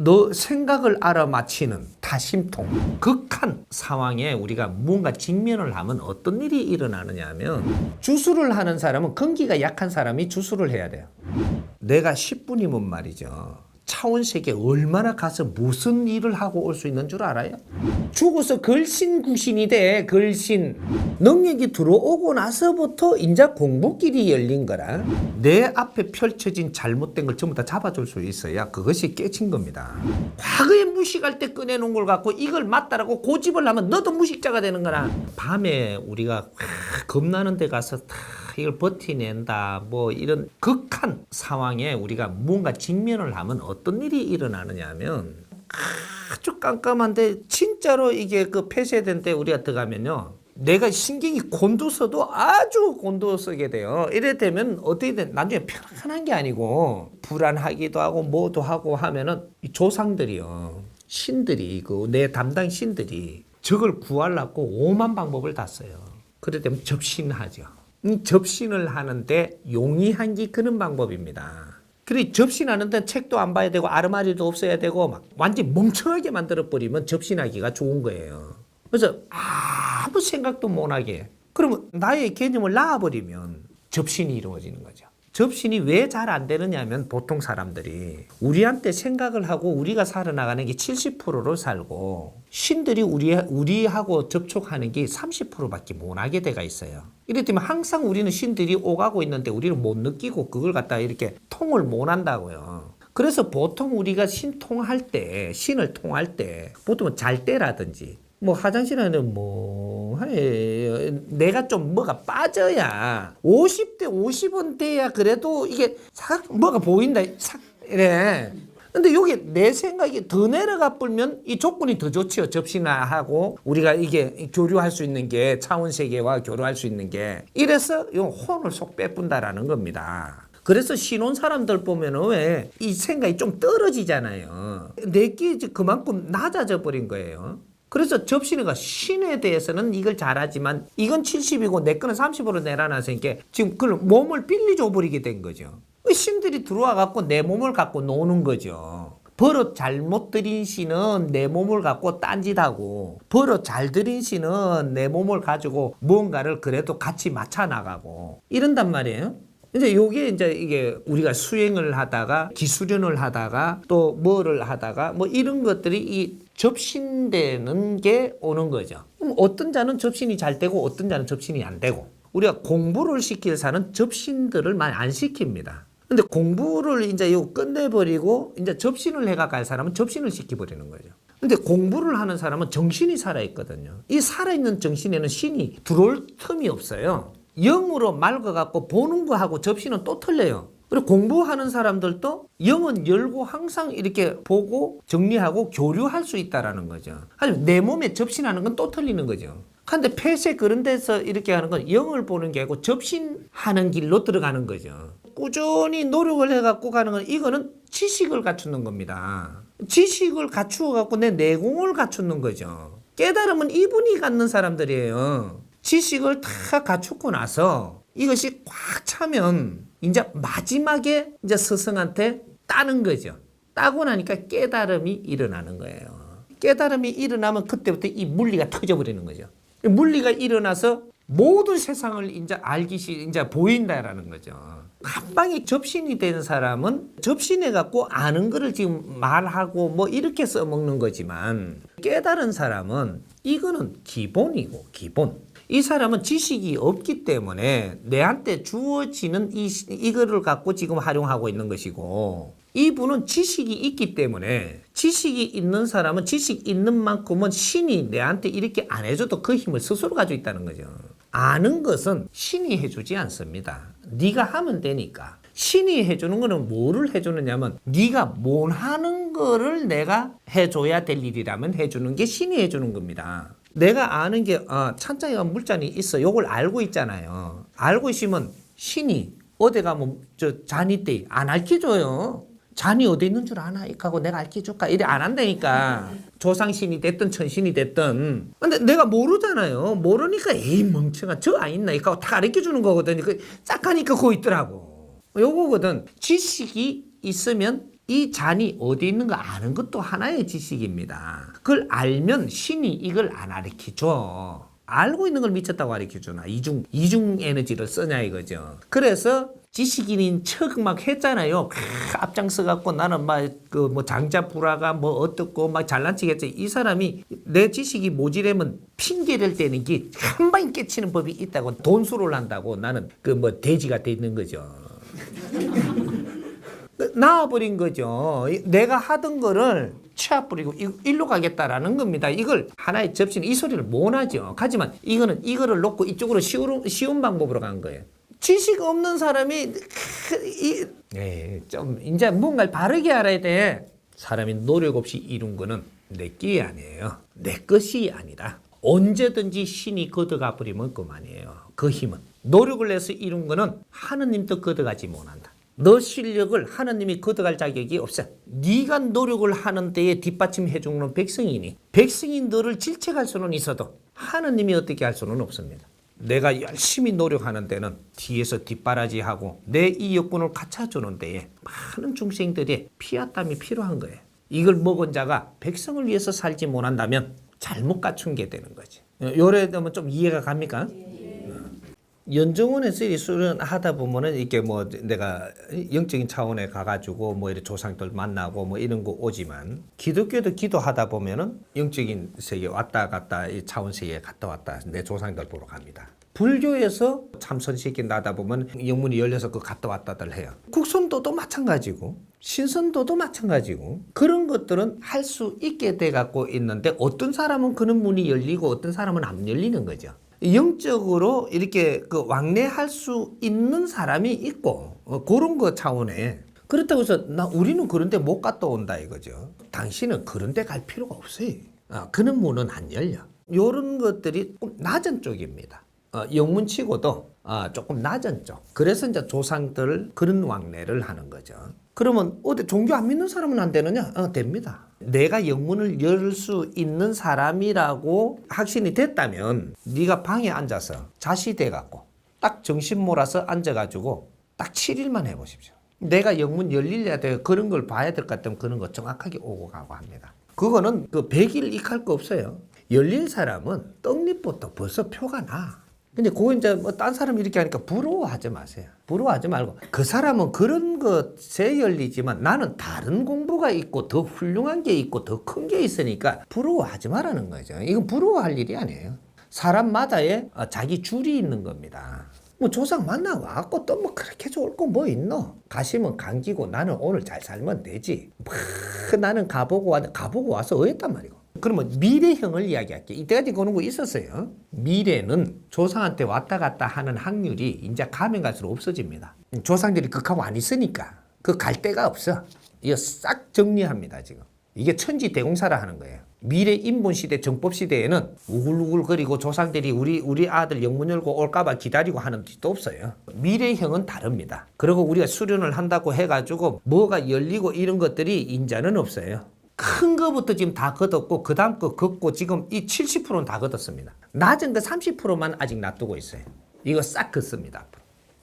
너 생각을 알아맞히는 다심통, 극한 상황에 우리가 무언가 직면을 하면 어떤 일이 일어나느냐 하면, 주술을 하는 사람은 건기가 약한 사람이 주술을 해야 돼요. 내가 10분이면 말이죠, 차원세계 얼마나 가서 무슨 일을 하고 올 수 있는 줄 알아요? 죽어서 걸신구신이 돼. 걸신 능력이 들어오고 나서부터 이제 공부길이 열린 거라. 내 앞에 펼쳐진 잘못된 걸 전부 다 잡아줄 수 있어야 그것이 깨친 겁니다. 과거에 무식할 때 꺼내놓은 걸 갖고 이걸 맞다라고 고집을 하면 너도 무식자가 되는 거라. 밤에 우리가 겁나는 데 가서 이걸 버티낸다, 뭐 이런 극한 상황에 우리가 무언가 직면을 하면 어떤 일이 일어나느냐 하면, 아주 깜깜한데 진짜로 이게 그 폐쇄된 때 우리가 들어가면요, 내가 신경이 곤두서도 아주 곤두서게 돼요. 이래 되면 어떻게 돼? 나중에 편안한 게 아니고 불안하기도 하고 뭐도 하고 하면은 이 조상들이요, 신들이, 그 내 담당 신들이 저걸 구하려고 오만 방법을 다 써요. 그래 되면 접신하죠. 접신을 하는데 용이한 게 그런 방법입니다. 그리고 접신하는데 책도 안 봐야 되고 아르마리도 없어야 되고 막 완전 멍청하게 만들어 버리면 접신하기가 좋은 거예요. 그래서 아무 생각도 못하게, 그러면 나의 개념을 놔버리면 접신이 이루어지는 거죠. 접신이 왜 잘 안 되느냐 하면, 보통 사람들이 우리한테 생각을 하고 우리가 살아나가는 게 70%로 살고, 신들이 우리하고 접촉하는 게 30%밖에 못 하게 돼가 있어요. 이랬더니 항상 우리는 신들이 오가고 있는데 우리는 못 느끼고 그걸 갖다가 이렇게 통을 못 한다고요. 그래서 보통 우리가 신을 통할 때 보통 잘 때라든지 뭐 화장실 안에 내가 좀 뭐가 빠져야 50대 50은 돼야 그래도 이게 뭐가 보인다 이래. 근데 여기 내 생각이 더 내려가 불면 이 조건이 더 좋지요. 접신하고 우리가 이게 교류할 수 있는 게, 차원세계와 교류할 수 있는 게, 이래서 이 혼을 속 빼뿐다라는 겁니다. 그래서 신혼 사람들 보면은 왜 이 생각이 좀 떨어지잖아요. 내게 그만큼 낮아져 버린 거예요. 그래서 접신이가 신에 대해서는 이걸 잘하지만 이건 70이고 내 거는 30으로 내려놨으니까 지금 그걸 몸을 빌리줘 버리게 된 거죠. 신들이 들어와 갖고 내 몸을 갖고 노는 거죠. 버릇 잘못 들인 신은 내 몸을 갖고 딴짓하고, 버릇 잘 들인 신은 내 몸을 가지고 뭔가를 그래도 같이 맞춰 나가고 이런단 말이에요. 이제 요게 이제 이게 우리가 수행을 하다가 기수련을 하다가 또 뭐를 하다가 뭐 이런 것들이 이 접신되는 게 오는 거죠. 그럼 어떤 자는 접신이 잘 되고 어떤 자는 접신이 안 되고, 우리가 공부를 시킬 사는 접신들을 많이 안 시킵니다. 근데 공부를 이제 요 끝내버리고 이제 접신을 해가 갈 사람은 접신을 시켜버리는 거죠. 근데 공부를 하는 사람은 정신이 살아있거든요. 이 살아있는 정신에는 신이 들어올 틈이 없어요. 영으로 맑아갖고 보는 거하고 접신은 또 틀려요. 그리고 공부하는 사람들도 영은 열고 항상 이렇게 보고 정리하고 교류할 수 있다라는 거죠. 하지만 내 몸에 접신하는 건 또 틀리는 거죠. 근데 폐쇄 그런 데서 이렇게 하는 건 영을 보는 게 아니고 접신하는 길로 들어가는 거죠. 꾸준히 노력을 해갖고 가는 건, 이거는 지식을 갖추는 겁니다. 지식을 갖추어갖고 내 내공을 갖추는 거죠. 깨달음은 이분이 갖는 사람들이에요. 지식을 다 갖추고 나서 이것이 꽉 차면 이제 마지막에 이제 스승한테 따는 거죠. 따고 나니까 깨달음이 일어나는 거예요. 깨달음이 일어나면 그때부터 이 물리가 터져버리는 거죠. 물리가 일어나서 모든 세상을 이제 이제 보인다라는 거죠. 한 방에 접신이 된 사람은 접신해갖고 아는 거를 지금 말하고 뭐 이렇게 써먹는 거지만, 깨달은 사람은 이거는 기본이고 기본. 이 사람은 지식이 없기 때문에 내한테 주어지는 이거를 갖고 지금 활용하고 있는 것이고, 이분은 지식이 있기 때문에, 지식이 있는 사람은 지식 있는 만큼은 신이 내한테 이렇게 안 해줘도 그 힘을 스스로 가지고 있다는 거죠. 아는 것은 신이 해주지 않습니다. 네가 하면 되니까. 신이 해주는 거는 뭐를 해주느냐면, 네가 못 하는 거를 내가 해줘야 될 일이라면 해주는 게 신이 해주는 겁니다. 내가 아는 게 찬장에 물잔이 있어. 요걸 알고 있잖아요. 알고 있으면 신이 어디 가면 잔이 때 안 알려줘요. 잔이 어디 있는 줄 아나? 하고 내가 알려줄까? 이래 안 한다니까. 조상신이 됐든 천신이 됐든. 근데 내가 모르잖아요. 모르니까 에이 멍청아 저 안 있나? 하고 다 가르쳐주는 거거든. 싹 하니까 그거 있더라고. 요거거든. 지식이 있으면 이 잔이 어디 있는 거 아는 것도 하나의 지식입니다. 그걸 알면 신이 이걸 안 가르쳐줘. 알고 있는 걸 미쳤다고 가르쳐주나. 이중 에너지를 쓰냐 이거죠. 그래서 지식인인 척 막 했잖아요. 앞장서 갖고 나는 막 그 뭐 장자 불화가 뭐 어떻고 막 잘난 척했지. 이 사람이 내 지식이 모자라면 핑계를 대는 게 한 방에 깨치는 법이 있다고 돈수를 한다고 나는 그 뭐 돼지가 돼 있는 거죠. 나와버린 거죠. 내가 하던 거를 치아뿌리고 일로 가겠다라는 겁니다. 이걸 하나의 접시는 이 소리를 못 하죠. 하지만 이거를 놓고 이쪽으로 쉬운 방법으로 간 거예요. 지식 없는 사람이 좀 이제 뭔가를 바르게 알아야 돼. 사람이 노력 없이 이룬 거는 내게 아니에요. 내 것이 아니라 언제든지 신이 걷어가 버리면 그만이에요. 그 힘은 노력을 해서 이룬 거는 하느님도 걷어가지 못한다. 너 실력을 하느님이 걷어갈 자격이 없어. 네가 노력을 하는 데에 뒷받침해 주는 백성이니 백성이 너를 질책할 수는 있어도 하느님이 어떻게 할 수는 없습니다. 내가 열심히 노력하는 데는 뒤에서 뒷바라지하고 내 이 여건을 갖춰주는 데에 많은 중생들의 피와 땀이 필요한 거예요. 이걸 먹은 자가 백성을 위해서 살지 못한다면 잘못 갖춘 게 되는 거지. 요래 되면 좀 이해가 갑니까? 연정원에서 이 수련하다 보면은 이렇게 뭐 내가 영적인 차원에 가가지고 뭐 이렇게 조상들 만나고 뭐 이런 거 오지만 기독교도 기도하다 보면은 영적인 세계 왔다 갔다 이 차원 세계에 갔다 왔다 내 조상들 보러 갑니다. 불교에서 참선시키 나다 보면 영문이 열려서 그 갔다 왔다들 해요. 국선도도 마찬가지고 신선도도 마찬가지고 그런 것들은 할 수 있게 돼 갖고 있는데 어떤 사람은 그런 문이 열리고 어떤 사람은 안 열리는 거죠. 영적으로 이렇게 그 왕래할 수 있는 사람이 있고 그런 거 차원에 그렇다고 해서 우리는 그런 데 못 갔다 온다 이거죠. 당신은 그런 데 갈 필요가 없어요. 그런 문은 안 열려. 이런 것들이 조금 낮은 쪽입니다. 영문치고도 조금 낮은 쪽. 그래서 이제 조상들 그런 왕래를 하는 거죠. 그러면 어디 종교 안 믿는 사람은 안 되느냐? 됩니다. 내가 영문을 열 수 있는 사람이라고 확신이 됐다면 네가 방에 앉아서 자시돼 갖고 딱 정신 몰아서 앉아가지고 딱 7일만 해보십시오. 내가 영문 열리려야 돼. 그런 걸 봐야 될 것 같으면 그런 거 정확하게 오고 가고 합니다. 그거는 그 100일 익할 거 없어요. 열린 사람은 떡잎부터 벌써 표가 나. 근데 그거 이제 뭐 딴 사람 이렇게 하니까 부러워하지 마세요. 부러워하지 말고 그 사람은 그런 것에 열리지만 나는 다른 공부가 있고 더 훌륭한 게 있고 더 큰 게 있으니까 부러워하지 말라는 거죠. 이건 부러워할 일이 아니에요. 사람마다의 자기 줄이 있는 겁니다. 뭐 조상 만나고 왔고 또 뭐 그렇게 좋을 거 뭐 있노? 가시면 감기고 나는 오늘 잘 살면 되지. 나는 가보고 와서 어했단 말이고. 그러면 미래형을 이야기할게. 이때까지 그런 거 있었어요. 미래는 조상한테 왔다 갔다 하는 확률이 이제 가면 갈수록 없어집니다. 조상들이 극하고 안 있으니까 그 갈 데가 없어. 이거 싹 정리합니다 지금. 이게 천지대공사라 하는 거예요. 미래 인본시대 정법시대에는 우글우글거리고 조상들이 우리 아들 영문 열고 올까봐 기다리고 하는 짓도 없어요. 미래형은 다릅니다. 그리고 우리가 수련을 한다고 해가지고 뭐가 열리고 이런 것들이 인자는 없어요. 큰 거부터 지금 다 걷었고 그 다음 거 걷고 지금 이 70%는 다 걷었습니다. 낮은 거 30%만 아직 놔두고 있어요. 이거 싹 걷습니다.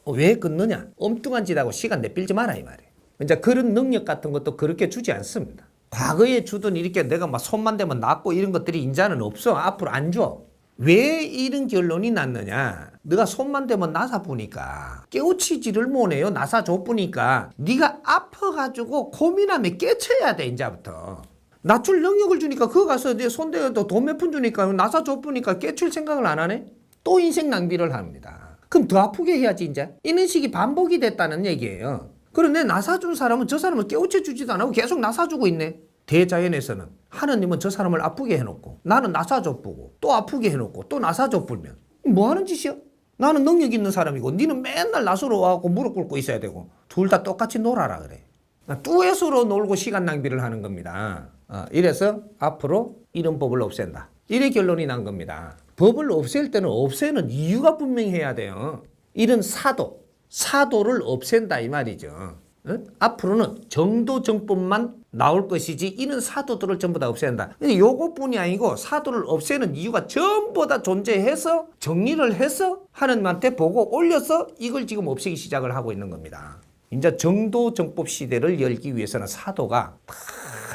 왜 걷느냐? 엉뚱한 짓하고 시간 내빌지 마라 이 말이에요. 이제 그런 능력 같은 것도 그렇게 주지 않습니다. 과거에 주던 이렇게 내가 막 손만 대면 낫고 이런 것들이 인자는 없어. 앞으로 안 줘. 왜 이런 결론이 났느냐? 네가 손만 대면 나사 부니까 깨우치지를 못해요. 나사 줘보니까 네가 아파가지고 고민하면 깨쳐야 돼 이제부터. 낮출 능력을 주니까 그거 가서 네 손 대도 돈 몇 푼 주니까 나사 줘보니까 깨칠 생각을 안 하네? 또 인생 낭비를 합니다. 그럼 더 아프게 해야지 이제. 이런 식이 반복이 됐다는 얘기예요. 그런데 나사 준 사람은 저 사람을 깨우쳐 주지도 안 하고 계속 나사 주고 있네. 대자연에서는 하느님은 저 사람을 아프게 해놓고 나는 나사 줘보고 또 아프게 해놓고 또 나사 줘불면 뭐 하는 짓이야? 나는 능력 있는 사람이고 니는 맨날 나서러 와갖고 무릎 꿇고 있어야 되고 둘 다 똑같이 놀아라 그래. 뚜엣으로 놀고 시간 낭비를 하는 겁니다. 이래서 앞으로 이런 법을 없앤다. 이래 결론이 난 겁니다. 법을 없앨 때는 없애는 이유가 분명해야 돼요. 이런 사도를 없앤다 이 말이죠. 앞으로는 정도정법만 나올 것이지 이런 사도들을 전부 다 없앤다. 근데 요것뿐이 아니고 사도를 없애는 이유가 전부 다 존재해서 정리를 해서 하느님한테 보고 올려서 이걸 지금 없애기 시작을 하고 있는 겁니다. 이제 정도 정법 시대를 열기 위해서는 사도가 다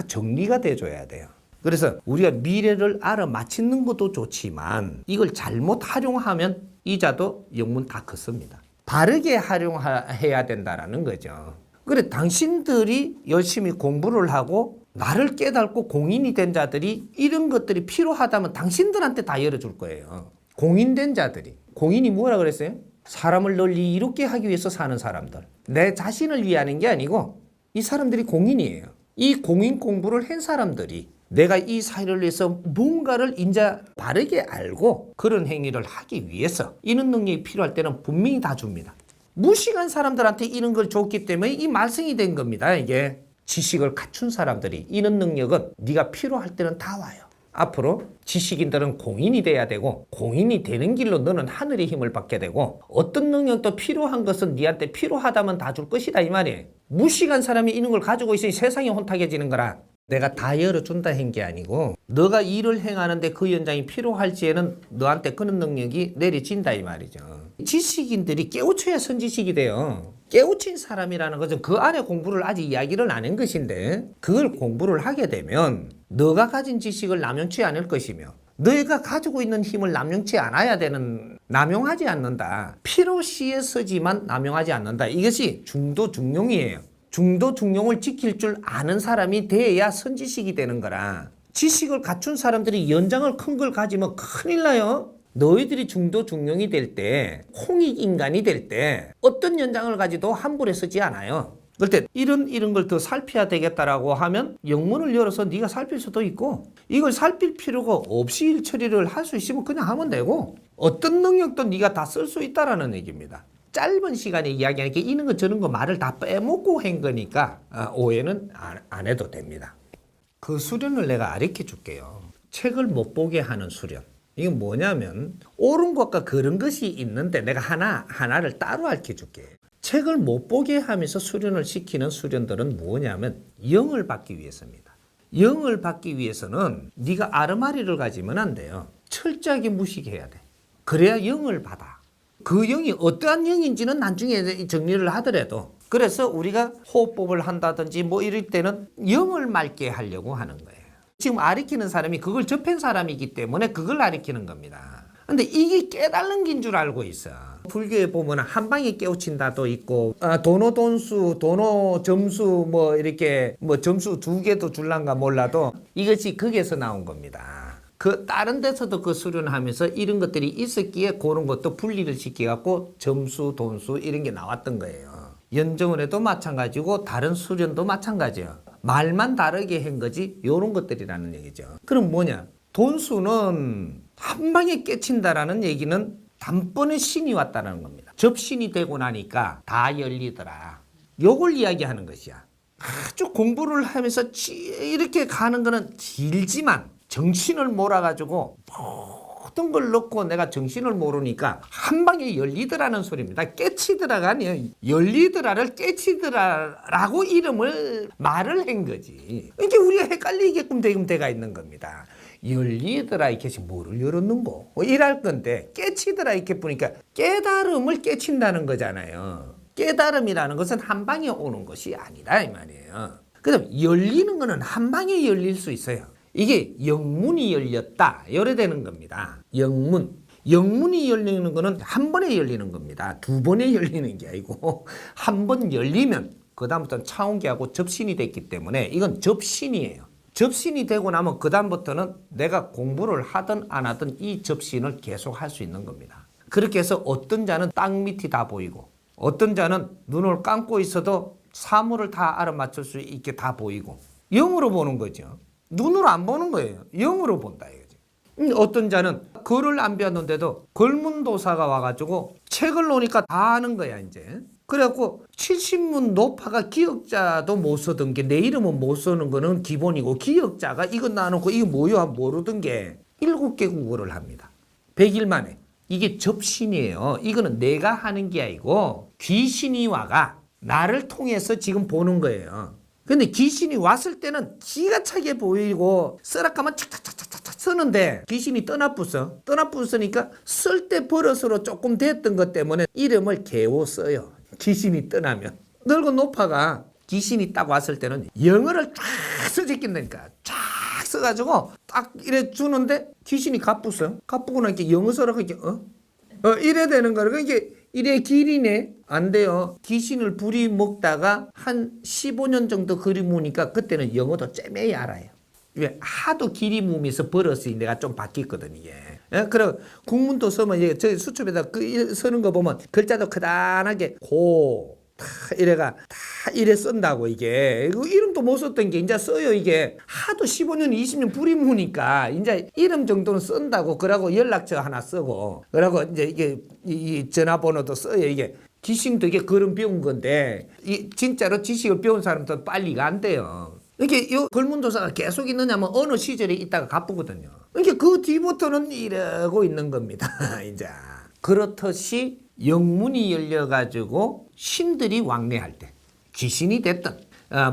정리가 돼줘야 돼요. 그래서 우리가 미래를 알아맞히는 것도 좋지만 이걸 잘못 활용하면 이자도 영문 다 컸습니다. 바르게 활용해야 된다라는 거죠. 그래 당신들이 열심히 공부를 하고 나를 깨닫고 공인이 된 자들이 이런 것들이 필요하다면 당신들한테 다 열어줄 거예요. 공인된 자들이. 공인이 뭐라 그랬어요? 사람을 널리 이롭게 하기 위해서 사는 사람들. 내 자신을 위하는 게 아니고 이 사람들이 공인이에요. 이 공인 공부를 한 사람들이 내가 이 사회를 위해서 뭔가를 인자 바르게 알고 그런 행위를 하기 위해서 이런 능력이 필요할 때는 분명히 다 줍니다. 무식한 사람들한테 이런 걸 줬기 때문에 이 말썽이 된 겁니다. 이게 지식을 갖춘 사람들이 이런 능력은 네가 필요할 때는 다 와요. 앞으로 지식인들은 공인이 돼야 되고 공인이 되는 길로 너는 하늘의 힘을 받게 되고 어떤 능력도 필요한 것은 네한테 필요하다면 다 줄 것이다 이 말이에요. 무식한 사람이 이런 걸 가지고 있으니 세상이 혼탁해지는 거라. 내가 다 열어준다 한 게 아니고 너가 일을 행하는데 그 연장이 필요할지에는 너한테 그런 능력이 내려진다 이 말이죠. 지식인들이 깨우쳐야 선지식이 돼요. 깨우친 사람이라는 것은 그 안에 공부를 아직 이야기를 안 한 것인데 그걸 공부를 하게 되면 너가 가진 지식을 남용치 않을 것이며 너희가 가지고 있는 힘을 남용치 않아야 되는 남용하지 않는다. 필요시에 쓰지만 남용하지 않는다. 이것이 중도 중용이에요. 중도 중용을 지킬 줄 아는 사람이 돼야 선지식이 되는 거라. 지식을 갖춘 사람들이 연장을 큰 걸 가지면 큰일 나요. 너희들이 중도 중용이 될 때, 홍익 인간이 될 때 어떤 연장을 가지도 함부로 쓰지 않아요. 그럴 때 이런 걸 더 살펴야 되겠다라고 하면 영문을 열어서 네가 살필 수도 있고 이걸 살필 필요가 없이 일 처리를 할 수 있으면 그냥 하면 되고 어떤 능력도 네가 다 쓸 수 있다라는 얘기입니다. 짧은 시간에 이야기하니까 이런 거 저런 거 말을 다 빼먹고 한 거니까 오해는 안 해도 됩니다. 그 수련을 내가 가르쳐 줄게요. 책을 못 보게 하는 수련. 이건 뭐냐면 옳은 것과 그런 것이 있는데 내가 하나를 따로 가르쳐 줄게. 책을 못 보게 하면서 수련을 시키는 수련들은 뭐냐면 영을 받기 위해서입니다. 영을 받기 위해서는 네가 아르마리를 가지면 안 돼요. 철저하게 무식해야 돼. 그래야 영을 받아. 그 영이 어떠한 영인지는 나중에 정리를 하더라도 그래서 우리가 호흡법을 한다든지 뭐 이럴 때는 영을 맑게 하려고 하는 거예요. 지금 아리키는 사람이 그걸 접한 사람이기 때문에 그걸 아리키는 겁니다. 근데 이게 깨달는 긴 줄 알고 있어. 불교에 보면 한 방에 깨우친다도 있고 도노 돈수, 도노 점수 뭐 이렇게 뭐 점수 2개도 줄란가 몰라도 이것이 거기에서 나온 겁니다. 그 다른 데서도 그 수련하면서 이런 것들이 있었기에 그런 것도 분리를 시켜갖고 점수, 돈수 이런 게 나왔던 거예요. 연정원에도 마찬가지고 다른 수련도 마찬가지예요. 말만 다르게 한 거지 이런 것들이라는 얘기죠. 그럼 뭐냐? 돈수는 한 방에 깨친다라는 얘기는 단번에 신이 왔다는 겁니다. 접신이 되고 나니까 다 열리더라. 요걸 이야기하는 것이야. 아주 공부를 하면서 이렇게 가는 거는 길지만 정신을 몰아가지고 모든 걸 넣고 내가 정신을 모르니까 한 방에 열리더라는 소리입니다. 깨치더라가 아니에요. 열리더라를 깨치더라라고 이름을 말을 한 거지. 이게 우리가 헷갈리게끔 돼가 있는 겁니다. 열리더라 이렇게 뭐를 열었는고 이럴 건데 깨치더라 이렇게 보니까 깨달음을 깨친다는 거잖아요. 깨달음이라는 것은 한 방에 오는 것이 아니라 이 말이에요. 그럼 열리는 거는 한 방에 열릴 수 있어요. 이게 영문이 열렸다 이래 되는 겁니다. 영문이 열리는 거는 한 번에 열리는 겁니다. 2번에 열리는 게 아니고 한 번 열리면 그 다음부터는 차원계하고 접신이 됐기 때문에 이건 접신이에요. 접신이 되고 나면 그 다음부터는 내가 공부를 하든 안 하든 이 접신을 계속 할 수 있는 겁니다. 그렇게 해서 어떤 자는 땅 밑이 다 보이고 어떤 자는 눈을 감고 있어도 사물을 다 알아맞힐 수 있게 다 보이고 영으로 보는 거죠. 눈으로 안 보는 거예요. 영으로 본다 이거지. 어떤 자는 글을 안 배웠는데도 글문도사가 와가지고 책을 놓으니까 다 아는 거야 이제. 그래갖고 70문 노파가 기억자도 못 쓰던 게 내 이름은 못 쓰는 거는 기본이고 기억자가 이거 나누고 이거 뭐야 모르던 게 7개 국어를 합니다. 100일 만에. 이게 접신이에요. 이거는 내가 하는 게 아니고 귀신이 와가 나를 통해서 지금 보는 거예요. 근데 귀신이 왔을 때는 기가 차게 보이고 쓰락하면 착착착착착 쓰는데 귀신이 떠나뿌었으니까 쓸 때 버릇으로 조금 됐던 것 때문에 이름을 개오 써요. 귀신이 떠나면 늙은 노파가 귀신이 딱 왔을 때는 영어를 쫙 써제낀다니까. 쫙 써가지고 딱 이래 주는데 귀신이 갑붙어요. 갑붙고 나니까 영어 써라고 이렇게 이래 되는 거예요. 그러니까 이래 길이네. 안 돼요. 귀신을 부리 먹다가 한 15년 정도 그리 무니까 그때는 영어도 쨈매야 알아요. 왜? 하도 길이 무면서 버릇이 내가 좀 바뀌었거든, 이게. 예? 그래, 국문도 쓰면, 이게 저 수첩에다 쓰는 거 보면 글자도 크다랗게 고, 다 이래가, 다 이래 쓴다고, 이게. 이름도 못 썼던 게 이제 써요, 이게. 하도 15년, 20년 부리무니까 이제 이름 정도는 쓴다고, 그러고 연락처 하나 쓰고, 그러고 이제 이게, 이 전화번호도 써요, 이게. 귀신도 이게 그런 배운 건데, 진짜로 지식을 배운 사람도 빨리가 안 돼요. 이렇게 요 걸문도사가 계속 있느냐면 어느 시절에 있다가 가쁘거든요. 그러니까 그 뒤부터는 이러고 있는 겁니다. 이제 그렇듯이 영문이 열려가지고 신들이 왕래할 때, 귀신이 됐든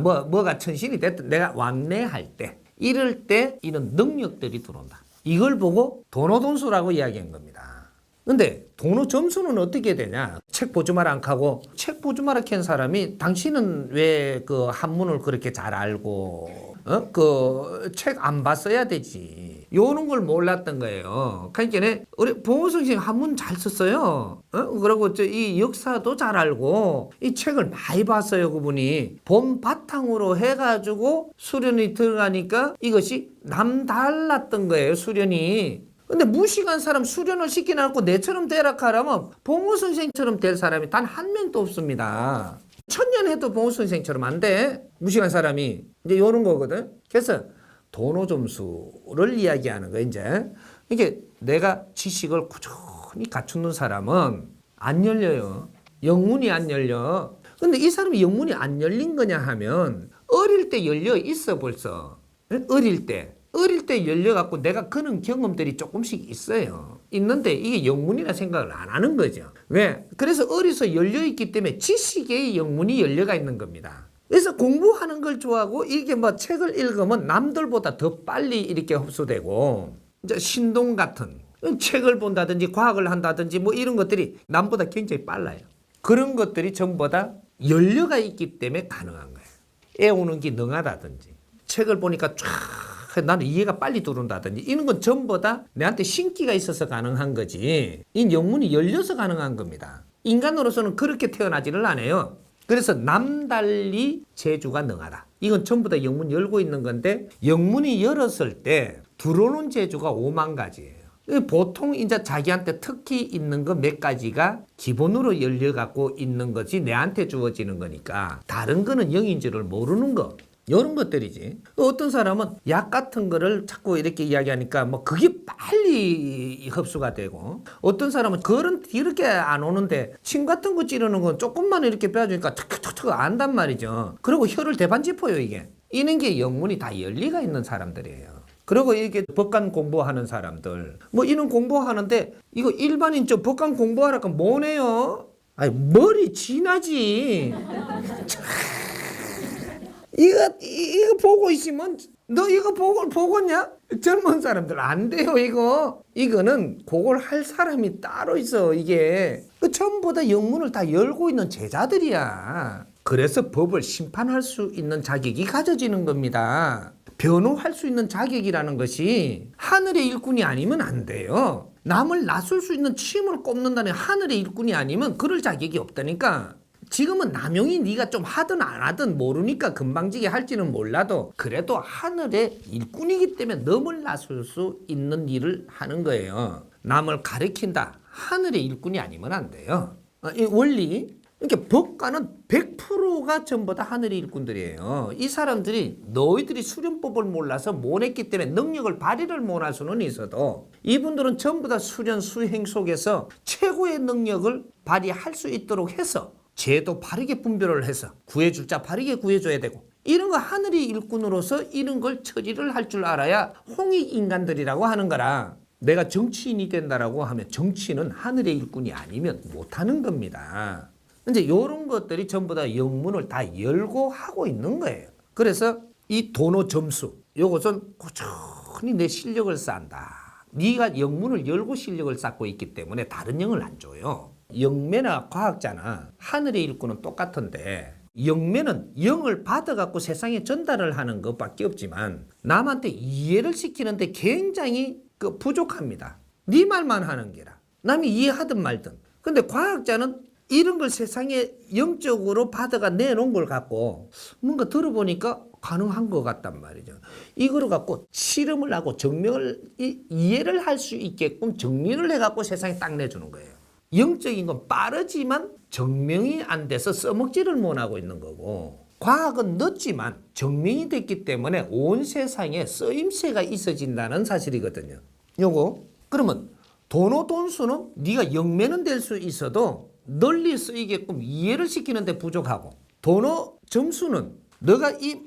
뭐가 천신이 됐든 내가 왕래할 때, 이럴 때 이런 능력들이 들어온다. 이걸 보고 도노돈수라고 이야기한 겁니다. 근데 도노 점수는 어떻게 되냐? 책 보지 마라 안 하고 책 보지 마라 캔 사람이 당신은 왜 그 한문을 그렇게 잘 알고 그 책 안 봤어야 되지. 요런 걸 몰랐던 거예요. 그러니까 우리 봉호성 선생 한문 잘 썼어요. 그리고 이 역사도 잘 알고 이 책을 많이 봤어요. 그분이 본 바탕으로 해가지고 수련이 들어가니까 이것이 남달랐던 거예요. 수련이. 근데 무식한 사람 수련을 시켜놓고 내처럼 되라 하라면 봉호 선생처럼 될 사람이 단 한 명도 없습니다. 1000년 해도 봉호 선생처럼 안 돼. 무식한 사람이. 이제 요런 거거든. 그래서 도노 점수를 이야기하는 거야, 이제. 이게 내가 지식을 꾸준히 갖추는 사람은 안 열려요. 영문이 안 열려. 근데 이 사람이 영문이 안 열린 거냐 하면 어릴 때 열려 있어 벌써. 어릴 때 열려갖고 내가 그런 경험들이 조금씩 있어요. 있는데 이게 영문이라 생각을 안 하는 거죠. 왜? 그래서 어려서 열려있기 때문에 지식의 영문이 열려가 있는 겁니다. 그래서 공부하는 걸 좋아하고 이게 뭐 책을 읽으면 남들보다 더 빨리 이렇게 흡수되고 이제 신동 같은 책을 본다든지 과학을 한다든지 뭐 이런 것들이 남보다 굉장히 빨라요. 그런 것들이 전부 다 열려가 있기 때문에 가능한 거예요. 애우는 게 능하다든지 책을 보니까 쫙 나는 이해가 빨리 들어온다든지 이런 건 전부 다 내한테 신기가 있어서 가능한 거지. 이 영문이 열려서 가능한 겁니다. 인간으로서는 그렇게 태어나지를 않아요. 그래서 남달리 재주가 능하다. 이건 전부 다 영문 열고 있는 건데 영문이 열었을 때 들어오는 재주가 5만 가지예요. 보통 이제 자기한테 특히 있는 거 몇 가지가 기본으로 열려갖고 있는 것이 내한테 주어지는 거니까 다른 거는 영인 줄을 모르는 거. 이런 것들이지. 어떤 사람은 약 같은 거를 자꾸 이렇게 이야기하니까 뭐 그게 빨리 흡수가 되고 어떤 사람은 그런 이렇게 안 오는데 침 같은 거 찌르는 건 조금만 이렇게 빼주니까 툭툭툭 안단 말이죠. 그리고 혀를 대반 짚어요 이게. 이런 게 영문이 다 열리가 있는 사람들이에요. 그리고 이게 법관 공부하는 사람들 뭐 이런 공부하는데 이거 일반인 저 법관 공부하라고 뭐네요? 아니 머리 지나지. 이거 보고 있으면 너 이거 보고냐? 젊은 사람들 안 돼요 이거. 이거는 그걸 할 사람이 따로 있어. 이게 전부 다 영문을 다 열고 있는 제자들이야. 그래서 법을 심판할 수 있는 자격이 가져지는 겁니다. 변호할 수 있는 자격이라는 것이 하늘의 일꾼이 아니면 안 돼요. 남을 나설 수 있는 침을 꼽는다는 하늘의 일꾼이 아니면 그럴 자격이 없다니까. 지금은 남용이 네가 좀 하든 안 하든 모르니까 금방지게 할지는 몰라도 그래도 하늘의 일꾼이기 때문에 남을 나설 수 있는 일을 하는 거예요. 남을 가르친다. 하늘의 일꾼이 아니면 안 돼요. 이 원리. 그러니까 법관은 100%가 전부 다 하늘의 일꾼들이에요. 이 사람들이 너희들이 수련법을 몰라서 못했기 때문에 능력을 발휘를 못할 수는 있어도 이분들은 전부 다 수련 수행 속에서 최고의 능력을 발휘할 수 있도록 해서 죄도 바르게 분별을 해서 구해줄 자 바르게 구해줘야 되고 이런 거 하늘의 일꾼으로서 이런 걸 처리를 할 줄 알아야 홍익 인간들이라고 하는 거라. 내가 정치인이 된다라고 하면 정치는 하늘의 일꾼이 아니면 못하는 겁니다. 이제 이런 것들이 전부 다 영문을 다 열고 하고 있는 거예요. 그래서 이 도노 점수 이것은 꾸준히 내 실력을 쌓는다. 네가 영문을 열고 실력을 쌓고 있기 때문에 다른 영을 안 줘요. 영매나 과학자나 하늘의 일꾼은 똑같은데 영매는 영을 받아갖고 세상에 전달을 하는 것밖에 없지만 남한테 이해를 시키는데 굉장히 부족합니다. 네 말만 하는 게라. 남이 이해하든 말든. 근데 과학자는 이런 걸 세상에 영적으로 받아가 내놓은 걸 갖고 뭔가 들어보니까 가능한 것 같단 말이죠. 이거를 갖고 실험을 하고 증명을 이해를 할 수 있게끔 정리를 해갖고 세상에 딱 내주는 거예요. 영적인 건 빠르지만 증명이 안 돼서 써먹지를 못하고 있는 거고, 과학은 늦지만 증명이 됐기 때문에 온 세상에 쓰임새가 있어진다는 사실이거든요. 요거 그러면 돈수는 네가 영매는 될 수 있어도 널리 쓰이게끔 이해를 시키는데 부족하고, 점수는 너가 이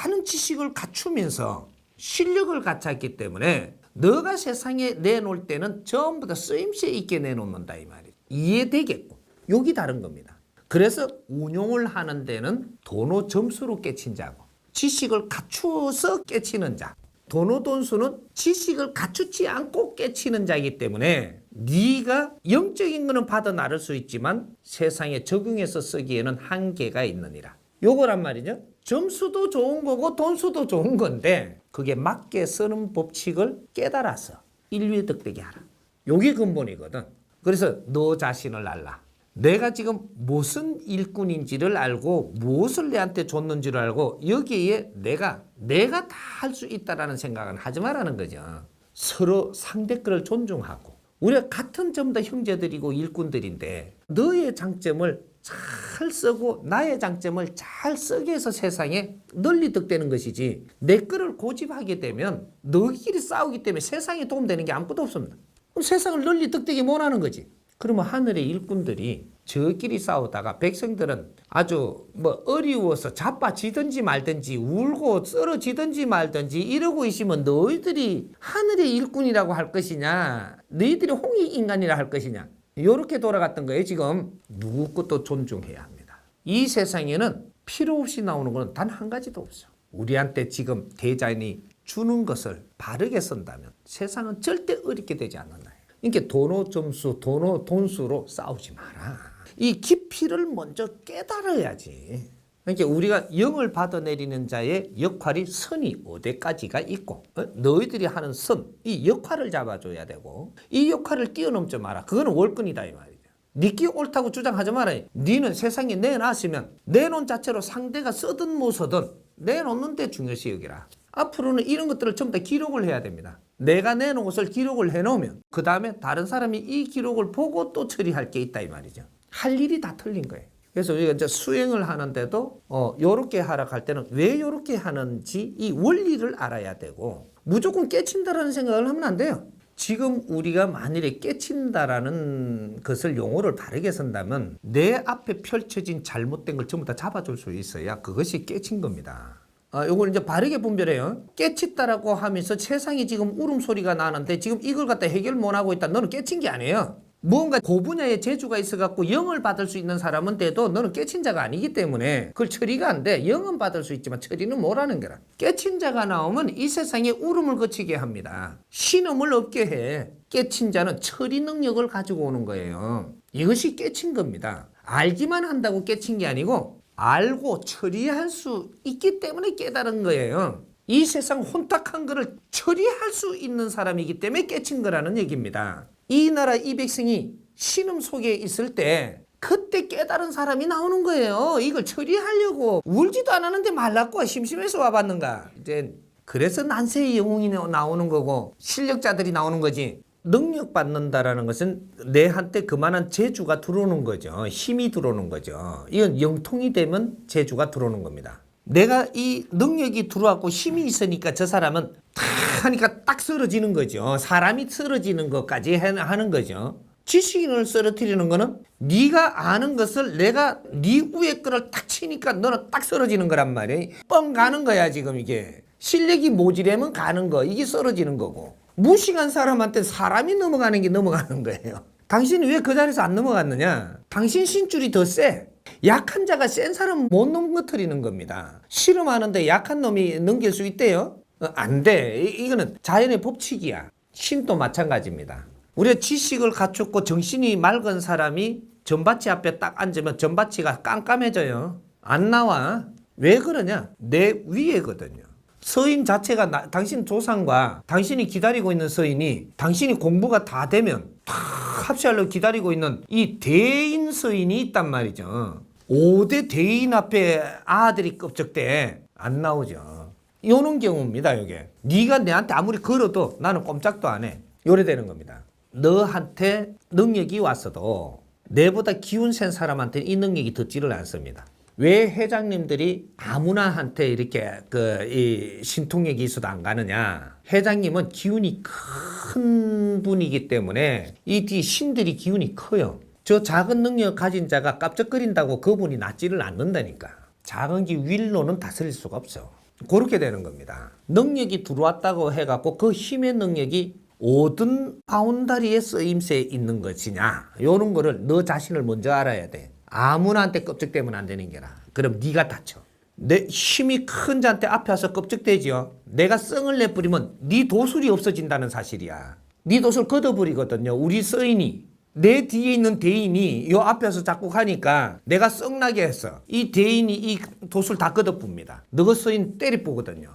많은 지식을 갖추면서 실력을 갖췄기 때문에 너가 세상에 내놓을 때는 전부 다 쓰임새 있게 내놓는다 이 말이에요. 이해되겠고. 여기 다른 겁니다. 그래서 운용을 하는 데는 점수로 깨친 자고, 지식을 갖추어서 깨치는 자. 돈수는 지식을 갖추지 않고 깨치는 자이기 때문에 네가 영적인 거는 받아 나를 수 있지만 세상에 적용해서 쓰기에는 한계가 있느니라. 요거란 말이죠. 점수도 좋은 거고 돈수도 좋은 건데 그게 맞게 쓰는 법칙을 깨달아서 인류의 덕되게 하라. 요게 근본이거든. 그래서 너 자신을 알라. 내가 지금 무슨 일꾼인지를 알고 무엇을 내한테 줬는지를 알고 여기에 내가 다 할 수 있다라는 생각은 하지 말라는 거죠. 서로 상대 거를 존중하고, 우리가 같은 전부 다 형제들이고 일꾼들인데 너의 장점을 잘 쓰고 나의 장점을 잘 쓰게 해서 세상에 널리 득되는 것이지, 내 거를 고집하게 되면 너희끼리 싸우기 때문에 세상에 도움되는 게 아무것도 없습니다. 그럼 세상을 널리 득되게 못하는 거지. 그러면 하늘의 일꾼들이 저끼리 싸우다가 백성들은 아주 어려워서 자빠지든지 말든지 울고 쓰러지든지 말든지 이러고 있으면 너희들이 하늘의 일꾼이라고 할 것이냐, 너희들이 홍익인간이라 할 것이냐, 이렇게 돌아갔던 거예요. 지금 누구 것도 존중해야 합니다. 이 세상에는 필요 없이 나오는 것은 단 한 가지도 없어. 우리한테 지금 대자연이 주는 것을 바르게 쓴다면 세상은 절대 어렵게 되지 않는다. 그러니까 점수, 돈수로 싸우지 마라. 이 깊이를 먼저 깨달아야지. 그러니까 우리가 영을 받아내리는 자의 역할이 선이 어디까지가 있고, 너희들이 하는 선, 이 역할을 잡아줘야 되고, 이 역할을 뛰어넘지 마라. 그거는 월권이다 이 말이죠. 니끼 옳다고 주장하지 마라. 니는 세상에 내놨으면 내놓은 자체로 상대가 쓰든 못 쓰든 내놓는 데 중요시 여기라. 앞으로는 이런 것들을 전부 다 기록을 해야 됩니다. 내가 내놓은 것을 기록을 해놓으면 그 다음에 다른 사람이 이 기록을 보고 또 처리할 게 있다 이 말이죠. 할 일이 다 틀린 거예요. 그래서 우리가 이제 수행을 하는데도 요렇게 하라 할 때는 왜 요렇게 하는지 이 원리를 알아야 되고, 무조건 깨친다라는 생각을 하면 안 돼요. 지금 우리가 만일에 깨친다라는 것을 용어를 바르게 쓴다면 내 앞에 펼쳐진 잘못된 걸 전부 다 잡아줄 수 있어야 그것이 깨친 겁니다. 요걸 이제 바르게 분별해요. 깨쳤다라고 하면서 세상에 지금 울음소리가 나는데 지금 이걸 갖다 해결 못하고 있다. 너는 깨친 게 아니에요. 뭔가 그 분야에 재주가 있어갖고 영을 받을 수 있는 사람은 돼도 너는 깨친 자가 아니기 때문에 그걸 처리가 안 돼. 영은 받을 수 있지만 처리는 못하는 거라. 깨친 자가 나오면 이 세상에 울음을 거치게 합니다. 신음을 없게 해. 깨친 자는 처리 능력을 가지고 오는 거예요. 이것이 깨친 겁니다. 알기만 한다고 깨친 게 아니고 알고 처리할 수 있기 때문에 깨달은 거예요. 이 세상 혼탁한 거를 처리할 수 있는 사람이기 때문에 깨친 거라는 얘기입니다. 이 나라 이 백성이 신음 속에 있을 때 그때 깨달은 사람이 나오는 거예요. 이걸 처리하려고 울지도 않았는데 말랐고 심심해서 와봤는가. 이제 그래서 난세의 영웅이 나오는 거고 실력자들이 나오는 거지. 능력 받는다라는 것은 내한테 그만한 재주가 들어오는 거죠. 힘이 들어오는 거죠. 이건 영통이 되면 재주가 들어오는 겁니다. 내가 이 능력이 들어왔고 힘이 있으니까 저 사람은 탁 하니까 딱 쓰러지는 거죠. 사람이 쓰러지는 것까지 하는 거죠. 지식인을 쓰러뜨리는 거는 네가 아는 것을 내가 네 위에 거를 딱 치니까 너는 딱 쓰러지는 거란 말이에요. 뻥 가는 거야 지금 이게. 실력이 모지려면 가는 거, 이게 쓰러지는 거고. 무식한 사람한테 사람이 넘어가는 게 넘어가는 거예요. 당신이 왜 그 자리에서 안 넘어갔느냐? 당신 신줄이 더 세. 약한 자가 센 사람은 못 넘어뜨리는 겁니다. 실험하는데 약한 놈이 넘길 수 있대요? 안 돼. 이거는 자연의 법칙이야. 신도 마찬가지입니다. 우리가 지식을 갖췄고 정신이 맑은 사람이 전바치 앞에 딱 앉으면 전바치가 깜깜해져요. 안 나와. 왜 그러냐? 내 위에거든요. 서인 자체가 당신 조상과 당신이 기다리고 있는 서인이 당신이 공부가 다 되면 다 합시하려고 기다리고 있는 이 대인 서인이 있단 말이죠. 5대 대인 앞에 아들이 껍적대 안 나오죠. 요런 경우입니다. 이게 네가 내한테 아무리 걸어도 나는 꼼짝도 안 해. 요래 되는 겁니다. 너한테 능력이 왔어도 내보다 기운 센 사람한테는 이 능력이 듣지를 않습니다. 왜 회장님들이 아무나한테 이렇게 이 신통력이 있어도 안 가느냐? 회장님은 기운이 큰 분이기 때문에 이 뒤 신들이 기운이 커요. 저 작은 능력 가진 자가 깝적거린다고 그분이 낫지를 않는다니까. 작은 기 윌로는 다스릴 수가 없어. 그렇게 되는 겁니다. 능력이 들어왔다고 해갖고 그 힘의 능력이 5든 바운다리의 쓰임새에 있는 것이냐, 요런 거를 너 자신을 먼저 알아야 돼. 아무나한테 껍적대면 안 되는 게라. 그럼 네가 다쳐. 내 힘이 큰 자한테 앞에 와서 껍적대지요. 내가 썽을 내버리면 네 도술이 없어진다는 사실이야. 네 도술 걷어버리거든요. 우리 서인이. 내 뒤에 있는 대인이 요 앞에서 자꾸 가니까 내가 썩나게 했어. 이 대인이 이 도술 다 걷어붑니다. 너가 서인 때리뿌거든요.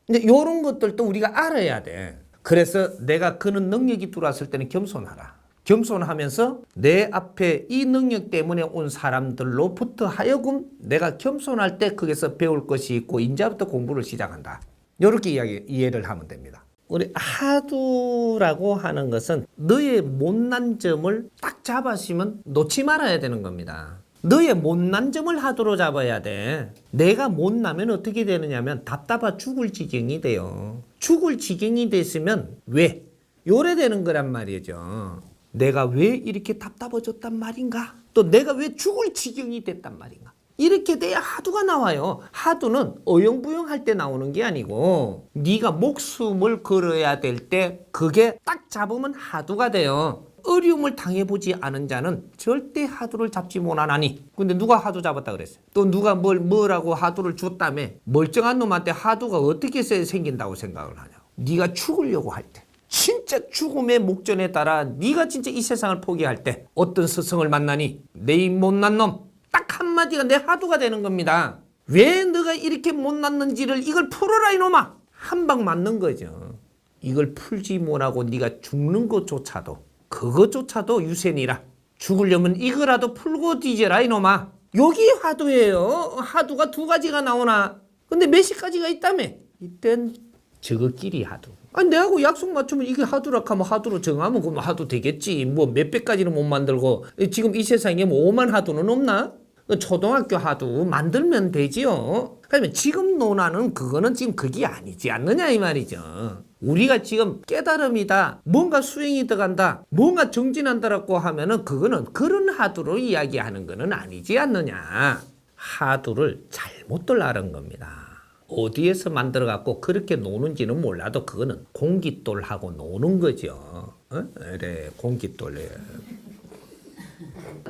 근데 요런 것들도 우리가 알아야 돼. 그래서 내가 그는 능력이 들어왔을 때는 겸손하라. 겸손하면서 내 앞에 이 능력 때문에 온 사람들로부터 하여금 내가 겸손할 때 거기서 배울 것이 있고 이제부터 공부를 시작한다. 이렇게 이해를 하면 됩니다. 우리 하두라고 하는 것은 너의 못난 점을 딱 잡았으면 놓지 말아야 되는 겁니다. 너의 못난 점을 하두로 잡아야 돼. 내가 못나면 어떻게 되느냐면 답답하 죽을 지경이 돼요. 죽을 지경이 됐으면 왜? 요래 되는 거란 말이죠. 내가 왜 이렇게 답답해졌단 말인가? 또 내가 왜 죽을 지경이 됐단 말인가? 이렇게 돼야 하두가 나와요. 하두는 어영부영할 때 나오는 게 아니고 네가 목숨을 걸어야 될 때 그게 딱 잡으면 하두가 돼요. 어려움을 당해보지 않은 자는 절대 하두를 잡지 못하나니. 근데 누가 하두 잡았다 그랬어요? 또 누가 뭐라고 하두를 줬다며? 멀쩡한 놈한테 하두가 어떻게 생긴다고 생각을 하냐? 네가 죽으려고 할 때, 진짜 죽음의 목전에 따라 네가 진짜 이 세상을 포기할 때 어떤 스승을 만나니? 내 이 못난 놈, 딱 한마디가 내 하두가 되는 겁니다. 왜 너가 이렇게 못났는지를 이걸 풀어라 이놈아. 한 방 맞는 거죠. 이걸 풀지 못하고 네가 죽는 것조차도, 그것조차도 유센이라. 죽으려면 이거라도 풀고 뒤져라 이놈아. 여기 하두예요. 하두가 두 가지가 나오나? 근데 몇십 가지가 있다며. 이땐 저것끼리 하두. 아니 내하고 약속 맞추면 이게 하두라 하면 하두로 정하면 그럼 하두 되겠지. 뭐 몇백 가지는 못 만들고. 지금 이 세상에 뭐 5만 하두는 없나? 초등학교 하두 만들면 되지요. 그러면 지금 논하는 그거는 지금 그게 아니지 않느냐 이 말이죠. 우리가 지금 깨달음이다, 뭔가 수행이 들어간다, 뭔가 정진한다라고 하면은 그거는 그런 하두로 이야기하는 거는 아니지 않느냐. 하두를 잘못들 아는 겁니다. 어디에서 만들어갖고 그렇게 노는지는 몰라도 그거는 공깃돌하고 노는 거죠. 그래, 공깃돌에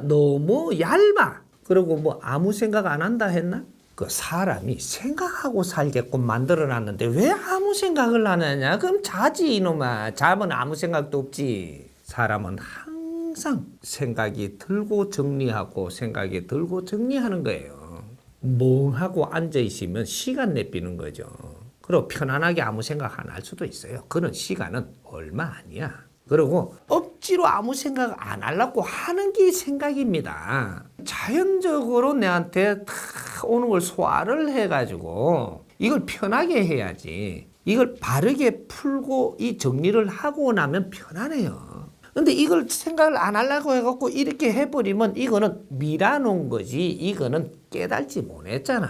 너무 얇아. 그리고 뭐 아무 생각 안 한다 했나? 그 사람이 생각하고 살게끔 만들어놨는데 왜 아무 생각을 안 하냐? 그럼 자지 이놈아. 자면 아무 생각도 없지. 사람은 항상 생각이 들고 정리하고 생각이 들고 정리하는 거예요. 멍하고 앉아있으면 시간 내비는 거죠. 그리고 편안하게 아무 생각 안 할 수도 있어요. 그런 시간은 얼마 아니야. 그리고 억지로 아무 생각 안 하려고 하는 게 생각입니다. 자연적으로 내한테 탁 오는 걸 소화를 해가지고 이걸 편하게 해야지. 이걸 바르게 풀고 이 정리를 하고 나면 편안해요. 근데 이걸 생각을 안 하려고 해갖고 이렇게 해버리면 이거는 밀어놓은 거지. 이거는 깨달지 못했잖아.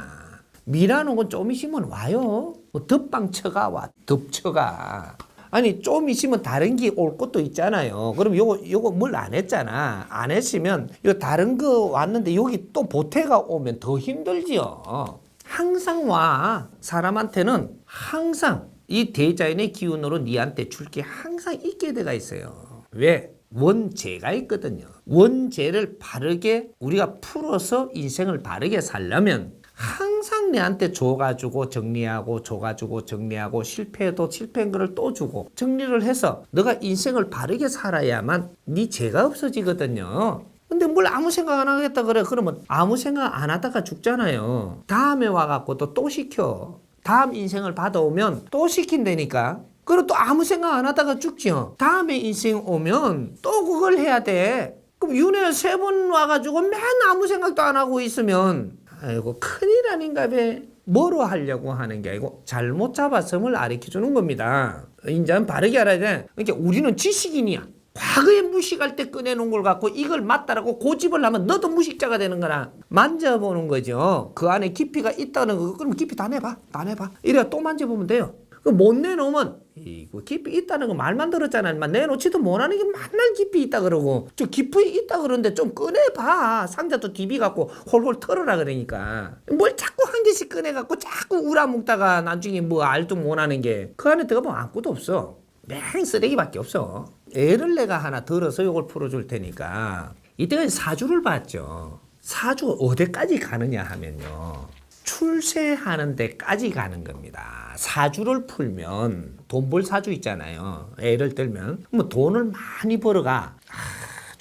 밀어놓은 건 좀 있으면 와요. 뭐 덮방 쳐가 와. 덮쳐가. 아니 좀 있으면 다른 게 올 것도 있잖아요. 그럼 요거 뭘 안 했잖아. 안 했으면 요 다른 거 왔는데 여기 또 보태가 오면 더 힘들지요. 항상 와. 사람한테는 항상 이 대자연의 기운으로 니한테 줄 게 항상 있게 돼가 있어요. 왜? 원죄가 있거든요. 원죄를 바르게 우리가 풀어서 인생을 바르게 살려면 항상 내한테 줘가지고 정리하고 줘가지고 정리하고 실패해도 실패한 거를 또 주고 정리를 해서 너가 인생을 바르게 살아야만 네 죄가 없어지거든요. 근데 뭘 아무 생각 안 하겠다 그래. 그러면 아무 생각 안 하다가 죽잖아요. 다음에 와갖고 또 시켜. 다음 인생을 받아오면 또 시킨다니까. 그리고 또 아무 생각 안 하다가 죽지요. 다음에 인생 오면 또 그걸 해야 돼. 그럼 윤회 3번 와가지고 맨 아무 생각도 안 하고 있으면 아이고 큰일 아닌가 봐. 뭐로 하려고 하는 게 아니고 잘못 잡았음을 가르쳐주는 겁니다. 이제 바르게 알아야 돼. 그러니까 우리는 지식인이야. 과거에 무식할 때 꺼내놓은 걸 갖고 이걸 맞다라고 고집을 하면 너도 무식자가 되는 거라. 만져보는 거죠. 그 안에 깊이가 있다는 거. 그럼 깊이 다 내봐. 다 내봐. 이래야 또 만져보면 돼요. 못 내놓으면 이거 깊이 있다는 거 말만 들었잖아. 내놓지도 못하는 게 맨날 깊이 있다 그러고 저 깊이 있다 그러는데 좀 꺼내봐. 상자도 디비 갖고 홀홀 털어라 그러니까. 뭘 자꾸 한 개씩 꺼내갖고 자꾸 우라먹다가 나중에 뭐 알도 못하는 게 그 안에 들어가면 아무것도 없어. 맹 쓰레기밖에 없어. 애를 내가 하나 들어서 이걸 풀어줄 테니까 이때까지 사주를 봤죠. 사주가 어디까지 가느냐 하면요. 출세하는 데까지 가는 겁니다. 사주를 풀면 돈 벌 사주 있잖아요. 예를 들면 뭐 돈을 많이 벌어가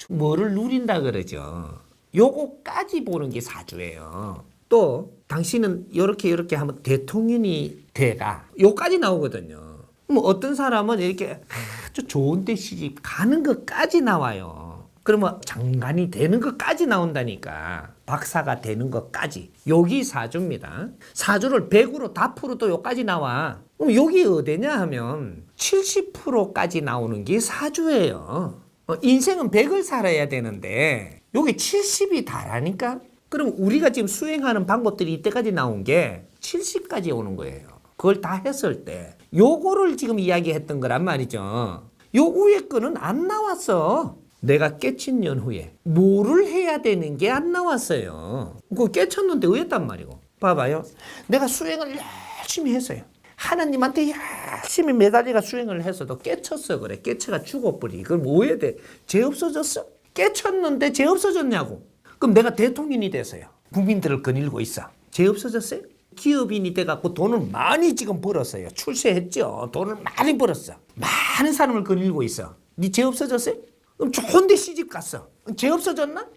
뭐를 누린다 그러죠. 요거까지 보는 게 사주예요. 또 당신은 이렇게 하면 대통령이 돼가 요까지 나오거든요. 뭐 어떤 사람은 이렇게 아주 좋은 데 시집 가는 것까지 나와요. 그러면 장관이 되는 것까지 나온다니까. 박사가 되는 것까지. 여기 사주입니다. 사주를 100으로 다 풀어도 여기까지 나와. 그럼 여기 어디냐 하면 70%까지 나오는 게 사주예요. 인생은 100을 살아야 되는데 여기 70이 다라니까. 그럼 우리가 지금 수행하는 방법들이 이때까지 나온 게 70까지 오는 거예요. 그걸 다 했을 때 요거를 지금 이야기했던 거란 말이죠. 요 위에 거는 안 나왔어. 내가 깨친 연후에 뭐를 해야 되는 게 안 나왔어요. 그거 깨쳤는데 왜였단 말이고. 봐봐요. 내가 수행을 열심히 했어요. 하나님한테 열심히 매달리가 수행을 했어도 깨쳤어 그래. 깨쳐가 죽어버리. 그걸 뭐 해야 돼? 죄 없어졌어? 깨쳤는데 죄 없어졌냐고. 그럼 내가 대통령이 됐어요. 국민들을 거닐고 있어. 죄 없어졌어요? 기업인이 돼갖고 돈을 많이 지금 벌었어요. 출세했죠. 돈을 많이 벌었어. 많은 사람을 거닐고 있어. 네 죄 없어졌어요? 그럼 좋은 데 시집 갔어. 죄 없어졌나?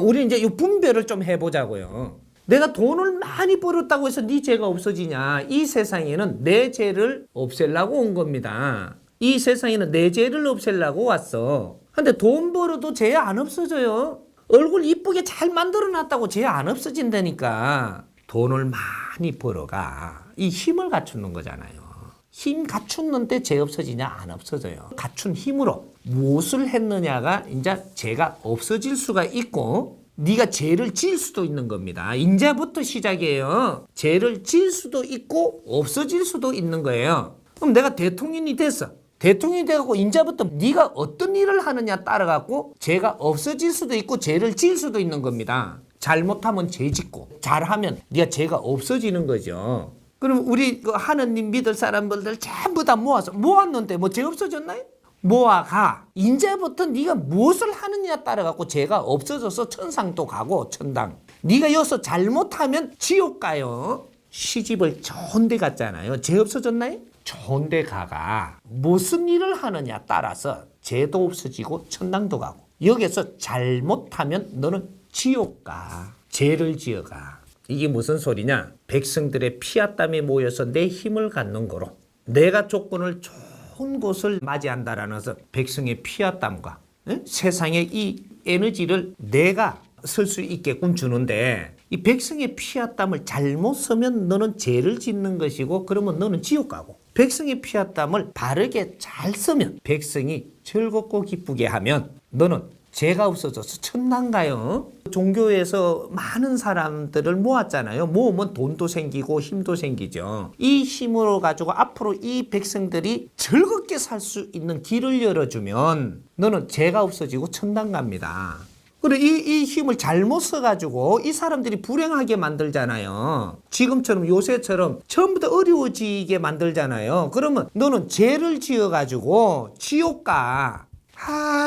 우리 이제 이 분별을 좀 해보자고요. 내가 돈을 많이 벌었다고 해서 네 죄가 없어지냐? 이 세상에는 내 죄를 없애려고 온 겁니다. 이 세상에는 내 죄를 없애려고 왔어. 근데 돈 벌어도 죄 안 없어져요. 얼굴 이쁘게 잘 만들어놨다고 죄 안 없어진다니까. 돈을 많이 벌어가 이 힘을 갖추는 거잖아요. 힘 갖추는데 죄 없어지냐? 안 없어져요. 갖춘 힘으로 무엇을 했느냐가 이제 죄가 없어질 수가 있고 네가 죄를 지을 수도 있는 겁니다. 이제부터 시작이에요. 죄를 지을 수도 있고 없어질 수도 있는 거예요. 그럼 내가 대통령이 됐어. 대통령이 돼갖고 이제부터 네가 어떤 일을 하느냐 따라갖고 죄가 없어질 수도 있고 죄를 지을 수도 있는 겁니다. 잘못하면 죄 짓고 잘하면 네가 죄가 없어지는 거죠. 그럼 우리 하느님 믿을 사람들 전부 다 모았는데 뭐 죄 없어졌나요? 모아가 이제부터 네가 무엇을 하느냐에 따라 갖고 죄가 없어져서 천상도 가고 천당. 네가 여기서 잘못하면 지옥 가요. 시집을 좋은 데 갔잖아요. 죄 없어졌나요? 좋은 데 가가 무슨 일을 하느냐 따라서 죄도 없어지고 천당도 가고. 여기서 잘못하면 너는 지옥 가. 죄를 지어가. 이게 무슨 소리냐? 백성들의 피와 땀이 모여서 내 힘을 갖는 거로 내가 조건을 좋은 곳을 맞이한다라는 것은 백성의 피와 땀과 세상의 이 에너지를 내가 쓸 수 있게끔 주는데 이 백성의 피와 땀을 잘못 쓰면 너는 죄를 짓는 것이고 그러면 너는 지옥 가고 백성의 피와 땀을 바르게 잘 쓰면 백성이 즐겁고 기쁘게 하면 너는 죄가 없어져서 천당 가요. 종교에서 많은 사람들을 모았잖아요. 모으면 돈도 생기고 힘도 생기죠. 이 힘으로 가지고 앞으로 이 백성들이 즐겁게 살 수 있는 길을 열어주면 너는 죄가 없어지고 천당 갑니다. 그리고 이 힘을 잘못 써가지고 이 사람들이 불행하게 만들잖아요. 지금처럼 요새처럼 전부 다 어려워지게 만들잖아요. 그러면 너는 죄를 지어가지고 지옥 가.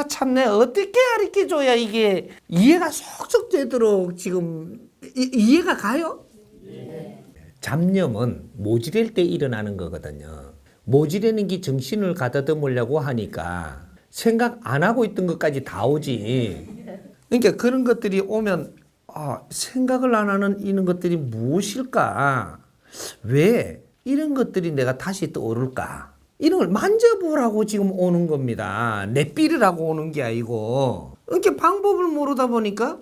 참내 어떻게 가르쳐줘야 이게 이해가 쏙쏙 되도록 지금 이해가 가요? 네. 잡념은 모질일 때 일어나는 거거든요. 모질에는 게 정신을 가다듬으려고 하니까 생각 안 하고 있던 것까지 다 오지. 그러니까 그런 것들이 오면 생각을 안 하는 이런 것들이 무엇일까? 왜 이런 것들이 내가 다시 떠오를까? 이런 걸 만져보라고 지금 오는 겁니다. 내삘이라고 오는 게 아니고. 이렇게 방법을 모르다 보니까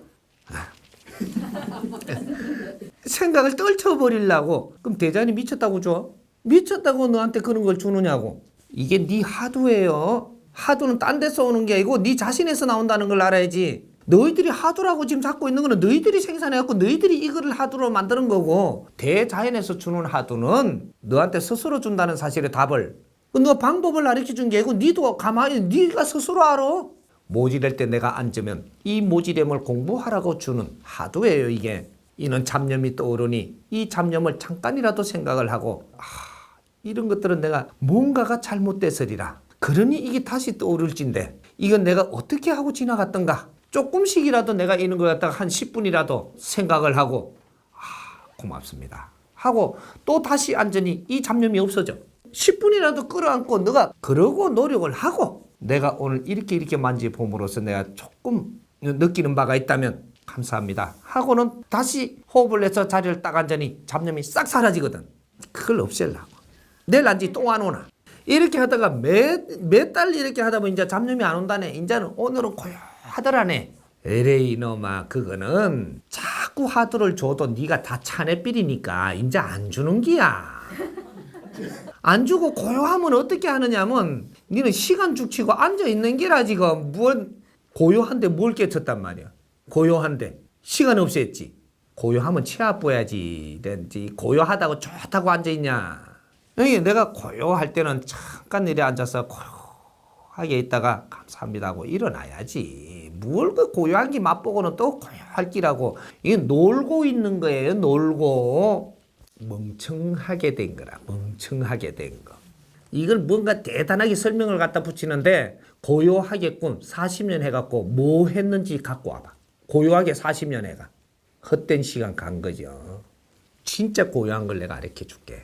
생각을 떨쳐버리려고. 그럼 대장이 미쳤다고 줘? 미쳤다고 너한테 그런 걸 주느냐고. 이게 네 하두예요. 하두는 딴 데서 오는 게 아니고 네 자신에서 나온다는 걸 알아야지. 너희들이 하두라고 지금 잡고 있는 거는 너희들이 생산해갖고 너희들이 이거를 하두로 만드는 거고, 대자연에서 주는 하두는 너한테 스스로 준다는 사실의 답을. 너 방법을 가르쳐 준 게 아니고 니도 가만히 네가 스스로 알아. 모지랄 때 내가 앉으면 이 모지됨을 공부하라고 주는 하두예요. 이게. 이는 잡념이 떠오르니 이 잡념을 잠깐이라도 생각을 하고 이런 것들은 내가 뭔가가 잘못됐으리라. 그러니 이게 다시 떠오를진데 이건 내가 어떻게 하고 지나갔던가. 조금씩이라도 내가 이런 걸 갖다가 한 10분이라도 생각을 하고 고맙습니다 하고 또 다시 앉으니 이 잡념이 없어져. 10분이라도 끌어안고 너가 그러고 노력을 하고 내가 오늘 이렇게 만지봄으로써 내가 조금 느끼는 바가 있다면 감사합니다 하고는 다시 호흡을 해서 자리를 딱 앉으니 잡념이 싹 사라지거든. 그걸 없애려고. 내일 앉지 또 안 오나. 이렇게 하다가 몇 달 이렇게 하다 보면 이제 잡념이 안 온다네. 이제는 오늘은 고요하더라네. 에레이 이놈아, 그거는 자꾸 하두를 줘도 네가 다 차내삘이니까 이제 안 주는 기야. 안 주고 고요하면 어떻게 하느냐면 니는 시간 죽치고 앉아있는 게라. 지금 고요한데 뭘 깨쳤단 말이야. 고요한데 시간 없앴지. 고요하면 치아 뿌야지. 고요하다고 좋다고 앉아있냐. 여기 내가 고요할 때는 잠깐 이래 앉아서 고요하게 있다가 감사합니다 하고 일어나야지. 뭘 그 고요한 게 맛보고는 또 고요할 기라고. 이게 놀고 있는 거예요. 놀고. 멍청하게 된 거라. 멍청하게 된 거. 이걸 뭔가 대단하게 설명을 갖다 붙이는데 고요하게끔 40년 해갖고 뭐 했는지 갖고 와봐. 고요하게 40년 해가. 헛된 시간 간 거죠. 진짜 고요한 걸 내가 가르쳐 줄게.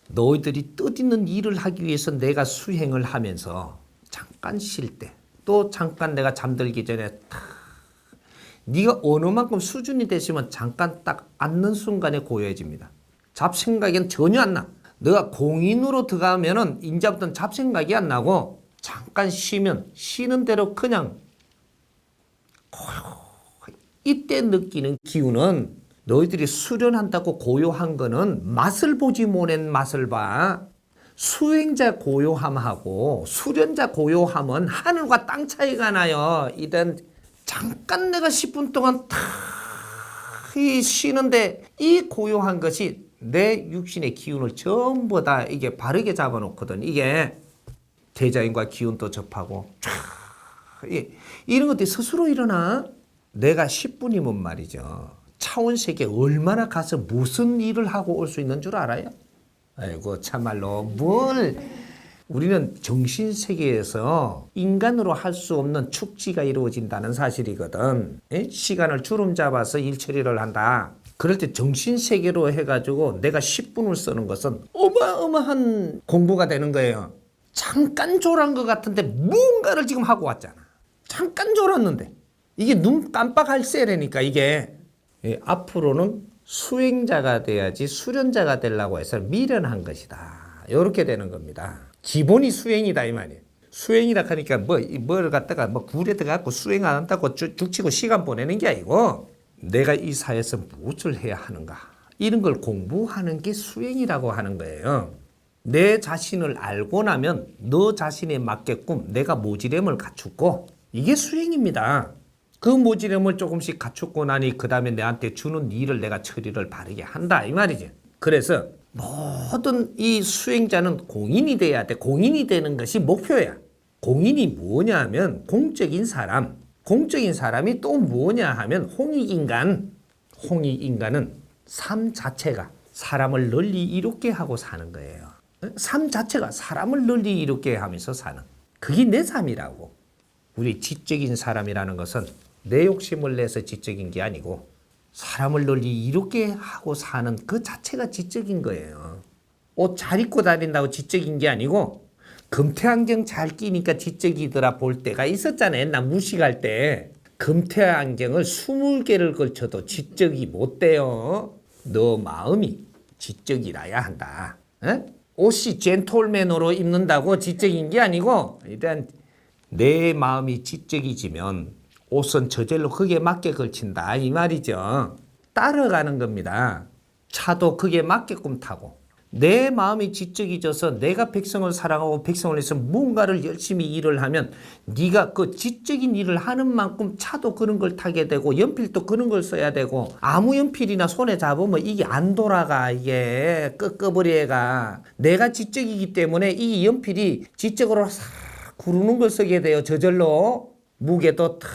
너희들이 뜻있는 일을 하기 위해서 내가 수행을 하면서 잠깐 쉴 때, 또 잠깐 내가 잠들기 전에 네가 어느 만큼 수준이 되시면 잠깐 딱 앉는 순간에 고요해집니다. 잡생각은 전혀 안 나. 너가 공인으로 들어가면은 인자부터는 잡생각이 안 나고 잠깐 쉬면 쉬는 대로 그냥 이때 느끼는 기운은 너희들이 수련한다고 고요한 거는 맛을 보지 못한 맛을 봐. 수행자 고요함하고 수련자 고요함은 하늘과 땅 차이가 나요. 이런 잠깐 내가 10분 동안 탁 쉬는데 이 고요한 것이 내 육신의 기운을 전부 다 이게 바르게 잡아놓거든. 이게 대자연과 기운도 접하고 이런 것들이 스스로 일어나. 내가 10분이면 말이죠. 차원세계 얼마나 가서 무슨 일을 하고 올 수 있는 줄 알아요? 아이고 참말로 우리는 정신세계에서 인간으로 할 수 없는 축지가 이루어진다는 사실이거든. 시간을 주름 잡아서 일 처리를 한다. 그럴 때 정신세계로 해가지고 내가 10분을 쓰는 것은 어마어마한 공부가 되는 거예요. 잠깐 졸은 것 같은데 뭔가를 지금 하고 왔잖아. 잠깐 졸았는데. 이게 눈 깜빡할 새라니까 이게. 앞으로는 수행자가 돼야지 수련자가 되려고 해서 미련한 것이다. 이렇게 되는 겁니다. 기본이 수행이다 이 말이에요. 수행이라 하니까 뭘 갖다가 굴에 들어가고 수행 안 한다고 죽치고 시간 보내는 게 아니고 내가 이 사회에서 무엇을 해야 하는가 이런 걸 공부하는 게 수행이라고 하는 거예요. 내 자신을 알고 나면 너 자신에 맞게끔 내가 모지됨을 갖추고 이게 수행입니다. 그 모지됨을 조금씩 갖추고 나니 그 다음에 내한테 주는 일을 내가 처리를 바르게 한다 이 말이지. 그래서 모든 이 수행자는 공인이 돼야 돼. 공인이 되는 것이 목표야. 공인이 뭐냐 하면 공적인 사람. 공적인 사람이 또 뭐냐 하면 홍익인간. 홍익인간은 삶 자체가 사람을 널리 이롭게 하고 사는 거예요. 삶 자체가 사람을 널리 이롭게 하면서 사는. 그게 내 삶이라고. 우리 지적인 사람이라는 것은 내 욕심을 내서 지적인 게 아니고 사람을 널리 이롭게 하고 사는 그 자체가 지적인 거예요. 옷 잘 입고 다닌다고 지적인 게 아니고 금태안경 잘 끼니까 지적이더라 볼 때가 있었잖아요. 옛날 무식할 때. 금태 안경을 20개를 걸쳐도 지적이 못 돼요. 너 마음이 지적이라야 한다. 에? 옷이 젠틀맨으로 입는다고 지적인 게 아니고 일단 내 마음이 지적이지면 옷은 저절로 그게 맞게 걸친다 이 말이죠. 따라가는 겁니다. 차도 그게 맞게끔 타고 내 마음이 지적이져서 내가 백성을 사랑하고 백성을 위해서 뭔가를 열심히 일을 하면 네가 그 지적인 일을 하는 만큼 차도 그런 걸 타게 되고 연필도 그런 걸 써야 되고 아무 연필이나 손에 잡으면 이게 안 돌아가. 이게 끄끄버리가 내가 지적이기 때문에 이 연필이 지적으로 싹 구르는 걸 쓰게 돼요. 저절로 무게도 탁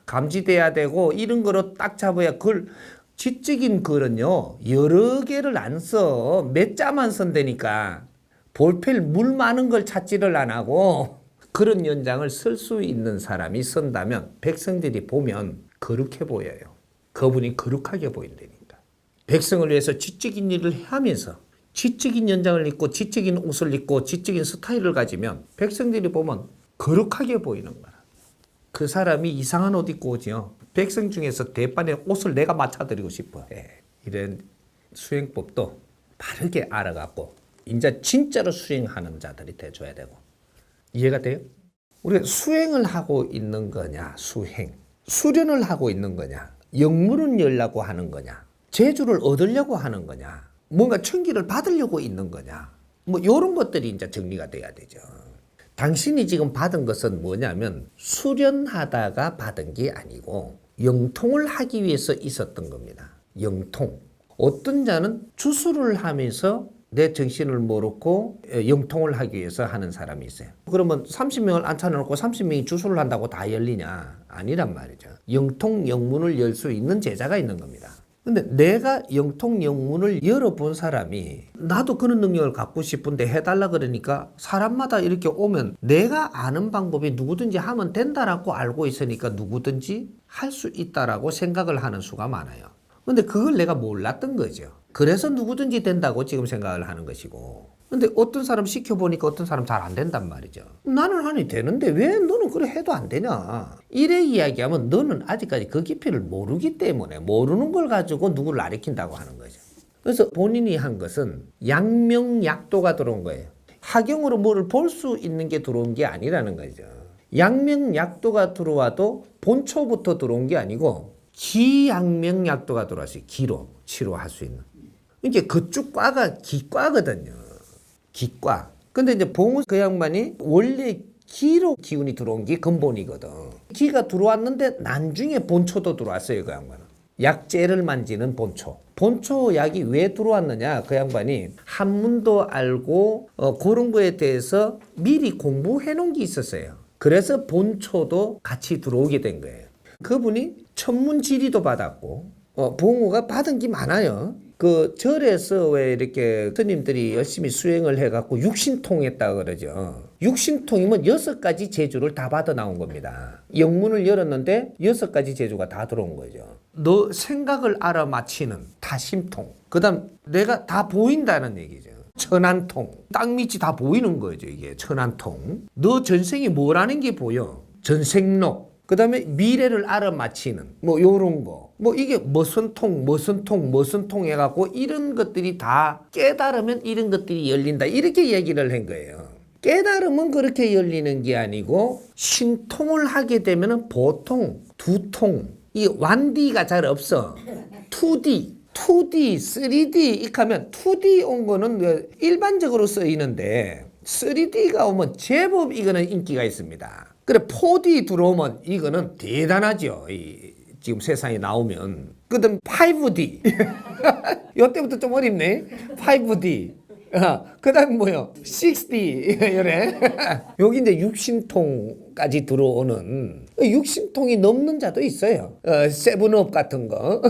감지돼야 되고 이런 거로 딱 잡아야 그걸 지적인 글은요 여러 개를 안 써. 몇 자만 쓴다니까. 볼펜 물 많은 걸 찾지를 안 하고 그런 연장을 쓸 수 있는 사람이 쓴다면 백성들이 보면 거룩해 보여요. 그분이 거룩하게 보인다니까. 백성을 위해서 지적인 일을 하면서 지적인 연장을 입고 지적인 옷을 입고 지적인 스타일을 가지면 백성들이 보면 거룩하게 보이는 거야. 그 사람이 이상한 옷 입고 오지요. 백성 중에서 대반에 옷을 내가 맞춰드리고 싶어. 이런 수행법도 바르게 알아갖고 이제 진짜로 수행하는 자들이 돼줘야 되고. 이해가 돼요? 우리가 수행을 하고 있는 거냐, 수행. 수련을 하고 있는 거냐, 영문을 열려고 하는 거냐, 재주를 얻으려고 하는 거냐, 뭔가 천기를 받으려고 있는 거냐. 뭐 이런 것들이 이제 정리가 돼야 되죠. 당신이 지금 받은 것은 뭐냐면 수련하다가 받은 게 아니고 영통을 하기 위해서 있었던 겁니다. 영통. 어떤 자는 주술을 하면서 내 정신을 모르고 영통을 하기 위해서 하는 사람이 있어요. 그러면 30명을 앉혀놓고 30명이 주술을 한다고 다 열리냐? 아니란 말이죠. 영통 영문을 열 수 있는 제자가 있는 겁니다. 근데 내가 영통 영문을 열어본 사람이 나도 그런 능력을 갖고 싶은데 해달라 그러니까 사람마다 이렇게 오면 내가 아는 방법이 누구든지 하면 된다라고 알고 있으니까 누구든지 할 수 있다라고 생각을 하는 수가 많아요. 근데 그걸 내가 몰랐던 거죠. 그래서 누구든지 된다고 지금 생각을 하는 것이고. 근데 어떤 사람 시켜보니까 어떤 사람 잘 안 된단 말이죠. 나는 하니 되는데 왜 너는 그래 해도 안 되냐. 이래 이야기하면 너는 아직까지 그 깊이를 모르기 때문에 모르는 걸 가지고 누구를 가리킨다고 하는 거죠. 그래서 본인이 한 것은 양명약도가 들어온 거예요. 하경으로 뭐를 볼 수 있는 게 들어온 게 아니라는 거죠. 양명약도가 들어와도 본초부터 들어온 게 아니고 기양명약도가 들어왔어요. 기로 치료할 수 있는. 이게 그쪽 과가 기과거든요. 기과. 근데 이제 봉우 그 양반이 원래 기로 기운이 들어온 게 근본이거든. 기가 들어왔는데 나중에 본초도 들어왔어요. 그 양반은. 약재를 만지는 본초. 본초 약이 왜 들어왔느냐. 그 양반이 한문도 알고 그런 거에 대해서 미리 공부해 놓은 게 있었어요. 그래서 본초도 같이 들어오게 된 거예요. 그분이 천문지리도 받았고 봉우가 받은 게 많아요. 그 절에서 왜 이렇게 스님들이 열심히 수행을 해갖고 육신통했다 그러죠. 육신통이면 6가지 재주를 다 받아 나온 겁니다. 영문을 열었는데 6가지 재주가 다 들어온 거죠. 너 생각을 알아맞히는 다심통. 그 다음 내가 다 보인다는 얘기죠. 천안통. 땅 밑이 다 보이는 거죠. 이게 천안통. 너 전생이 뭐라는 게 보여. 전생록. 그 다음에 미래를 알아맞히는 뭐 요런 거. 뭐 이게 무슨 통 해갖고 이런 것들이 다 깨달으면 이런 것들이 열린다. 이렇게 얘기를 한 거예요. 깨달으면 그렇게 열리는 게 아니고 신통을 하게 되면 보통 두통. 이 1D가 잘 없어. 2D, 3D 이렇게 하면 2D 온 거는 일반적으로 쓰이는데 3D가 오면 제법 이거는 인기가 있습니다. 그래 4D 들어오면 이거는 대단하죠. 지금 세상에 나오면. 그 다음 5D. 이때부터 좀 어렵네. 5D. 그 다음 뭐요? 6D. 이래. 여기 이제 육신통까지 들어오는 육신통이 넘는 자도 있어요. 세븐업 같은 거.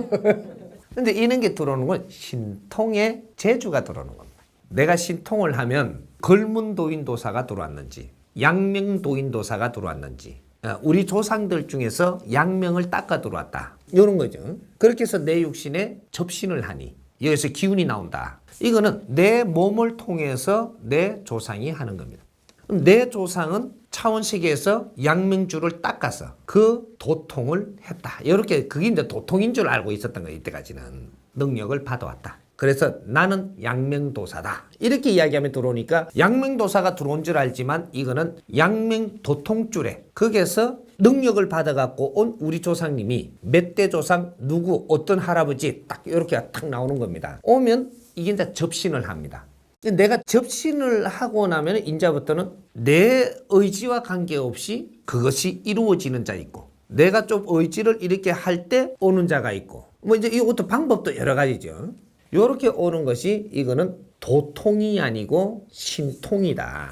근데 이런 게 들어오는 건 신통의 재주가 들어오는 겁니다. 내가 신통을 하면 걸문도인도사가 들어왔는지 양명도인도사가 들어왔는지 우리 조상들 중에서 양명을 닦아 들어왔다. 이런 거죠. 그렇게 해서 내 육신에 접신을 하니 여기서 기운이 나온다. 이거는 내 몸을 통해서 내 조상이 하는 겁니다. 내 조상은 차원 세계에서 양명주를 닦아서 그 도통을 했다. 이렇게 그게 이제 도통인 줄 알고 있었던 거예요. 이때까지는 능력을 받아왔다. 그래서 나는 양명도사다. 이렇게 이야기하면 들어오니까 양명도사가 들어온 줄 알지만 이거는 양명도통줄에 거기에서 능력을 받아갖고 온 우리 조상님이 몇 대 조상 누구 어떤 할아버지 딱 이렇게 딱 나오는 겁니다. 오면 이게 이제 접신을 합니다. 내가 접신을 하고 나면 이제부터는 내 의지와 관계없이 그것이 이루어지는 자 있고 내가 좀 의지를 이렇게 할 때 오는 자가 있고 뭐 이제 이것도 방법도 여러 가지죠. 이렇게 오는 것이 이거는 도통이 아니고 신통이다.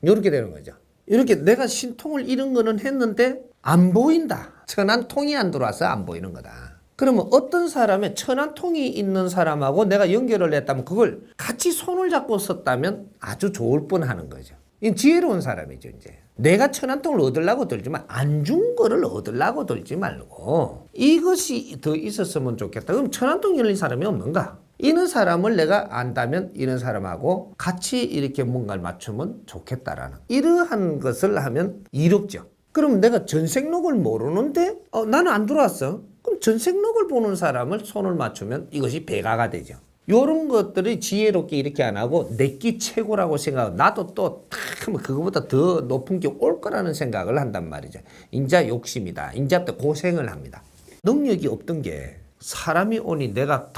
이렇게 되는 거죠. 이렇게 내가 신통을 잃은 거는 했는데 안 보인다. 천안통이 안 들어와서 안 보이는 거다. 그러면 어떤 사람의 천안통이 있는 사람하고 내가 연결을 했다면 그걸 같이 손을 잡고 썼다면 아주 좋을 뻔하는 거죠. 이 지혜로운 사람이죠. 이제 내가 천안통을 얻으려고 들지만 안 준 거를 얻으려고 들지 말고 이것이 더 있었으면 좋겠다. 그럼 천안통 열린 사람이 없는가? 이런 사람을 내가 안다면 이런 사람하고 같이 이렇게 뭔가를 맞추면 좋겠다라는 이러한 것을 하면 이롭죠. 그럼 내가 전생록을 모르는데 나는 안 들어왔어. 그럼 전생록을 보는 사람을 손을 맞추면 이것이 배가가 되죠. 이런 것들이 지혜롭게 이렇게 안 하고 내끼 최고라고 생각하고 나도 또 그거보다 더 높은 게 올 거라는 생각을 한단 말이죠. 인자 욕심이다. 인자부터 고생을 합니다. 능력이 없던 게 사람이 오니 내가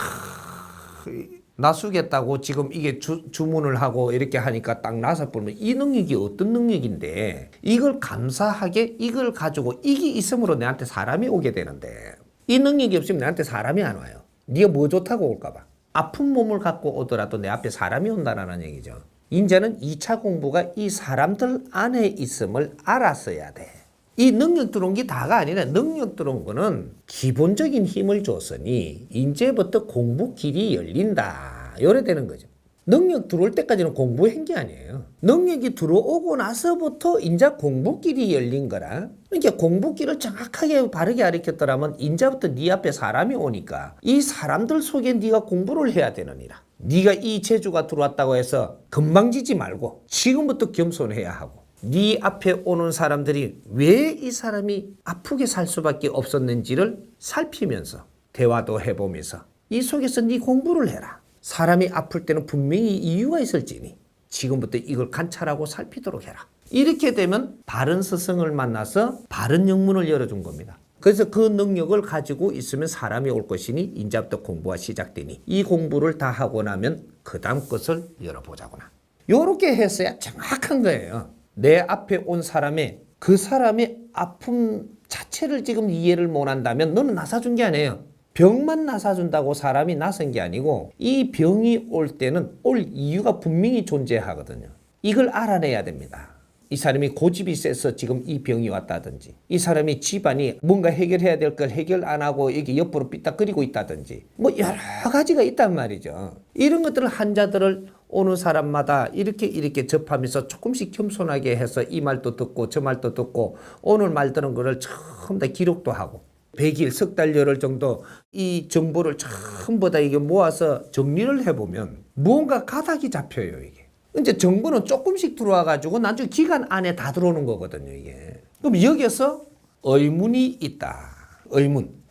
나수겠다고 지금 이게 주문을 하고 이렇게 하니까 딱 나서 보면 이 능력이 어떤 능력인데 이걸 감사하게 이걸 가지고 이게 있음으로 내한테 사람이 오게 되는데 이 능력이 없으면 내한테 사람이 안 와요. 네가 뭐 좋다고 올까 봐. 아픈 몸을 갖고 오더라도 내 앞에 사람이 온다는 얘기죠. 이제는 2차 공부가 이 사람들 안에 있음을 알았어야 돼. 이 능력 들어온 게 다가 아니라 능력 들어온 거는 기본적인 힘을 줬으니 이제부터 공부 길이 열린다. 요래 되는 거죠. 능력 들어올 때까지는 공부한 게 아니에요. 능력이 들어오고 나서부터 이제 공부길이 열린 거라. 그러니까 공부길을 정확하게 바르게 가르쳤더라면 이제부터 네 앞에 사람이 오니까 이 사람들 속에 네가 공부를 해야 되느니라. 네가 이 재주가 들어왔다고 해서 건방지지 말고 지금부터 겸손해야 하고 네 앞에 오는 사람들이 왜 이 사람이 아프게 살 수밖에 없었는지를 살피면서 대화도 해보면서 이 속에서 네 공부를 해라. 사람이 아플 때는 분명히 이유가 있을지니 지금부터 이걸 관찰하고 살피도록 해라. 이렇게 되면 바른 스승을 만나서 바른 영문을 열어준 겁니다. 그래서 그 능력을 가지고 있으면 사람이 올 것이니 이제부터 공부가 시작되니 이 공부를 다 하고 나면 그 다음 것을 열어보자구나. 이렇게 했어야 정확한 거예요. 내 앞에 온 사람의 그 사람의 아픔 자체를 지금 이해를 못한다면 너는 나사준 게 아니에요. 병만 나사준다고 사람이 나선 게 아니고 이 병이 올 때는 올 이유가 분명히 존재하거든요. 이걸 알아내야 됩니다. 이 사람이 고집이 세서 지금 이 병이 왔다든지 이 사람이 집안이 뭔가 해결해야 될 걸 해결 안 하고 이렇게 옆으로 삐딱거리고 있다든지 뭐 여러 가지가 있단 말이죠. 이런 것들을 환자들을 오는 사람마다 이렇게 접하면서 조금씩 겸손하게 해서 이 말도 듣고 저 말도 듣고 오늘 말 들은 거를 전부 다 기록도 하고 100일, 석 달, 열흘 정도 이 정보를 전부 다 이게 모아서 정리를 해보면 무언가 가닥이 잡혀요, 이게. 이제 정보는 조금씩 들어와가지고 나중에 기간 안에 다 들어오는 거거든요, 이게. 그럼 여기서 의문이 있다.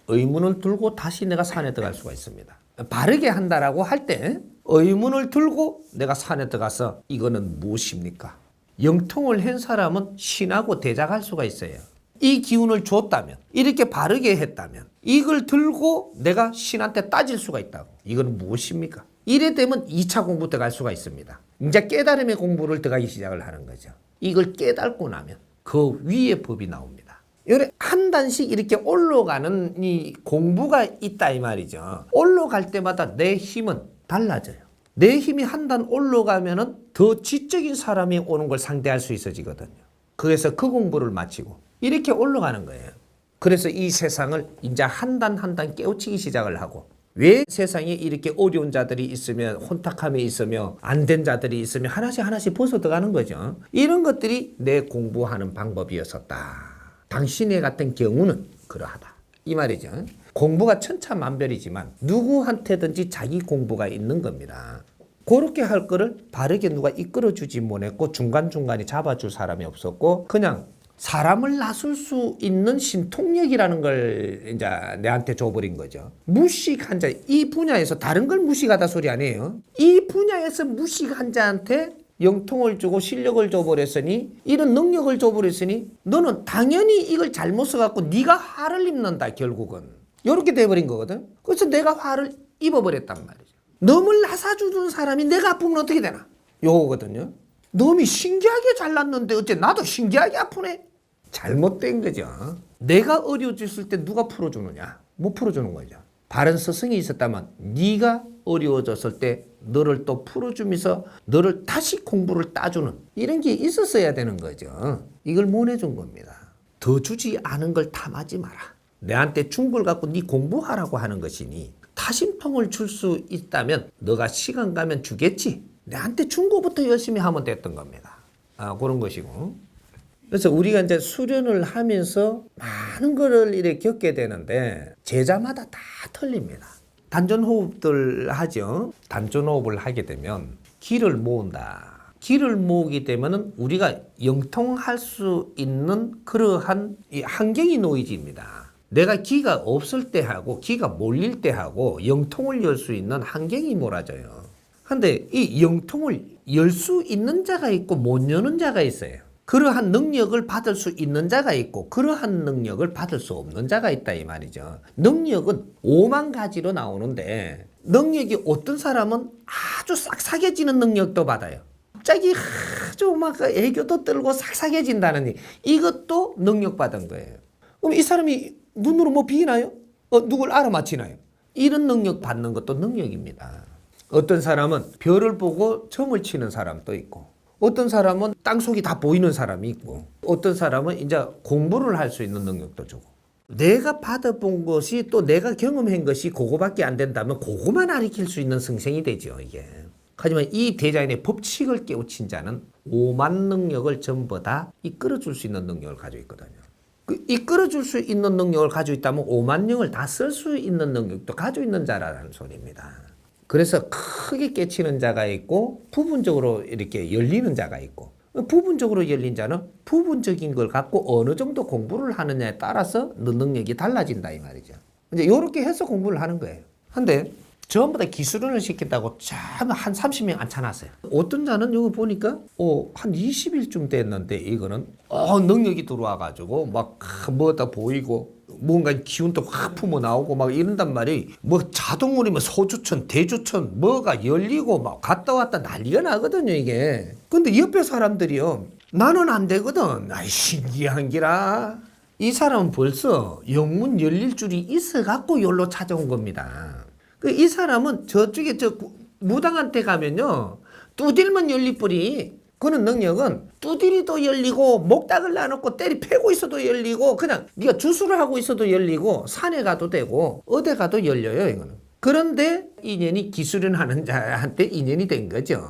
의문을 들고 다시 내가 산에 들어갈 수가 있습니다. 바르게 한다라고 할 때 의문을 들고 내가 산에 들어가서 이거는 무엇입니까? 영통을 한 사람은 신하고 대작할 수가 있어요. 이 기운을 줬다면 이렇게 바르게 했다면 이걸 들고 내가 신한테 따질 수가 있다고. 이건 무엇입니까? 이래 되면 2차 공부 들어갈 수가 있습니다. 이제 깨달음의 공부를 들어가기 시작을 하는 거죠. 이걸 깨닫고 나면 그 위에 법이 나옵니다. 요래 한 단씩 이렇게 올라가는 이 공부가 있다 이 말이죠. 올라갈 때마다 내 힘은 달라져요. 내 힘이 한 단 올라가면은 더 지적인 사람이 오는 걸 상대할 수 있어지거든요. 그래서 그 공부를 마치고 이렇게 올라가는 거예요. 그래서 이 세상을 이제 한 단 한 단 깨우치기 시작을 하고 왜 세상에 이렇게 어려운 자들이 있으면 혼탁함이 있으며 안 된 자들이 있으면 하나씩 벗어들어가는 거죠. 이런 것들이 내 공부하는 방법이었었다. 당신의 같은 경우는 그러하다. 이 말이죠. 공부가 천차만별이지만 누구한테든지 자기 공부가 있는 겁니다. 그렇게 할 거를 바르게 누가 이끌어주지 못했고 중간중간에 잡아줄 사람이 없었고 그냥 사람을 나설 수 있는 신통력이라는 걸 이제 내한테 줘버린 거죠. 무식한 자, 이 분야에서 다른 걸 무식하다 소리 아니에요. 이 분야에서 무식한 자한테 영통을 주고 실력을 줘버렸으니 이런 능력을 줘버렸으니 너는 당연히 이걸 잘못 써갖고 네가 화를 입는다 결국은. 이렇게 돼버린 거거든. 그래서 내가 화를 입어버렸단 말이죠. 넘을 나사주던 사람이 내가 아프면 어떻게 되나? 요거거든요. 놈이 신기하게 잘났는데 어째 나도 신기하게 아프네? 잘못된 거죠. 내가 어려워졌을 때 누가 풀어주느냐? 못 풀어주는 거죠. 바른 스승이 있었다면 네가 어려워졌을 때 너를 또 풀어주면서 너를 다시 공부를 따주는 이런 게 있었어야 되는 거죠. 이걸 못 해준 겁니다. 더 주지 않은 걸 탐하지 마라. 내한테 준 걸 갖고 네 공부하라고 하는 것이니 타심통을 줄 수 있다면 너가 시간 가면 주겠지. 내한테 준 거부터 열심히 하면 됐던 겁니다. 그런 것이고. 그래서 우리가 이제 수련을 하면서 많은 거를 이렇게 겪게 되는데 제자마다 다 틀립니다. 단전호흡들 하죠. 단전호흡을 하게 되면 기를 모은다. 기를 모으게 되면은 우리가 영통할 수 있는 그러한 이 환경이 놓여집니다. 내가 기가 없을 때 하고 기가 몰릴 때 하고 영통을 열 수 있는 환경이 몰아져요. 근데 이 영통을 열 수 있는 자가 있고 못 여는 자가 있어요. 그러한 능력을 받을 수 있는 자가 있고 그러한 능력을 받을 수 없는 자가 있다 이 말이죠. 능력은 5만 가지로 나오는데 능력이 어떤 사람은 아주 싹싹해지는 능력도 받아요. 갑자기 아주 막 애교도 떨고 싹싹해진다는 이것도 능력 받은 거예요. 그럼 이 사람이 눈으로 뭐 비나요? 누굴 알아맞히나요? 이런 능력 받는 것도 능력입니다. 어떤 사람은 별을 보고 점을 치는 사람도 있고 어떤 사람은 땅속이 다 보이는 사람이 있고 어떤 사람은 이제 공부를 할 수 있는 능력도 주고 내가 받아본 것이 또 내가 경험한 것이 그거밖에 안 된다면 그거만 가르칠 수 있는 성생이 되죠 이게. 하지만 이 대자연의 법칙을 깨우친 자는 5만 능력을 전부 다 이끌어줄 수 있는 능력을 가지고 있거든요. 그 이끌어줄 수 있는 능력을 가지고 있다면 5만 명을 다 쓸 수 있는 능력도 가지고 있는 자라는 소리입니다. 그래서 크게 깨치는 자가 있고 부분적으로 이렇게 열리는 자가 있고 부분적으로 열린 자는 부분적인 걸 갖고 어느 정도 공부를 하느냐에 따라서 능력이 달라진다 이 말이죠. 이제 이렇게 해서 공부를 하는 거예요. 근데 전부 다 기술을 시킨다고 한 30명 앉혀놨어요. 어떤 자는 여기 보니까 한 20일쯤 됐는데 이거는 능력이 들어와가지고 막 뭐다 보이고 뭔가 기운도 확 품어 나오고 막 이런단 말이 뭐 자동으로 소주천 대주천 뭐가 열리고 막 갔다 왔다 난리가 나거든요 이게. 근데 옆에 사람들이요 나는 안 되거든. 아이 신기한 기라. 이 사람은 벌써 영문 열릴 줄이 있어갖고 여기로 찾아온 겁니다. 이 사람은 저쪽에 저 무당한테 가면요 두들면 열릴 뿐이 그는 능력은 두드리도 열리고 목닥을 놔놓고 때리 패고 있어도 열리고 그냥 네가 주술을 하고 있어도 열리고 산에 가도 되고 어디 가도 열려요 이거는. 그런데 인연이 기술을 하는 자한테 인연이 된 거죠.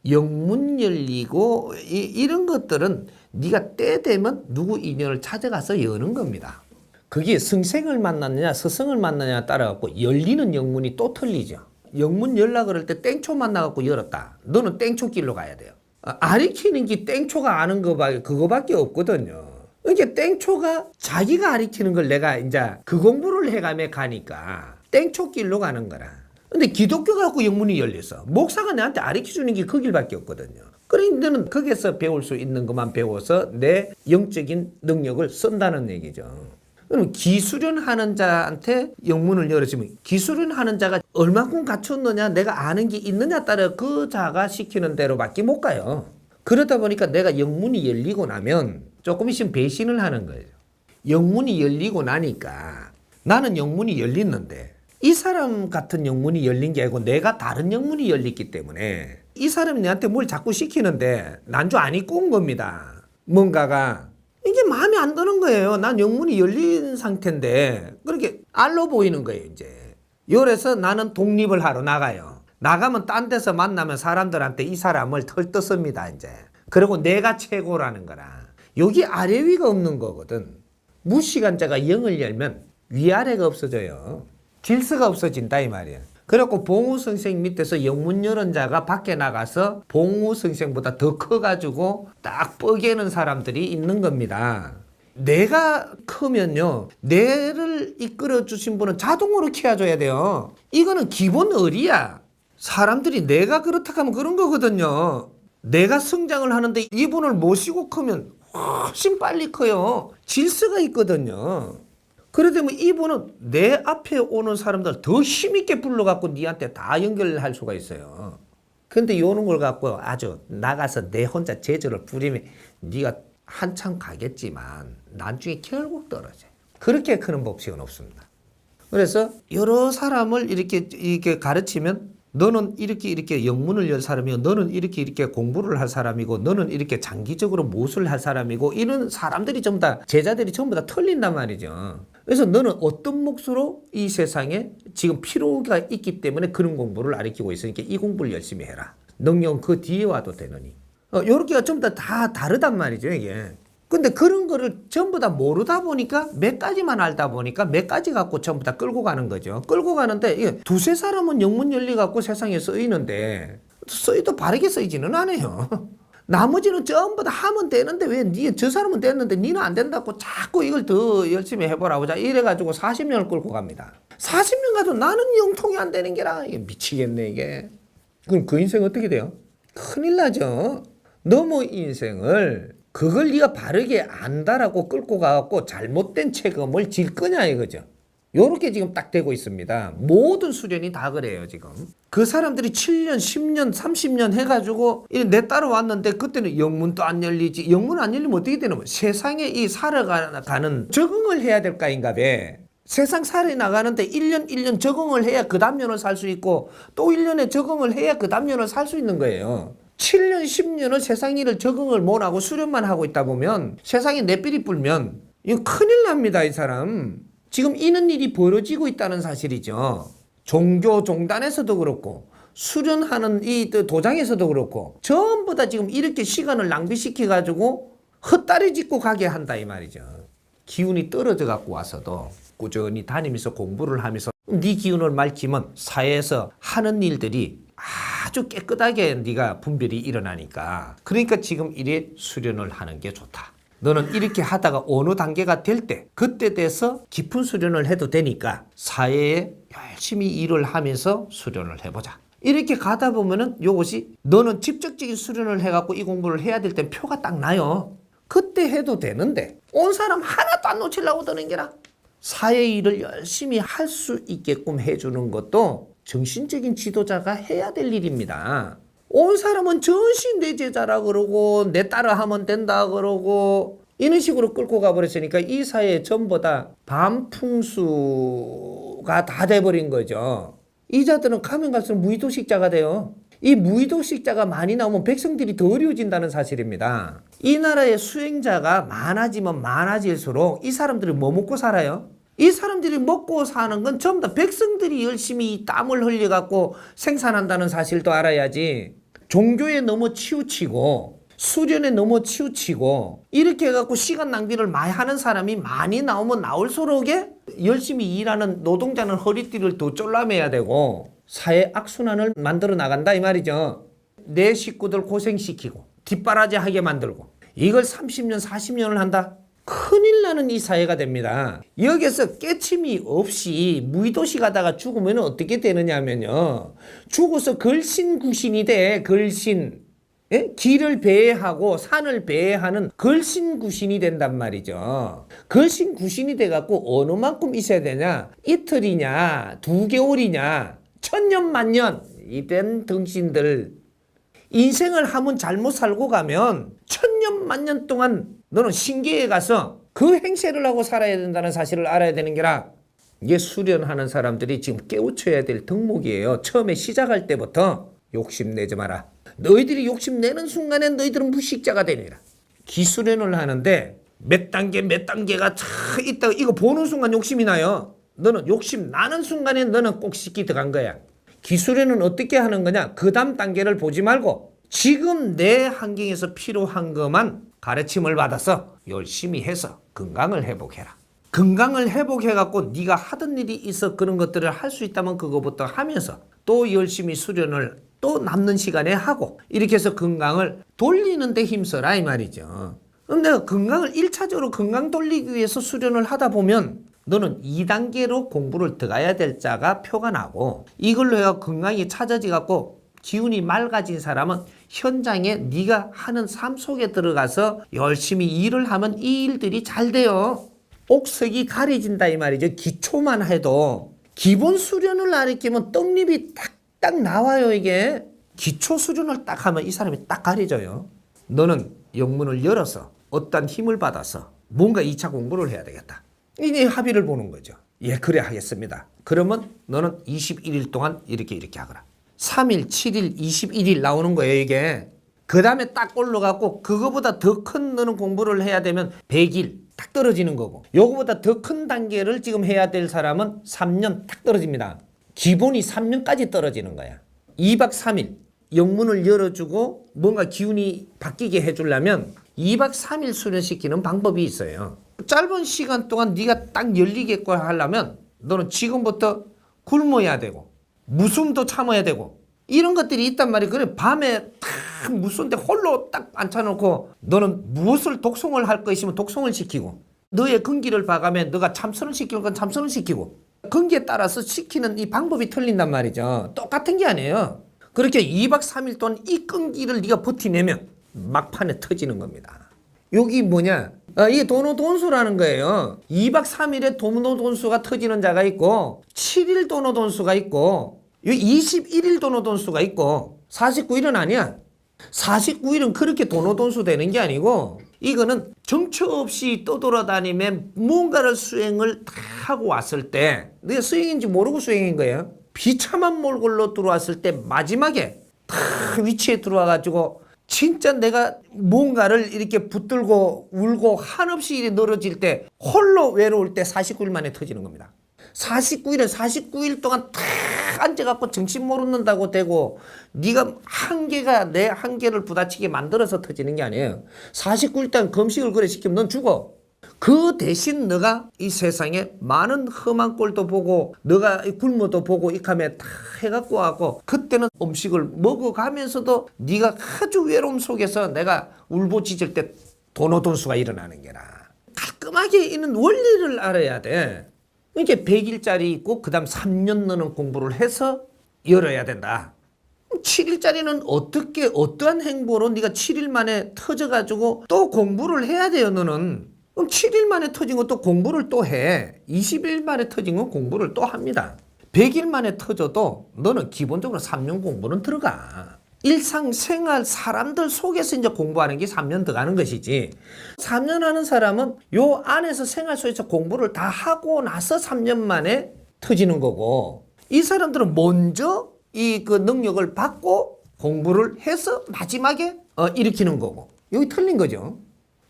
영문 열리고 이런 것들은 네가 때 되면 누구 인연을 찾아가서 여는 겁니다. 그게 성생을 만났느냐 스승을 만났느냐에 따라 갖고 열리는 영문이 또 틀리죠. 영문 열라 그럴 때 땡초 만나갖고 열었다. 너는 땡초 길로 가야 돼요. 아리키는 게 땡초가 아는 그거밖에 없거든요. 그러니까 땡초가 자기가 아리키는 걸 내가 이제 그 공부를 해가며 가니까 땡초 길로 가는 거라. 근데 기독교가 갖고 영문이 열렸어. 목사가 내한테 아리키주는 게 그 길밖에 없거든요. 그러니까 너는 거기서 배울 수 있는 것만 배워서 내 영적인 능력을 쓴다는 얘기죠. 그럼 기수련하는 자한테 영문을 열어주면 기수련하는 자가 얼마큼 갖췄느냐 내가 아는 게 있느냐 따라 그 자가 시키는 대로밖에 못 가요. 그러다 보니까 내가 영문이 열리고 나면 조금 있으면 배신을 하는 거예요. 영문이 열리고 나니까 나는 영문이 열렸는데 이 사람 같은 영문이 열린 게 아니고 내가 다른 영문이 열렸기 때문에 이 사람이 내한테 뭘 자꾸 시키는데 난주 안 입고 온 겁니다. 뭔가가 이게 마음에 안 드는 거예요. 난 영문이 열린 상태인데 그렇게 알로 보이는 거예요 이제. 그래서 나는 독립을 하러 나가요. 나가면 딴 데서 만나면 사람들한테 이 사람을 털떴습니다 이제. 그리고 내가 최고라는 거라. 여기 아래 위가 없는 거거든. 무시간자가 영을 열면 위아래가 없어져요. 질서가 없어진다 이 말이야. 그래갖고 봉우 선생 밑에서 영문 열은 자가 밖에 나가서 봉우 선생보다 더 커가지고 딱 뻐개는 사람들이 있는 겁니다. 내가 크면요, 뇌를 이끌어 주신 분은 자동으로 키워줘야 돼요. 이거는 기본 의리야. 사람들이 내가 그렇다 하면 그런 거거든요. 내가 성장을 하는데 이분을 모시고 크면 훨씬 빨리 커요. 질서가 있거든요. 그러다면 이분은 내 앞에 오는 사람들 더 힘있게 불러갖고 니한테 다 연결할 수가 있어요. 근데 요런 걸 갖고 아주 나가서 내 혼자 제조를 부리면 니가 한참 가겠지만 나중에 결국 떨어져요. 그렇게 크는 법칙은 없습니다. 그래서 여러 사람을 이렇게 가르치면 너는 이렇게 영문을 열 사람이고 너는 이렇게 공부를 할 사람이고 너는 이렇게 장기적으로 무엇을 할 사람이고 이런 사람들이 전부 다 제자들이 전부 다 틀린단 말이죠. 그래서 너는 어떤 몫으로 이 세상에 지금 필요가 있기 때문에 그런 공부를 가르치고 있으니까 이 공부를 열심히 해라. 능력은 그 뒤에 와도 되느니. 요렇게가 전부 다 다르단 말이죠, 이게. 근데 그런 거를 전부 다 모르다 보니까 몇 가지만 알다 보니까 몇 가지 갖고 전부 다 끌고 가는 거죠. 끌고 가는데 이게 두세 사람은 영문 열리 갖고 세상에 쓰이는데 쓰이도 바르게 쓰이지는 않아요. 나머지는 전부 다 하면 되는데 왜 저 사람은 됐는데 니는 안 된다고 자꾸 이걸 더 열심히 해보라고 자 이래가지고 40년을 끌고 갑니다. 40년 가도 나는 영통이 안 되는 게라 이게 미치겠네 이게. 그럼 그 인생 어떻게 돼요? 큰일 나죠. 너무 인생을 그걸 네가 바르게 안다라고 끌고 가갖고 잘못된 책임을 질 거냐 이거죠. 요렇게 지금 딱 되고 있습니다. 모든 수련이 다 그래요 지금. 그 사람들이 7년, 10년, 30년 해가지고 내 따라왔는데 그때는 영문도 안 열리지. 영문 안 열리면 어떻게 되는 거야? 세상에 이 살아가는 적응을 해야 될 까인가 봐. 세상 살아나가는데 1년 적응을 해야 그 다음 년을 살 수 있고 또 1년에 적응을 해야 그 다음 년을 살 수 있는 거예요. 7년, 10년을 세상 일을 적응을 못하고 수련만 하고 있다 보면 세상에 내삐리 불면 이거 큰일 납니다, 이 사람. 지금 이런 일이 벌어지고 있다는 사실이죠. 종교 종단에서도 그렇고 수련하는 이 도장에서도 그렇고 전부 다 지금 이렇게 시간을 낭비시켜가지고 헛다리 짚고 가게 한다 이 말이죠. 기운이 떨어져 갖고 와서도 꾸준히 다니면서 공부를 하면서 네 기운을 맑히면 사회에서 하는 일들이 아주 깨끗하게 네가 분별이 일어나니까 그러니까 지금 이래 수련을 하는 게 좋다. 너는 이렇게 하다가 어느 단계가 될 때 그때 돼서 깊은 수련을 해도 되니까 사회에 열심히 일을 하면서 수련을 해보자. 이렇게 가다 보면은 요것이 너는 직접적인 수련을 해갖고 이 공부를 해야 될 땐 표가 딱 나요. 그때 해도 되는데 온 사람 하나도 안 놓치려고 드는 게라. 사회 일을 열심히 할 수 있게끔 해주는 것도 정신적인 지도자가 해야 될 일입니다. 온 사람은 전신 내 제자라 그러고 내 따라 하면 된다 그러고 이런 식으로 끌고 가버렸으니까 이 사회에 전부 다 반풍수가 다 돼버린 거죠. 이 자들은 가면 갈수록 무의도식자가 돼요. 이 무의도식자가 많이 나오면 백성들이 더 어려워진다는 사실입니다. 이 나라의 수행자가 많아지면 많아질수록 이 사람들이 뭐 먹고 살아요? 이 사람들이 먹고 사는 건 전부 다 백성들이 열심히 땀을 흘려갖고 생산한다는 사실도 알아야지. 종교에 너무 치우치고 수련에 너무 치우치고 이렇게 해갖고 시간 낭비를 많이 하는 사람이 많이 나오면 나올수록에 열심히 일하는 노동자는 허리띠를 더 쫄라매야 되고 사회 악순환을 만들어 나간다 이 말이죠. 내 식구들 고생시키고 뒷바라지하게 만들고 이걸 30년 40년을 한다? 큰일 나는 이 사회가 됩니다. 여기서 깨침이 없이 무의도시 가다가 죽으면 어떻게 되느냐면요. 죽어서 걸신구신이 돼. 걸신. 예? 길을 배회하고 산을 배회하는 걸신구신이 된단 말이죠. 걸신구신이 돼갖고 어느 만큼 있어야 되냐? 이틀이냐? 2개월이냐? 1000년 만년 이런 등신들 인생을 한번 잘못 살고 가면 1000년 만년 동안 너는 신계에 가서 그 행세를 하고 살아야 된다는 사실을 알아야 되는 게라. 이게 수련하는 사람들이 지금 깨우쳐야 될 덕목이에요. 처음에 시작할 때부터 욕심내지 마라. 너희들이 욕심내는 순간에 너희들은 무식자가 되리라. 기수련을 하는데 몇 단계가 차 있다가 이거 보는 순간 욕심이 나요. 너는 욕심 나는 순간에 너는 꼭 식기 들어간 거야. 기수련은 어떻게 하는 거냐? 그 다음 단계를 보지 말고 지금 내 환경에서 필요한 것만 가르침을 받아서 열심히 해서 건강을 회복해라. 건강을 회복해갖고 네가 하던 일이 있어 그런 것들을 할 수 있다면 그거부터 하면서 또 열심히 수련을 또 남는 시간에 하고 이렇게 해서 건강을 돌리는 데 힘써라 이 말이죠. 그럼 내가 건강을 1차적으로 건강 돌리기 위해서 수련을 하다 보면 너는 2단계로 공부를 들어가야 될 자가 표가 나고 이걸로 해서 건강이 찾아지 갖고 기운이 맑아진 사람은 현장에 네가 하는 삶 속에 들어가서 열심히 일을 하면 이 일들이 잘 돼요. 옥석이 가려진다 이 말이죠. 기초만 해도 기본 수련을 안 익히면 떡잎이 딱딱 나와요. 이게 기초 수련을 딱 하면 이 사람이 딱 가려져요. 너는 영문을 열어서 어떤 힘을 받아서 뭔가 2차 공부를 해야 되겠다. 이제 합의를 보는 거죠. 예, 그래 하겠습니다. 그러면 너는 21일 동안 이렇게 하거라. 3일, 7일, 21일 나오는 거예요, 이게. 그 다음에 딱 올라가고 그거보다 더 큰 너는 공부를 해야 되면 100일 딱 떨어지는 거고 요거보다 더 큰 단계를 지금 해야 될 사람은 3년 딱 떨어집니다. 기본이 3년까지 떨어지는 거야. 2박 3일 영문을 열어주고 뭔가 기운이 바뀌게 해주려면 2박 3일 수련시키는 방법이 있어요. 짧은 시간 동안 네가 딱 열리게끔 하려면 너는 지금부터 굶어야 되고 무숨도 참아야 되고 이런 것들이 있단 말이에요. 그래 밤에 딱 무슨데 홀로 딱 앉혀놓고 너는 무엇을 독송을 할 것이면 독송을 시키고 너의 근기를 봐가면 너가 참선을 시킬 건 참선을 시키고 근기에 따라서 시키는 이 방법이 틀린단 말이죠. 똑같은 게 아니에요. 그렇게 2박 3일 동안 이 끈기를 네가 버티내면 막판에 터지는 겁니다. 여기 뭐냐? 이게 도노돈수라는 거예요. 2박 3일에 도노돈수가 터지는 자가 있고 7일 도노돈수가 있고 21일 도노돈수가 있고 49일은 아니야. 49일은 그렇게 도노돈수 되는 게 아니고 이거는 정처 없이 떠돌아다니면 뭔가를 수행을 다 하고 왔을 때 내가 수행인지 모르고 수행인 거예요. 비참한 몰골로 들어왔을 때 마지막에 딱 위치에 들어와가지고 진짜 내가 뭔가를 이렇게 붙들고 울고 한없이 이렇게 늘어질 때 홀로 외로울 때 49일 만에 터지는 겁니다. 49일은 49일 동안 탁 앉아갖고 정신 모른다고 되고 네가 한계가 내 한계를 부딪히게 만들어서 터지는 게 아니에요. 49일 동안 금식을 그래 시키면 넌 죽어. 그 대신 너가 이 세상에 많은 험한 꼴도 보고 너가 굶어도 보고 이카에 다 해갖고 하고 그때는 음식을 먹어가면서도 네가 아주 외로움 속에서 내가 울부짖을 때 도노돈수가 일어나는 게라. 깔끔하게 있는 원리를 알아야 돼. 이게 100일짜리 있고 그 다음 3년 너는 공부를 해서 열어야 된다. 7일짜리는 어떠한 행보로 네가 7일 만에 터져가지고 또 공부를 해야 돼요. 너는. 그럼 7일 만에 터진 것도 공부를 또 해. 20일 만에 터진 건 공부를 또 합니다. 100일 만에 터져도 너는 기본적으로 3년 공부는 들어가. 일상생활 사람들 속에서 이제 공부하는 게 3년 들어가는 것이지. 3년 하는 사람은 요 안에서 생활 속에서 공부를 다 하고 나서 3년 만에 터지는 거고 이 사람들은 먼저 이 그 능력을 받고 공부를 해서 마지막에 일으키는 거고 여기 틀린 거죠.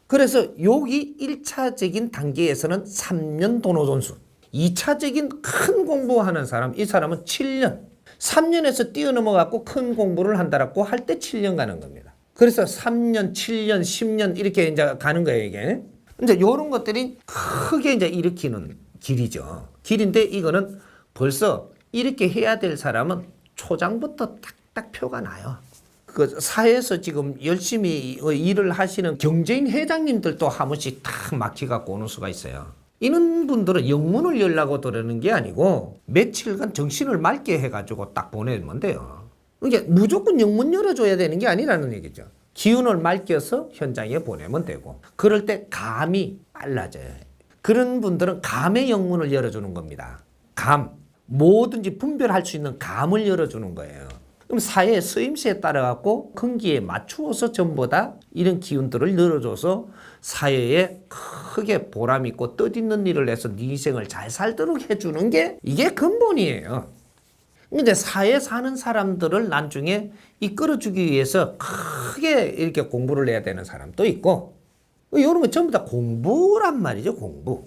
그래서 여기 1차적인 단계에서는 3년 도노돈수 2차적인 큰 공부하는 사람 이 사람은 7년 3년에서 뛰어넘어갖고 큰 공부를 한다라고 할 때 7년 가는 겁니다. 그래서 3년, 7년, 10년 이렇게 이제 가는 거예요, 이게. 이제 이런 것들이 크게 이제 일으키는 길이죠. 길인데 이거는 벌써 이렇게 해야 될 사람은 초장부터 딱딱 표가 나요. 그 사회에서 지금 열심히 일을 하시는 경제인 회장님들도 한 번씩 딱 막혀갖고 오는 수가 있어요. 이런 분들은 영문을 열라고 들으는 게 아니고 며칠간 정신을 맑게 해가지고 딱 보내면 돼요. 이게 무조건 영문 열어줘야 되는 게 아니라는 얘기죠. 기운을 맑혀서 현장에 보내면 되고 그럴 때 감이 빨라져요. 그런 분들은 감의 영문을 열어주는 겁니다. 감, 뭐든지 분별할 수 있는 감을 열어주는 거예요. 그럼 사회 쓰임새에 따라갖고 근기에 맞추어서 전부 다 이런 기운들을 열어줘서 사회에 크게 보람있고 뜻있는 일을 해서 네 인생을 잘 살도록 해주는 게 이게 근본이에요. 근데 사회에 사는 사람들을 나중에 이끌어주기 위해서 크게 이렇게 공부를 해야 되는 사람도 있고 이런 거 전부 다 공부란 말이죠. 공부.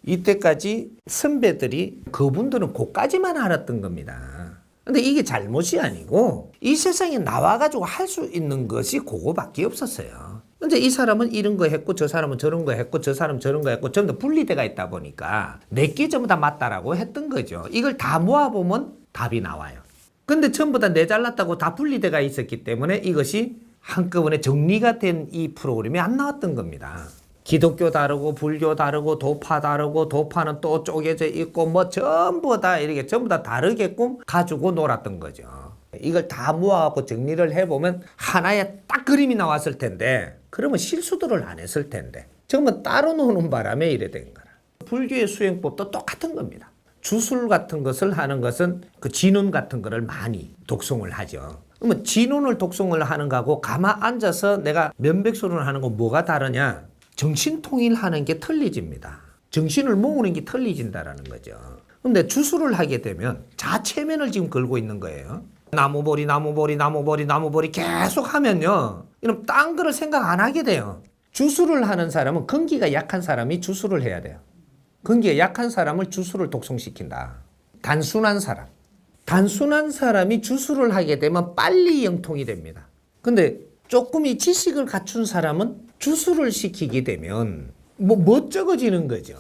이때까지 선배들이 그분들은 그까지만 알았던 겁니다. 근데 이게 잘못이 아니고 이 세상에 나와가지고 할 수 있는 것이 그거밖에 없었어요. 근데 이 사람은 이런 거 했고 저 사람은 저런 거 했고 저 사람은 저런 거 했고 전부 다 분리돼가 있다 보니까 내게 전부 다 맞다라고 했던 거죠. 이걸 다 모아보면 답이 나와요. 근데 전부 다 내 잘났다고 다 분리돼가 있었기 때문에 이것이 한꺼번에 정리가 된 이 프로그램이 안 나왔던 겁니다. 기독교 다르고 불교 다르고 도파 다르고 도파는 또 쪼개져 있고 뭐 전부 다 이렇게 전부 다 다르게끔 가지고 놀았던 거죠. 이걸 다 모아갖고 정리를 해보면 하나의 딱 그림이 나왔을 텐데 그러면 실수들을 안 했을 텐데 전부 따로 노는 바람에 이래 된 거라. 불교의 수행법도 똑같은 겁니다. 주술 같은 것을 하는 것은 그 진운 같은 거를 많이 독송을 하죠. 그러면 진운을 독송을 하는 거하고 가만 앉아서 내가 면백술을 하는 거 뭐가 다르냐? 정신통일하는 게 틀리집니다. 정신을 모으는 게 틀리진다라는 거죠. 근데 주술을 하게 되면 자체면을 지금 걸고 있는 거예요. 나무보리 나무보리 나무보리 나무보리 계속 하면요. 이런 딴 거를 생각 안 하게 돼요. 주술을 하는 사람은 근기가 약한 사람이 주술을 해야 돼요. 근기가 약한 사람을 주술을 독송시킨다. 단순한 사람. 단순한 사람이 주술을 하게 되면 빨리 영통이 됩니다. 근데 조금 이 지식을 갖춘 사람은 주술을 시키게 되면 멋쩍어지는 거죠.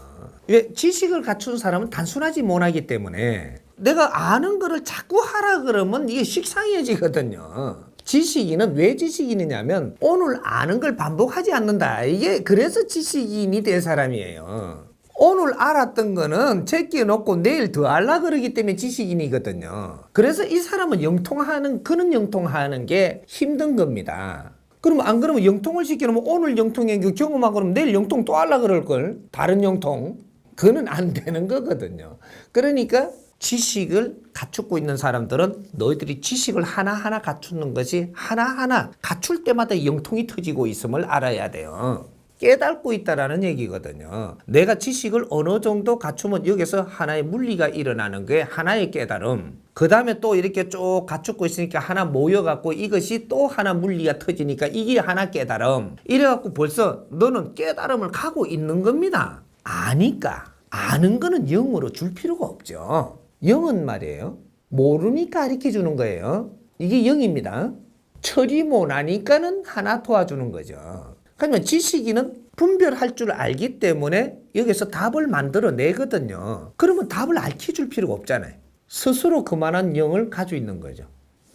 왜? 지식을 갖춘 사람은 단순하지 못하기 때문에 내가 아는 거를 자꾸 하라 그러면 이게 식상해지거든요. 지식인은 왜 지식인이냐면 오늘 아는 걸 반복하지 않는다. 이게 그래서 지식인이 된 사람이에요. 오늘 알았던 거는 제껴놓고 내일 더 알라 그러기 때문에 지식인이거든요. 그래서 이 사람은 영통하는, 그는 영통하는 게 힘든 겁니다. 그러면 안 그러면 영통을 시켜놓으면 오늘 영통에 경험하고 그러면 내일 영통 또 알라 그럴걸. 다른 영통. 그는 안 되는 거거든요. 그러니까 지식을 갖추고 있는 사람들은 너희들이 지식을 하나하나 갖추는 것이 하나하나 갖출 때마다 영통이 터지고 있음을 알아야 돼요. 깨닫고 있다라는 얘기거든요. 내가 지식을 어느 정도 갖추면 여기서 하나의 물리가 일어나는 게 하나의 깨달음. 그 다음에 또 이렇게 쭉 갖추고 있으니까 하나 모여갖고 이것이 또 하나 물리가 터지니까 이게 하나 깨달음. 이래갖고 벌써 너는 깨달음을 가고 있는 겁니다. 아니까. 아는 거는 영으로 줄 필요가 없죠. 영은 말이에요. 모르니까 가르쳐 주는 거예요. 이게 영입니다. 철이 못하니까는 하나 도와주는 거죠. 그러면 지식인은 분별할 줄 알기 때문에 여기서 답을 만들어 내거든요. 그러면 답을 알려줄 필요가 없잖아요. 스스로 그만한 영을 가지고 있는 거죠.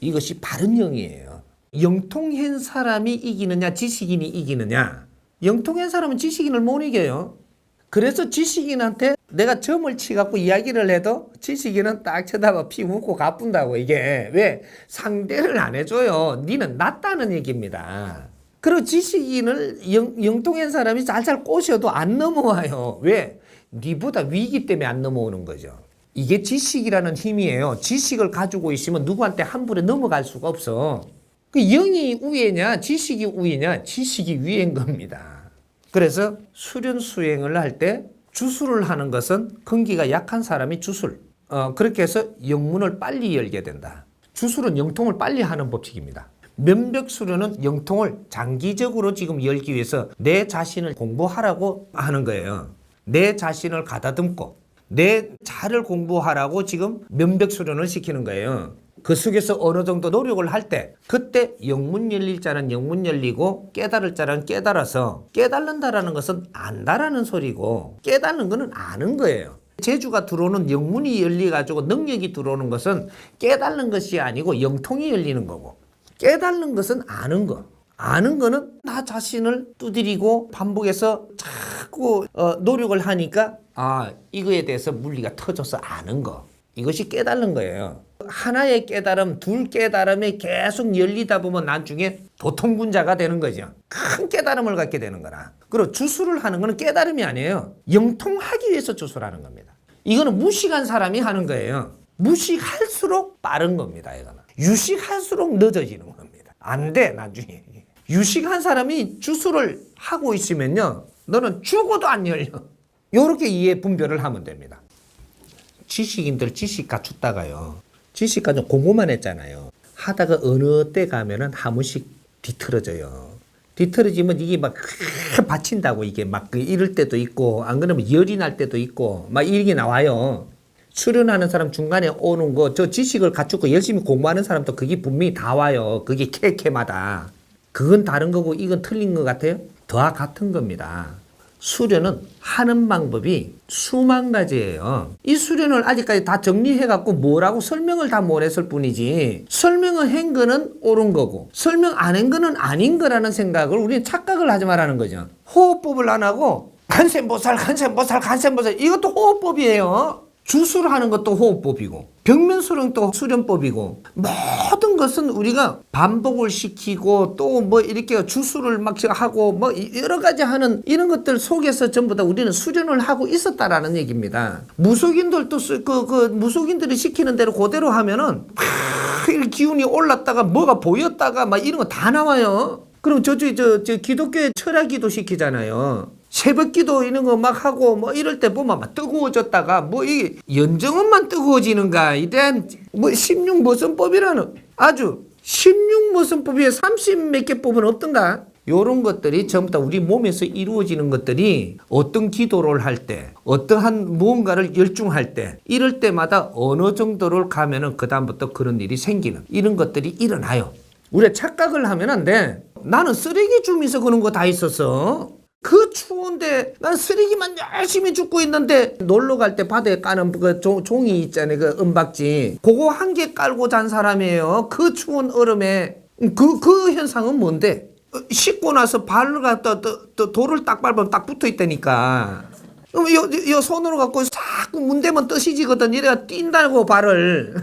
이것이 바른 영이에요. 영통한 사람이 이기느냐 지식인이 이기느냐. 영통한 사람은 지식인을 못 이겨요. 그래서 지식인한테 내가 점을 치갖고 이야기를 해도 지식인은 딱 쳐다봐 피 웃고 가뿐다고. 이게 왜? 상대를 안 해줘요. 니는 낫다는 얘기입니다. 그리고 지식인을 영통한 사람이 살살 꼬셔도 안 넘어와요. 왜? 니보다 위기 때문에 안 넘어오는 거죠. 이게 지식이라는 힘이에요. 지식을 가지고 있으면 누구한테 함부로 넘어갈 수가 없어. 그 영이 우애냐 지식이 우애냐? 지식이 위인 겁니다. 그래서 수련 수행을 할 때 주술을 하는 것은 근기가 약한 사람이 주술. 그렇게 해서 영문을 빨리 열게 된다. 주술은 영통을 빨리 하는 법칙입니다. 면벽수련은 영통을 장기적으로 지금 열기 위해서 내 자신을 공부하라고 하는 거예요. 내 자신을 가다듬고 내 자를 공부하라고 지금 면벽수련을 시키는 거예요. 그 속에서 어느 정도 노력을 할 때 그때 영문 열릴 자는 영문 열리고 깨달을 자는 깨달아서 깨달는다라는 것은 안다라는 소리고 깨닫는 것은 아는 거예요. 재주가 들어오는 영문이 열려가지고 능력이 들어오는 것은 깨닫는 것이 아니고 영통이 열리는 거고 깨닫는 것은 아는 거. 아는 거는 나 자신을 두드리고 반복해서 자꾸 노력을 하니까 이거에 대해서 물리가 터져서 아는 거. 이것이 깨닫는 거예요. 하나의 깨달음, 둘 깨달음에 계속 열리다 보면 나중에 도통분자가 되는 거죠. 큰 깨달음을 갖게 되는 거라. 그리고 주술을 하는 거는 깨달음이 아니에요. 영통하기 위해서 주술하는 겁니다. 이거는 무식한 사람이 하는 거예요. 무식할수록 빠른 겁니다. 이거는. 유식할수록 늦어지는 겁니다. 안 돼, 나중에. 유식한 사람이 주술을 하고 있으면요. 너는 죽어도 안 열려. 이렇게 이해 분별을 하면 됩니다. 지식인들 지식 갖췄다가요. 지식 가지고 공부만 했잖아요. 하다가 어느 때 가면은 한 번씩 뒤틀어져요. 뒤틀어지면 이게 막 받친다고 이게 막 이럴 때도 있고 안 그러면 열이 날 때도 있고 막 이게 나와요. 수련하는 사람 중간에 오는 거 저 지식을 갖추고 열심히 공부하는 사람도 그게 분명히 다 와요. 그게 캐캐마다. 그건 다른 거고 이건 틀린 것 같아요? 다 같은 겁니다. 수련은 하는 방법이 수만 가지예요. 이 수련을 아직까지 다 정리해갖고 뭐라고 설명을 다 못 했을 뿐이지, 설명을 한 거는 옳은 거고 설명 안 한 거는 아닌 거라는 생각을 우리는 착각을 하지 말라는 거죠. 호흡법을 안 하고 간센보살 이것도 호흡법이에요. 주술을 하는 것도 호흡법이고 벽면수령도 수련법이고 모든 것은 우리가 반복을 시키고 또 뭐 이렇게 주술을 막 하고 뭐 여러 가지 하는 이런 것들 속에서 전부 다 우리는 수련을 하고 있었다라는 얘기입니다. 무속인들도 무속인들이 시키는 대로 그대로 하면은 막 기운이 올랐다가 뭐가 보였다가 막 이런 거 다 나와요. 그럼 저 기독교의 철학기도 시키잖아요. 새벽기도 이런 거 막 하고 뭐 이럴 때 보면 막 뜨거워졌다가 뭐 이 연정원만 뜨거워지는가 이런 뭐 16모선법이라는 아주 16모선법 위에 30몇 개 법은 없던가. 요런 것들이 전부 다 우리 몸에서 이루어지는 것들이 어떤 기도를 할 때 어떠한 무언가를 열중할 때 이럴 때마다 어느 정도를 가면은 그다음부터 그런 일이 생기는 이런 것들이 일어나요. 우리가 착각을 하면 안 돼. 나는 쓰레기 주면서 그런 거 다 있었어. 그 추운데 난 쓰레기만 열심히 줍고 있는데 놀러 갈 때 바다에 까는 그 종이 있잖아요. 그 은박지. 그거 한 개 깔고 잔 사람이에요. 그 추운 얼음에. 그 현상은 뭔데? 씻고 나서 발을 갖다 돌을 딱 밟으면 딱 붙어 있다니까. 그럼 요 손으로 갖고 자꾸 문대면 뜨시지거든. 이래가 뛴다고 발을.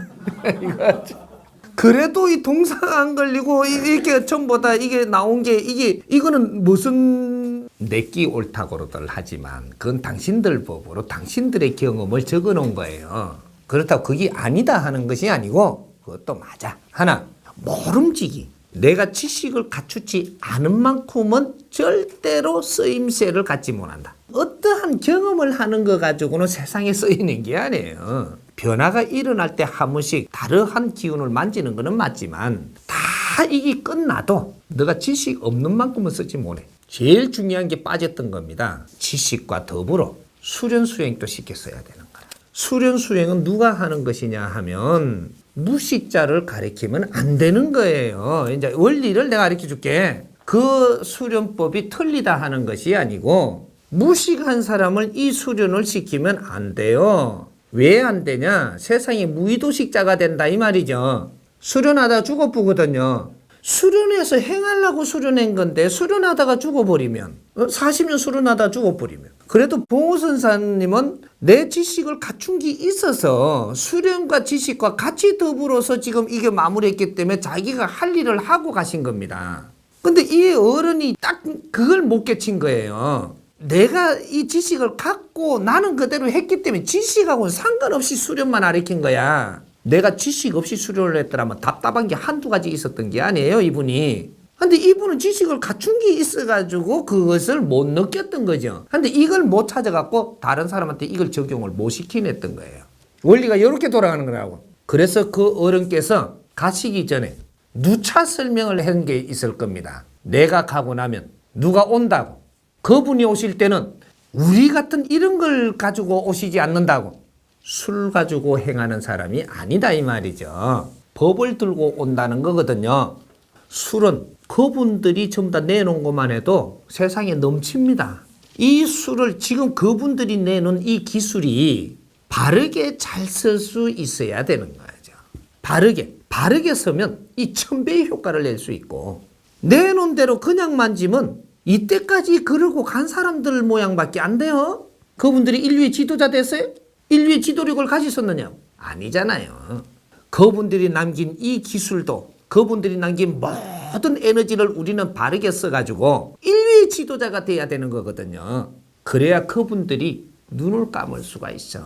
그래도 이 동상 안 걸리고 이렇게 전부 다 이게 나온 게 이거는 무슨 내끼 옳다고들 하지만 그건 당신들 법으로 당신들의 경험을 적어 놓은 거예요. 그렇다고 그게 아니다 하는 것이 아니고 그것도 맞아. 하나, 모름지기. 내가 지식을 갖추지 않은 만큼은 절대로 쓰임새를 갖지 못한다. 어떠한 경험을 하는 거 가지고는 세상에 쓰이는 게 아니에요. 변화가 일어날 때 한 번씩 다르한 기운을 만지는 거는 맞지만 다 이게 끝나도 너가 지식 없는 만큼은 쓰지 못해. 제일 중요한 게 빠졌던 겁니다. 지식과 더불어 수련 수행도 시켰어야 되는 거야. 수련 수행은 누가 하는 것이냐 하면 무식자를 가리키면 안 되는 거예요. 이제 원리를 내가 가르쳐 줄게. 그 수련법이 틀리다 하는 것이 아니고 무식한 사람을 이 수련을 시키면 안 돼요. 왜 안 되냐? 세상에 무의도식자가 된다 이 말이죠. 수련하다 죽어보거든요. 수련해서 행하려고 수련한 건데 수련하다가 죽어버리면 40년 수련하다 죽어버리면 그래도 보호선사님은 내 지식을 갖춘 게 있어서 수련과 지식과 같이 더불어서 지금 이게 마무리했기 때문에 자기가 할 일을 하고 가신 겁니다. 근데 이 어른이 딱 그걸 못 깨친 거예요. 내가 이 지식을 갖고 나는 그대로 했기 때문에 지식하고는 상관없이 수련만 가르친 거야. 내가 지식 없이 수련을 했더라면 답답한 게 한두 가지 있었던 게 아니에요, 이분이. 근데 이분은 지식을 갖춘 게 있어가지고 그것을 못 느꼈던 거죠. 근데 이걸 못 찾아갖고 다른 사람한테 이걸 적용을 못 시키냈던 거예요. 원리가 이렇게 돌아가는 거라고. 그래서 그 어른께서 가시기 전에 누차 설명을 한 게 있을 겁니다. 내가 가고 나면 누가 온다고. 그분이 오실 때는 우리 같은 이런 걸 가지고 오시지 않는다고. 술 가지고 행하는 사람이 아니다 이 말이죠. 법을 들고 온다는 거거든요. 술은 그분들이 전부 다 내놓은 것만 해도 세상에 넘칩니다. 이 술을 지금 그분들이 내놓은 이 기술이 바르게 잘 쓸 수 있어야 되는 거죠. 바르게 쓰면 이 1000배의 효과를 낼 수 있고 내놓은 대로 그냥 만지면 이때까지 그러고 간 사람들 모양밖에 안 돼요. 그분들이 인류의 지도자 됐어요? 인류의 지도력을 가지셨느냐? 아니잖아요. 그분들이 남긴 이 기술도 그분들이 남긴 모든 에너지를 우리는 바르게 써가지고 인류의 지도자가 돼야 되는 거거든요. 그래야 그분들이 눈을 감을 수가 있어.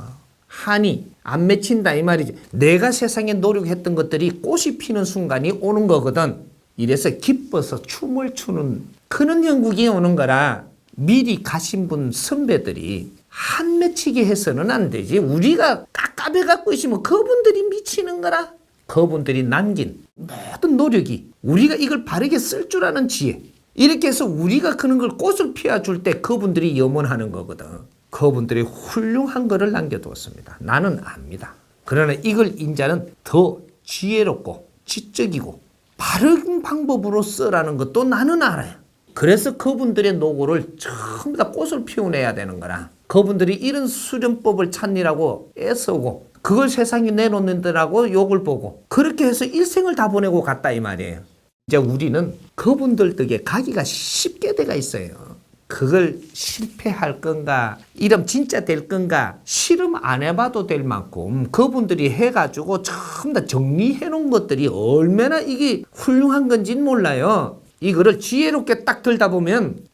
한이 안 맺힌다 이 말이지. 내가 세상에 노력했던 것들이 꽃이 피는 순간이 오는 거거든. 이래서 기뻐서 춤을 추는 그런 영국이 오는 거라 미리 가신 분 선배들이 한 맺히게 해서는 안 되지. 우리가 깝깝해 갖고 있으면 그분들이 미치는 거라. 그분들이 남긴 모든 노력이 우리가 이걸 바르게 쓸 줄 아는 지혜. 이렇게 해서 우리가 그런 걸 꽃을 피워줄 때 그분들이 염원하는 거거든. 그분들이 훌륭한 거를 남겨두었습니다. 나는 압니다. 그러나 이걸 인자는 더 지혜롭고 지적이고 바른 방법으로 쓰라는 것도 나는 알아요. 그래서 그분들의 노고를 전부 다 꽃을 피워내야 되는 거라. 그분들이 이런 수련법을 찾느라고 애쓰고 그걸 세상에 내놓는다라고 욕을 보고 그렇게 해서 일생을 다 보내고 갔다 이 말이에요. 이제 우리는 그분들 덕에 가기가 쉽게 돼가 있어요. 그걸 실패할 건가, 이름 진짜 될 건가, 실험 안 해봐도 될 만큼 그분들이 해가지고 전부 다 정리해 놓은 것들이 얼마나 이게 훌륭한 건지는 몰라요. 이거를 지혜롭게 딱 들다 보면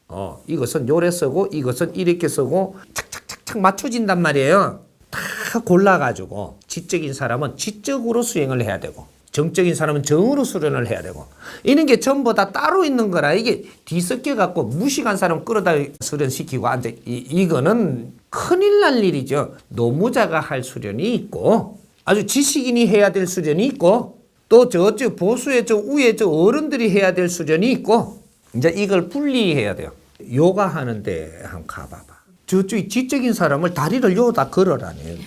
이것은 요래 쓰고 이것은 이렇게 쓰고 착착착착 맞춰진단 말이에요. 다 골라가지고 지적인 사람은 지적으로 수행을 해야 되고 정적인 사람은 정으로 수련을 해야 되고 이런 게 전부 다 따로 있는 거라. 이게 뒤섞여 갖고 무식한 사람 끌어다 수련시키고 앉아 이거는 큰일 날 일이죠. 노무자가 할 수련이 있고 아주 지식인이 해야 될 수련이 있고 또 저쪽 보수의 저 위에 저 어른들이 해야 될 수련이 있고 이제 이걸 분리해야 돼요. 요가 하는데 한번 가봐봐. 저쪽 지적인 사람을 다리를 요다 걸어라네요.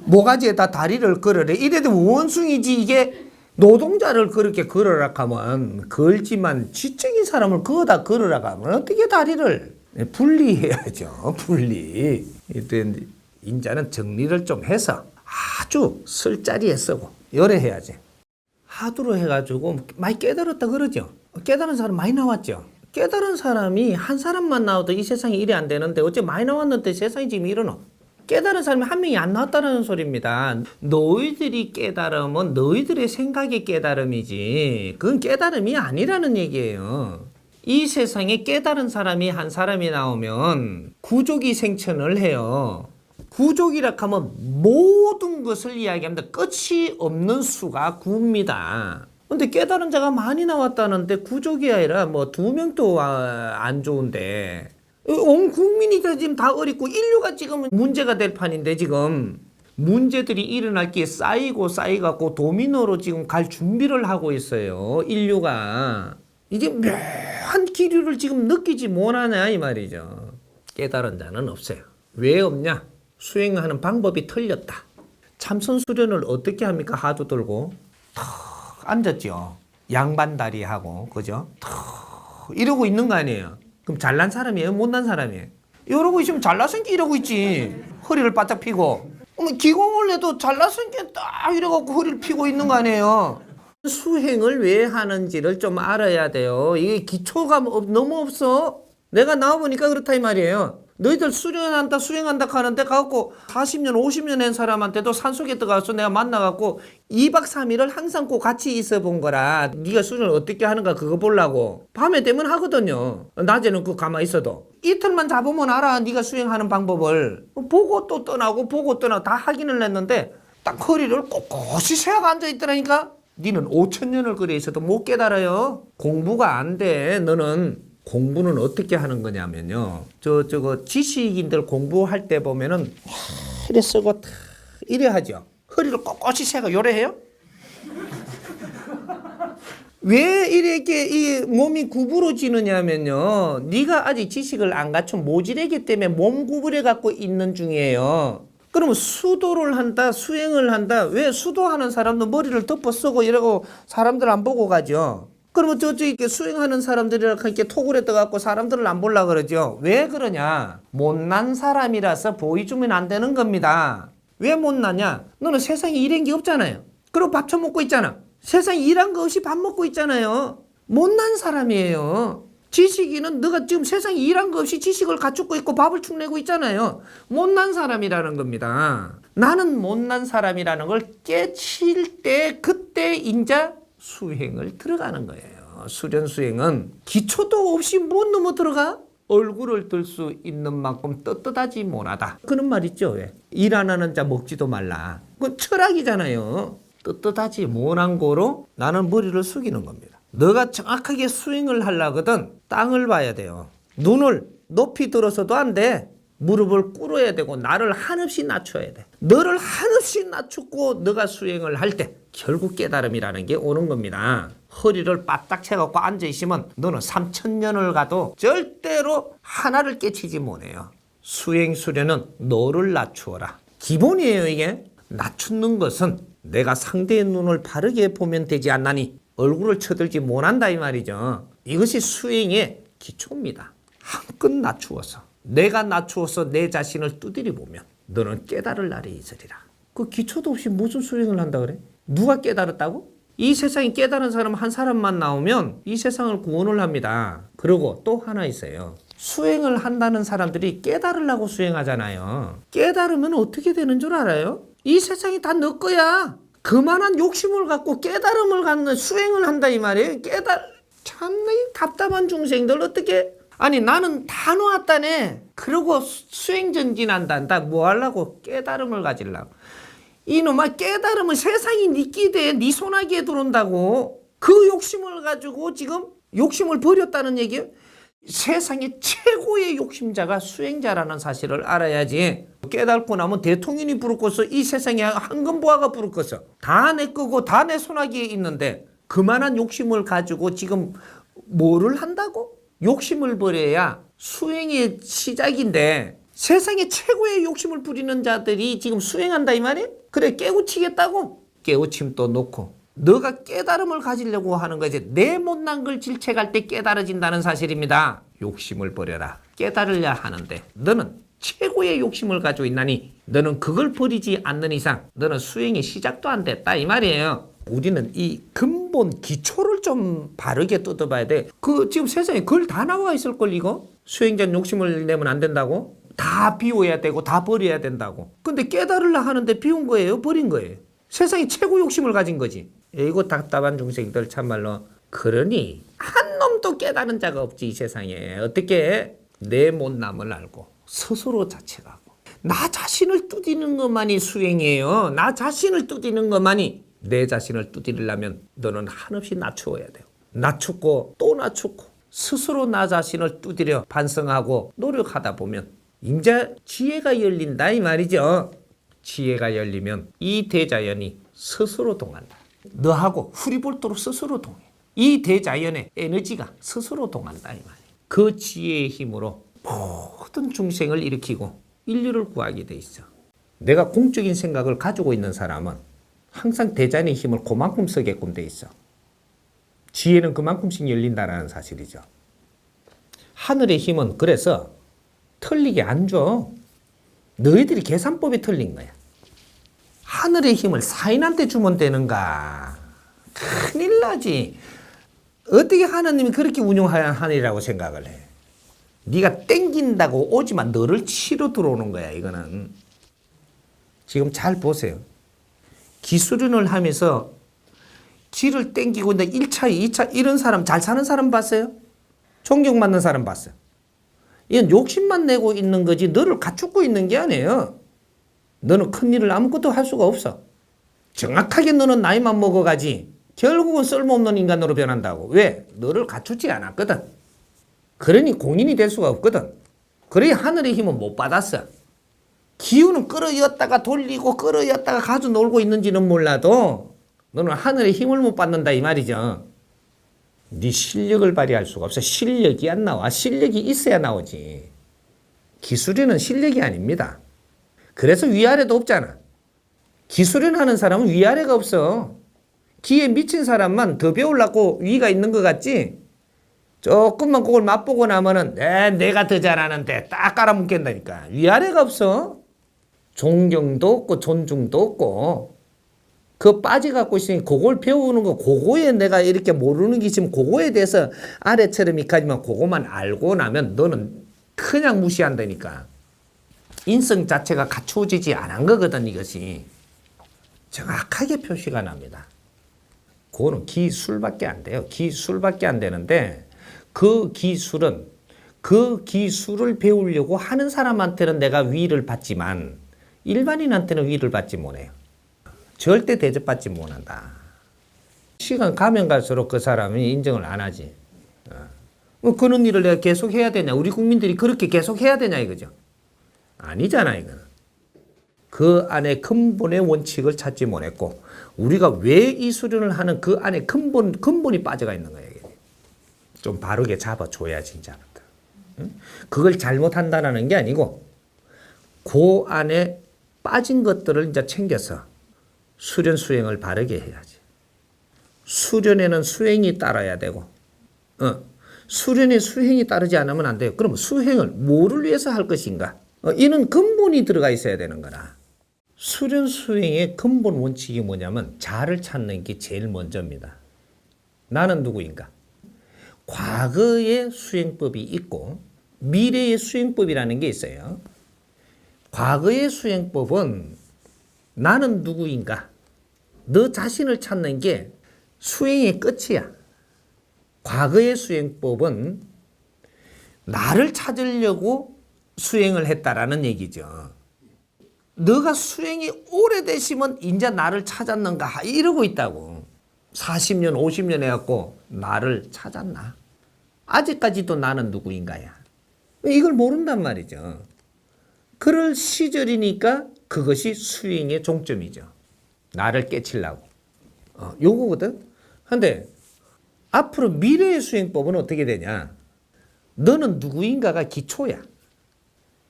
모가지에다 다리를 걸어래. 이래도 원숭이지 이게 노동자를 그렇게 걸어라 하면 걸지만 지적인 사람을 그거다 걸어라 하면 어떻게 다리를 분리해야죠. 분리. 이때 인자는 정리를 좀 해서 아주 쓸 자리에 쓰고 요래 해야지. 하두로 해가지고 많이 깨달았다 그러죠. 깨달은 사람 많이 나왔죠. 깨달은 사람이 한 사람만 나와도 이 세상이 이래 안 되는데 어째 많이 나왔는데 세상이 지금 이러노? 깨달은 사람이 한 명이 안 나왔다는 소리입니다. 너희들이 깨달으면 너희들의 생각이 깨달음이지 그건 깨달음이 아니라는 얘기예요. 이 세상에 깨달은 사람이 한 사람이 나오면 구족이 생천을 해요. 구족이라 하면 모든 것을 이야기합니다. 끝이 없는 수가 구입니다. 근데 깨달은 자가 많이 나왔다는데 구족이 아니라 뭐 2명도 안 좋은데 온 국민이 지금 다 어렵고 인류가 지금 문제가 될 판인데 지금 문제들이 일어날 게 쌓이고 쌓이갖고 도미노로 지금 갈 준비를 하고 있어요. 인류가 이제 묘한 기류를 지금 느끼지 못하냐 이 말이죠. 깨달은 자는 없어요. 왜 없냐? 수행하는 방법이 틀렸다. 참선 수련을 어떻게 합니까? 하도 들고 앉았죠. 양반다리 하고 그죠? 이러고 있는 거 아니에요. 그럼 잘난 사람이에요? 못난 사람이에요? 이러고 있으면 잘났으니까 이러고 있지. 허리를 바짝 펴고 기공을 해도 잘났으니까 딱 이래갖고 허리를 펴고 있는 거 아니에요. 수행을 왜 하는지를 좀 알아야 돼요. 이게 기초가 너무 없어. 내가 나와보니까 그렇다 이 말이에요. 너희들 수행한다 하는데 가갖고 40년 50년 한 사람한테도 산속에 들어가서 내가 만나갖고 2박 3일을 항상 꼭 같이 있어 본 거라. 네가 수련을 어떻게 하는가 그거 보려고. 밤에 되면 하거든요. 낮에는 그 가만히 있어도. 이틀만 잡으면 알아. 네가 수행하는 방법을. 보고 또 떠나고 보고 떠나고 다 확인을 했는데 딱 허리를 꼿꼿이 세워가 앉아있더라니까. 니는 5,000년을 그래 있어도 못 깨달아요. 공부가 안 돼. 너는. 공부는 어떻게 하는 거냐면요. 저거 지식인들 공부할 때 보면은 이래 쓰고 이래 하죠. 허리를 꼿꼿이 세가 요래 해요? 왜 이렇게 이 몸이 구부러지느냐면요. 네가 아직 지식을 안 갖춘 모질이기 때문에 몸 구부려 갖고 있는 중이에요. 그러면 수도를 한다, 수행을 한다. 왜 수도하는 사람도 머리를 덮어 쓰고 이러고 사람들 안 보고 가죠. 그러면 저쪽에 이렇게 수행하는 사람들이랑 이렇게 톡을 떠갖고 사람들을 안 보려고 그러죠. 왜 그러냐? 못난 사람이라서 보여주면 안 되는 겁니다. 왜 못나냐? 너는 세상에 일한 게 없잖아요. 그리고 밥 처먹고 있잖아. 세상에 일한 거 없이 밥 먹고 있잖아요. 못난 사람이에요. 지식인은 너가 지금 세상에 일한 거 없이 지식을 갖추고 있고 밥을 축내고 있잖아요. 못난 사람이라는 겁니다. 나는 못난 사람이라는 걸 깨칠 때 그때 인자 수행을 들어가는 거예요. 수련 수행은 기초도 없이 못 넘어 들어가? 얼굴을 들 수 있는 만큼 떳떳하지 못하다. 그런 말 있죠. 왜? 일 안 하는 자 먹지도 말라. 그건 철학이잖아요. 떳떳하지 못한 거로 나는 머리를 숙이는 겁니다. 너가 정확하게 수행을 하려거든 땅을 봐야 돼요. 눈을 높이 들어서도 안 돼. 무릎을 꿇어야 되고 나를 한없이 낮춰야 돼. 너를 한없이 낮추고 너가 수행을 할 때 결국 깨달음이라는 게 오는 겁니다. 허리를 바짝 채갖고 앉아있으면 너는 3,000년을 가도 절대로 하나를 깨치지 못해요. 수행 수련은 너를 낮추어라. 기본이에요 이게. 낮추는 것은 내가 상대의 눈을 바르게 보면 되지 않나니 얼굴을 쳐들지 못한다 이 말이죠. 이것이 수행의 기초입니다. 한껏 낮추어서 내가 낮추어서 내 자신을 두드려 보면 너는 깨달을 날이 있으리라. 그 기초도 없이 무슨 수행을 한다 그래? 누가 깨달았다고? 이 세상에 깨달은 사람 한 사람만 나오면 이 세상을 구원을 합니다. 그리고 또 하나 있어요. 수행을 한다는 사람들이 깨달으려고 수행하잖아요. 깨달으면 어떻게 되는 줄 알아요? 이 세상이 다 너 거야. 그만한 욕심을 갖고 깨달음을 갖는 수행을 한다 이 말이에요. 참나 이 답답한 중생들 어떻게? 아니 나는 다 놓았다네. 그러고 수행 전진한다. 뭐 하려고? 깨달음을 가지려고. 이놈아 깨달음은 세상이 네 끼대 네 손아귀에 들어온다고. 그 욕심을 가지고 지금 욕심을 버렸다는 얘기예요. 세상의 최고의 욕심자가 수행자라는 사실을 알아야지. 깨닫고 나면 대통령이 부르고서 이 세상에 황금보화가 부르고서 다 내 거고 다 내 손아귀에 있는데 그만한 욕심을 가지고 지금 뭐를 한다고? 욕심을 버려야 수행의 시작인데 세상에 최고의 욕심을 부리는 자들이 지금 수행한다 이 말이에요? 그래 깨우치겠다고? 깨우침도 놓고 너가 깨달음을 가지려고 하는 거지. 내 못난 걸 질책할 때 깨달아진다는 사실입니다. 욕심을 버려라. 깨달으려 하는데 너는 최고의 욕심을 가지고 있나니 너는 그걸 버리지 않는 이상 너는 수행의 시작도 안 됐다 이 말이에요. 우리는 이 근본 기초를 좀 바르게 뜯어봐야 돼. 지금 세상에 글 다 나와 있을 걸 이거? 수행자 욕심을 내면 안 된다고? 다 비워야 되고 다 버려야 된다고. 근데 깨달으려 하는데 비운 거예요? 버린 거예요? 세상에 최고 욕심을 가진 거지. 이거 답답한 중생들 참말로. 그러니 한 놈도 깨달은 자가 없지 이 세상에. 어떻게 내 못남을 알고 스스로 자책하고 나 자신을 두드리는 것만이 수행이에요. 나 자신을 두드리는 것만이. 내 자신을 두드리려면 너는 한없이 낮추어야 돼요. 낮추고 또 낮추고 스스로 나 자신을 두드려 반성하고 노력하다 보면 이제 지혜가 열린다 이 말이죠. 지혜가 열리면 이 대자연이 스스로 동한다. 너하고 후리볼도로 스스로 동해. 이 대자연의 에너지가 스스로 동한다 이 말이에요. 그 지혜의 힘으로 모든 중생을 일으키고 인류를 구하게 돼 있어. 내가 공적인 생각을 가지고 있는 사람은 항상 대자연의 힘을 그만큼 쓰게끔 돼 있어. 지혜는 그만큼씩 열린다는 사실이죠. 하늘의 힘은 그래서 틀리게 안 줘. 너희들이 계산법이 틀린 거야. 하늘의 힘을 사인한테 주면 되는가? 큰일 나지. 어떻게 하나님이 그렇게 운용하느라고 생각을 해? 네가 땡긴다고 오지만 너를 치러 들어오는 거야. 이거는. 지금 잘 보세요. 기술인을 하면서 지를 땡기고 있는데 1차, 2차 이런 사람 잘 사는 사람 봤어요? 존경받는 사람 봤어요? 이건 욕심만 내고 있는 거지 너를 갖추고 있는 게 아니에요. 너는 큰일을 아무것도 할 수가 없어. 정확하게 너는 나이만 먹어가지 결국은 쓸모없는 인간으로 변한다고. 왜? 너를 갖추지 않았거든. 그러니 공인이 될 수가 없거든. 그래야 하늘의 힘은 못 받았어. 기운은 끌어이었다가 돌리고 끌어이었다가 가져 놀고 있는지는 몰라도 너는 하늘의 힘을 못 받는다 이 말이죠. 네 실력을 발휘할 수가 없어. 실력이 안 나와. 실력이 있어야 나오지. 기술인은 실력이 아닙니다. 그래서 위아래도 없잖아. 기술인 하는 사람은 위아래가 없어. 기에 미친 사람만 더 배우려고 위가 있는 것 같지? 조금만 그걸 맛보고 나면은 내가 더 잘하는데 딱 깔아뭉갠다니까. 위아래가 없어. 존경도 없고 존중도 없고 그 빠져갖고 있으니 그걸 배우는 거 그거에 내가 이렇게 모르는 게 있으면 그거에 대해서 아래처럼 이까지만 그거만 알고 나면 너는 그냥 무시한다니까. 인성 자체가 갖추어지지 않은 거거든 이것이. 정확하게 표시가 납니다. 그거는 기술밖에 안 돼요. 기술밖에 안 되는데 그 기술은 그 기술을 배우려고 하는 사람한테는 내가 위를 받지만 일반인한테는 위를 받지 못해요. 절대 대접받지 못한다. 시간 가면 갈수록 그 사람이 인정을 안 하지. 그런 일을 내가 계속 해야 되냐? 우리 국민들이 그렇게 계속 해야 되냐 이거죠. 아니잖아 이거는. 그 안에 근본의 원칙을 찾지 못했고 우리가 왜 이 수련을 하는 그 안에 근본이 빠져가 있는 거예요. 좀 바르게 잡아줘야 진짜부터. 그걸 잘못한다는 게 아니고 그 안에 빠진 것들을 이제 챙겨서 수련 수행을 바르게 해야지. 수련에는 수행이 따라야 되고, 수련에 수행이 따르지 않으면 안 돼요. 그럼 수행을 뭐를 위해서 할 것인가? 이는 근본이 들어가 있어야 되는 거라. 수련 수행의 근본 원칙이 뭐냐면 자를 찾는 게 제일 먼저입니다. 나는 누구인가? 과거의 수행법이 있고 미래의 수행법이라는 게 있어요. 과거의 수행법은 나는 누구인가? 너 자신을 찾는 게 수행의 끝이야. 과거의 수행법은 나를 찾으려고 수행을 했다라는 얘기죠. 너가 수행이 오래되시면 이제 나를 찾았는가 이러고 있다고. 40년 50년 해갖고 나를 찾았나? 아직까지도 나는 누구인가야. 이걸 모른단 말이죠. 그럴 시절이니까 그것이 수행의 종점이죠. 나를 깨치려고. 요거거든. 근데 앞으로 미래의 수행법은 어떻게 되냐? 너는 누구인가가 기초야.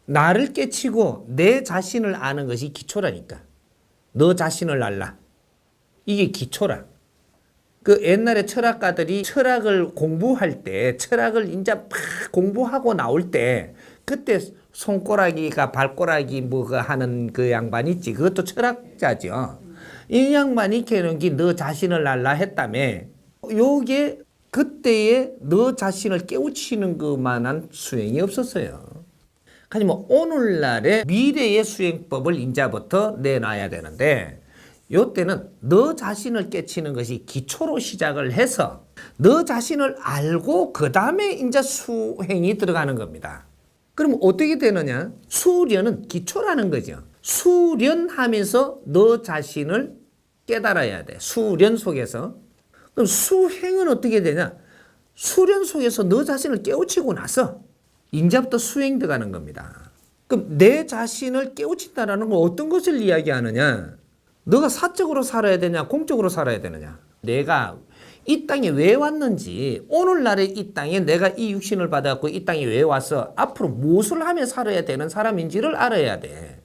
나를 깨치고 내 자신을 아는 것이 기초라니까. 너 자신을 알라. 이게 기초라. 그 옛날에 철학가들이 철학을 공부할 때, 철학을 이제 막 공부하고 나올 때, 그때 손가락이가 발가락이 뭐가 하는 그 양반 있지. 그것도 철학자죠. 이 양반이 캐는 게 너 자신을 알라 했다며. 요게 그때의 너 자신을 깨우치는 것만한 수행이 없었어요. 하지만 오늘날의 미래의 수행법을 인자부터 내놔야 되는데 요때는 너 자신을 깨치는 것이 기초로 시작을 해서 너 자신을 알고 그 다음에 이제 수행이 들어가는 겁니다. 그럼 어떻게 되느냐? 수련은 기초라는 거죠. 수련하면서 너 자신을 깨달아야 돼. 수련 속에서. 그럼 수행은 어떻게 되냐? 수련 속에서 너 자신을 깨우치고 나서 인자부터 수행 들어가는 겁니다. 그럼 내 자신을 깨우친다라는 건 어떤 것을 이야기하느냐? 너가 사적으로 살아야 되냐? 공적으로 살아야 되느냐? 내가 이 땅에 왜 왔는지, 오늘날의 이 땅에 내가 이 육신을 받아갖고 이 땅에 왜 와서 앞으로 무엇을 하며 살아야 되는 사람인지를 알아야 돼.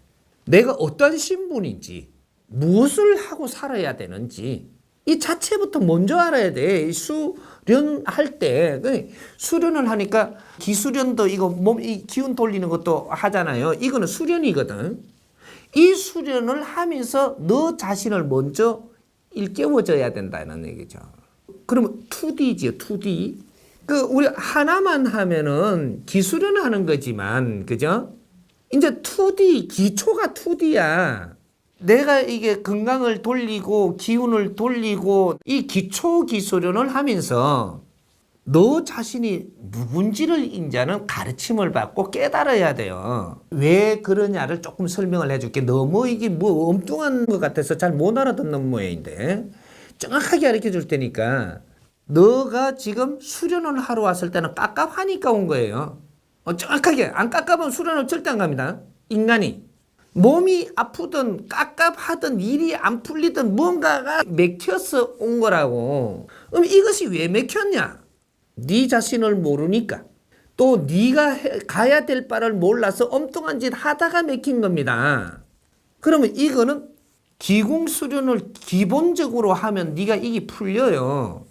내가 어떤 신분인지, 무엇을 하고 살아야 되는지 이 자체부터 먼저 알아야 돼. 수련할 때. 수련을 하니까 기수련도 이거 몸, 이 기운 돌리는 것도 하잖아요. 이거는 수련이거든. 이 수련을 하면서 너 자신을 먼저 일깨워줘야 된다는 얘기죠. 그러면 2D지요, 2D. 우리 하나만 하면은 기수련 하는 거지만, 그죠? 이제 2D, 기초가 2D야. 내가 이게 건강을 돌리고 기운을 돌리고 이 기초 기술련을 하면서 너 자신이 누군지를 인자는 가르침을 받고 깨달아야 돼요. 왜 그러냐를 조금 설명을 해줄게. 너무 이게 뭐 엉뚱한 것 같아서 잘 못 알아듣는 모양인데 정확하게 가르쳐 줄 테니까. 너가 지금 수련을 하러 왔을 때는 깝깝하니까 온 거예요. 정확하게 안 깝깝하면 수련을 절대 안 갑니다. 인간이. 몸이 아프든 깝깝하든 일이 안 풀리든 뭔가가 맥혀서 온 거라고. 그럼 이것이 왜 맥혔냐? 네 자신을 모르니까. 또 네가 가야 될 바를 몰라서 엉뚱한 짓 하다가 맥힌 겁니다. 그러면 이거는 기공수련을 기본적으로 하면 네가 이게 풀려요.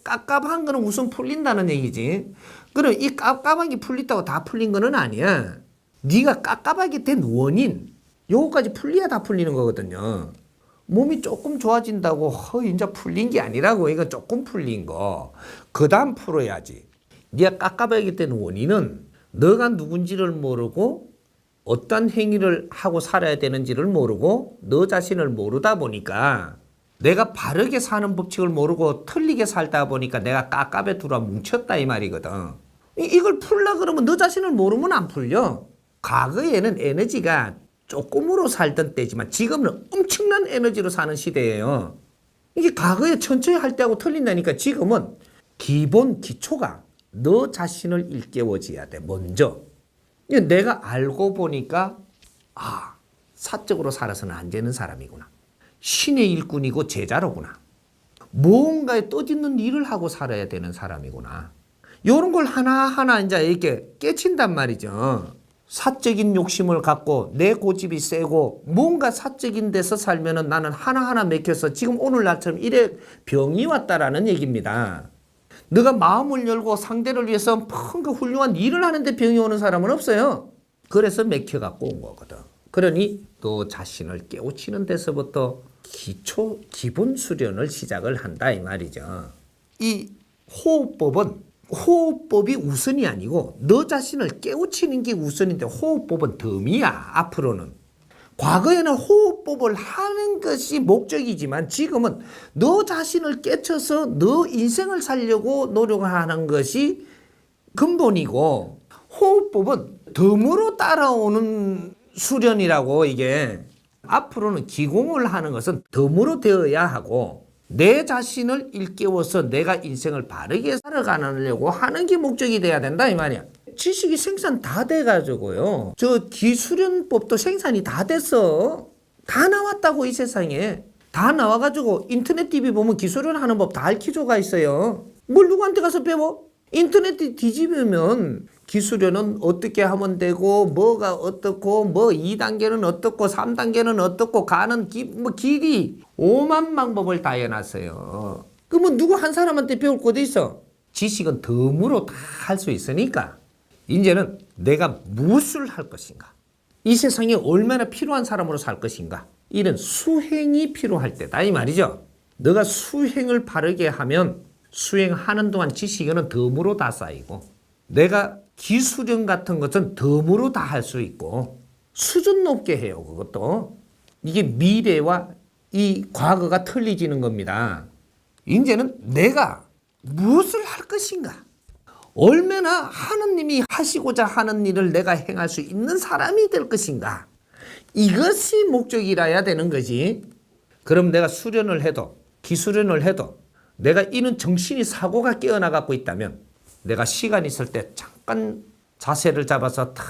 깝깝한 거는 우선 풀린다는 얘기지. 그럼 이 깝깝한 게 풀린다고 다 풀린 거는 아니야. 네가 깝깝하게 된 원인, 요거까지 풀려야 다 풀리는 거거든요. 몸이 조금 좋아진다고 이제 풀린 게 아니라고. 이거 조금 풀린 거. 그 다음 풀어야지. 네가 깝깝하게 된 원인은 너가 누군지를 모르고 어떤 행위를 하고 살아야 되는지를 모르고 너 자신을 모르다 보니까 내가 바르게 사는 법칙을 모르고 틀리게 살다 보니까 내가 깝깝에 들어와 뭉쳤다 이 말이거든. 이걸 풀려 그러면 너 자신을 모르면 안 풀려. 과거에는 에너지가 조금으로 살던 때지만 지금은 엄청난 에너지로 사는 시대예요. 이게 과거에 천천히 할 때하고 틀린다니까. 지금은 기본 기초가 너 자신을 일깨워줘야 돼. 먼저. 내가 알고 보니까 사적으로 살아서는 안 되는 사람이구나. 신의 일꾼이고 제자로구나. 무언가에 떠짓는 일을 하고 살아야 되는 사람이구나. 이런 걸 하나하나 이제 이렇게 깨친단 말이죠. 사적인 욕심을 갖고 내 고집이 세고 뭔가 사적인 데서 살면은 나는 하나하나 맥혀서 지금 오늘날처럼 이래 병이 왔다라는 얘기입니다. 너가 마음을 열고 상대를 위해서 뭔가 훌륭한 일을 하는데 병이 오는 사람은 없어요. 그래서 맥혀갖고 온 거거든. 그러니 너 자신을 깨우치는 데서부터 기본 수련을 시작을 한다 이 말이죠. 이 호흡법이 우선이 아니고 너 자신을 깨우치는 게 우선인데 호흡법은 덤이야. 앞으로는. 과거에는 호흡법을 하는 것이 목적이지만 지금은 너 자신을 깨쳐서 너 인생을 살려고 노력하는 것이 근본이고 호흡법은 덤으로 따라오는 수련이라고. 이게 앞으로는 기공을 하는 것은 덤으로 되어야 하고 내 자신을 일깨워서 내가 인생을 바르게 살아가려고 하는 게 목적이 돼야 된다 이 말이야. 지식이 생산 다 돼가지고요. 저 기수련법도 생산이 다 됐어. 다 나왔다고 이 세상에. 다 나와가지고 인터넷 TV 보면 기수련 하는 법 다 알려줘가 있어요. 뭘 누구한테 가서 배워? 인터넷 뒤집으면 기수련은 어떻게 하면 되고 뭐가 어떻고 뭐 2단계는 어떻고 3단계는 어떻고 가는 길이 5만 방법을 다 해놨어요. 그러면 누구 한 사람한테 배울 거 어디 있어? 지식은 덤으로 다 할 수 있으니까 이제는 내가 무엇을 할 것인가? 이 세상에 얼마나 필요한 사람으로 살 것인가? 이런 수행이 필요할 때다 이 말이죠. 너가 수행을 바르게 하면 수행하는 동안 지식은 덤으로 다 쌓이고 내가 기수련 같은 것은 덤으로 다 할 수 있고 수준 높게 해요. 그것도. 이게 미래와 이 과거가 틀리지는 겁니다. 이제는 내가 무엇을 할 것인가? 얼마나 하느님이 하시고자 하는 일을 내가 행할 수 있는 사람이 될 것인가? 이것이 목적이라야 되는 거지. 그럼 내가 수련을 해도 기수련을 해도 내가 이는 정신이 사고가 깨어나갖고 있다면 내가 시간 있을 때 잠깐 자세를 잡아서 탁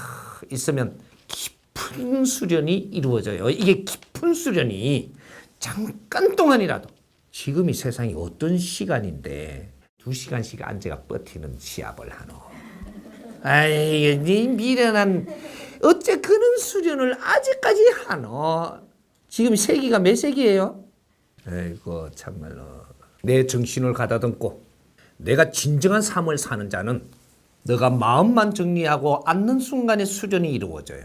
있으면 깊은 수련이 이루어져요. 이게 깊은 수련이 잠깐 동안이라도 지금 이 세상이 어떤 시간인데 2시간씩 앉아가 버티는 시합을 하노. 아이, 네 미련한 어째 그런 수련을 아직까지 하노. 지금 세기가 몇 세기예요? 아이고 참말로. 내 정신을 가다듬고 내가 진정한 삶을 사는 자는 너가 마음만 정리하고 앉는 순간에 수련이 이루어져요.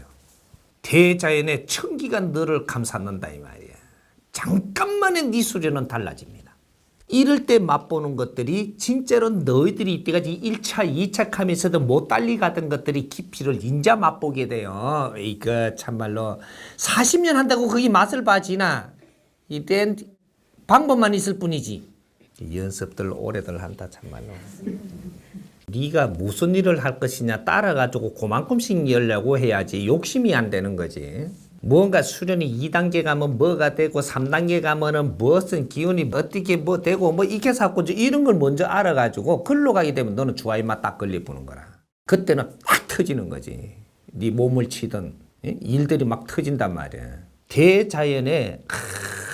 대자연의 천기가 너를 감쌌는다 이 말이야. 잠깐만에 네 수련은 달라집니다. 이럴 때 맛보는 것들이 진짜로 너희들이 이때까지 1차, 2차 하면서도 못 달리가던 것들이 깊이를 인자 맛보게 돼요. 이거 참말로 40년 한다고 거기 맛을 봐지나? 이땐 방법만 있을 뿐이지. 연습들 오래들 한다 참말로. 네가 무슨 일을 할 것이냐 따라가지고 그만큼씩 열려고 해야지 욕심이 안 되는 거지. 뭔가 수련이 2단계 가면 뭐가 되고 3단계 가면은 무슨 기운이 어떻게 뭐 되고 뭐 이렇게 자꾸 이런 걸 먼저 알아가지고 글로 가게 되면 너는 주화에만 딱 걸려보는 거라. 그때는 딱 터지는 거지. 네 몸을 치던 일들이 막 터진단 말이야. 대자연에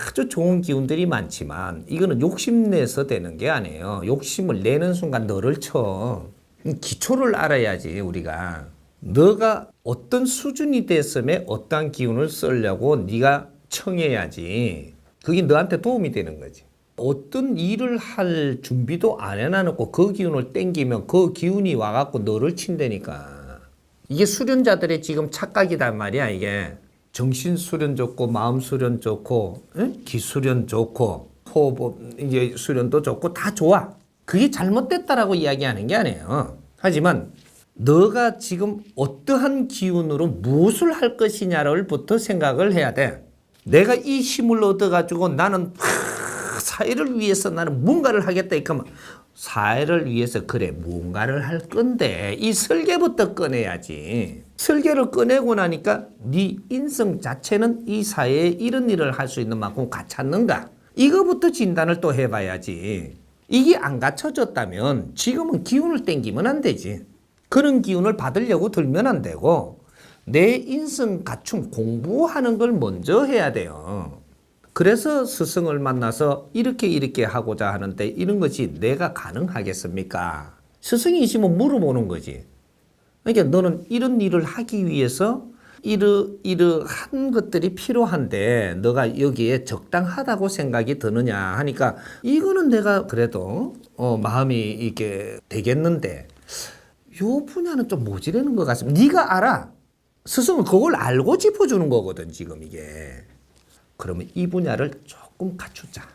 아주 좋은 기운들이 많지만 이거는 욕심내서 되는 게 아니에요. 욕심을 내는 순간 너를 쳐. 기초를 알아야지 우리가. 너가 어떤 수준이 됐으면 어떠한 기운을 쓰려고 네가 청해야지. 그게 너한테 도움이 되는 거지. 어떤 일을 할 준비도 안 해놔놓고 그 기운을 땡기면 그 기운이 와갖고 너를 친다니까. 이게 수련자들의 지금 착각이단 말이야 이게. 정신 수련 좋고 마음 수련 좋고 기수련 좋고 호흡 이제 수련도 좋고 다 좋아. 그게 잘못됐다라고 이야기하는 게 아니에요. 하지만 너가 지금 어떠한 기운으로 무엇을 할 것이냐를부터 생각을 해야 돼. 내가 이 힘을 얻어가지고 나는 사회를 위해서 나는 뭔가를 하겠다. 그러면 사회를 위해서 그래 뭔가를 할 건데 이 설계부터 꺼내야지. 설계를 꺼내고 나니까 네 인성 자체는 이 사회에 이런 일을 할 수 있는 만큼 갖췄는가? 이거부터 진단을 또 해봐야지. 이게 안 갖춰졌다면 지금은 기운을 땡기면 안 되지. 그런 기운을 받으려고 들면 안 되고 내 인성 갖춤 공부하는 걸 먼저 해야 돼요. 그래서 스승을 만나서 이렇게 하고자 하는데 이런 것이 내가 가능하겠습니까? 스승이시면 물어보는 거지. 그러니까 너는 이런 일을 하기 위해서 이러한 것들이 필요한데 너가 여기에 적당하다고 생각이 드느냐 하니까 이거는 내가 그래도 마음이 이게 되겠는데 요 분야는 좀 모자라는 것 같습니다. 네가 알아. 스승은 그걸 알고 짚어주는 거거든 지금 이게. 그러면 이 분야를 조금 갖추자.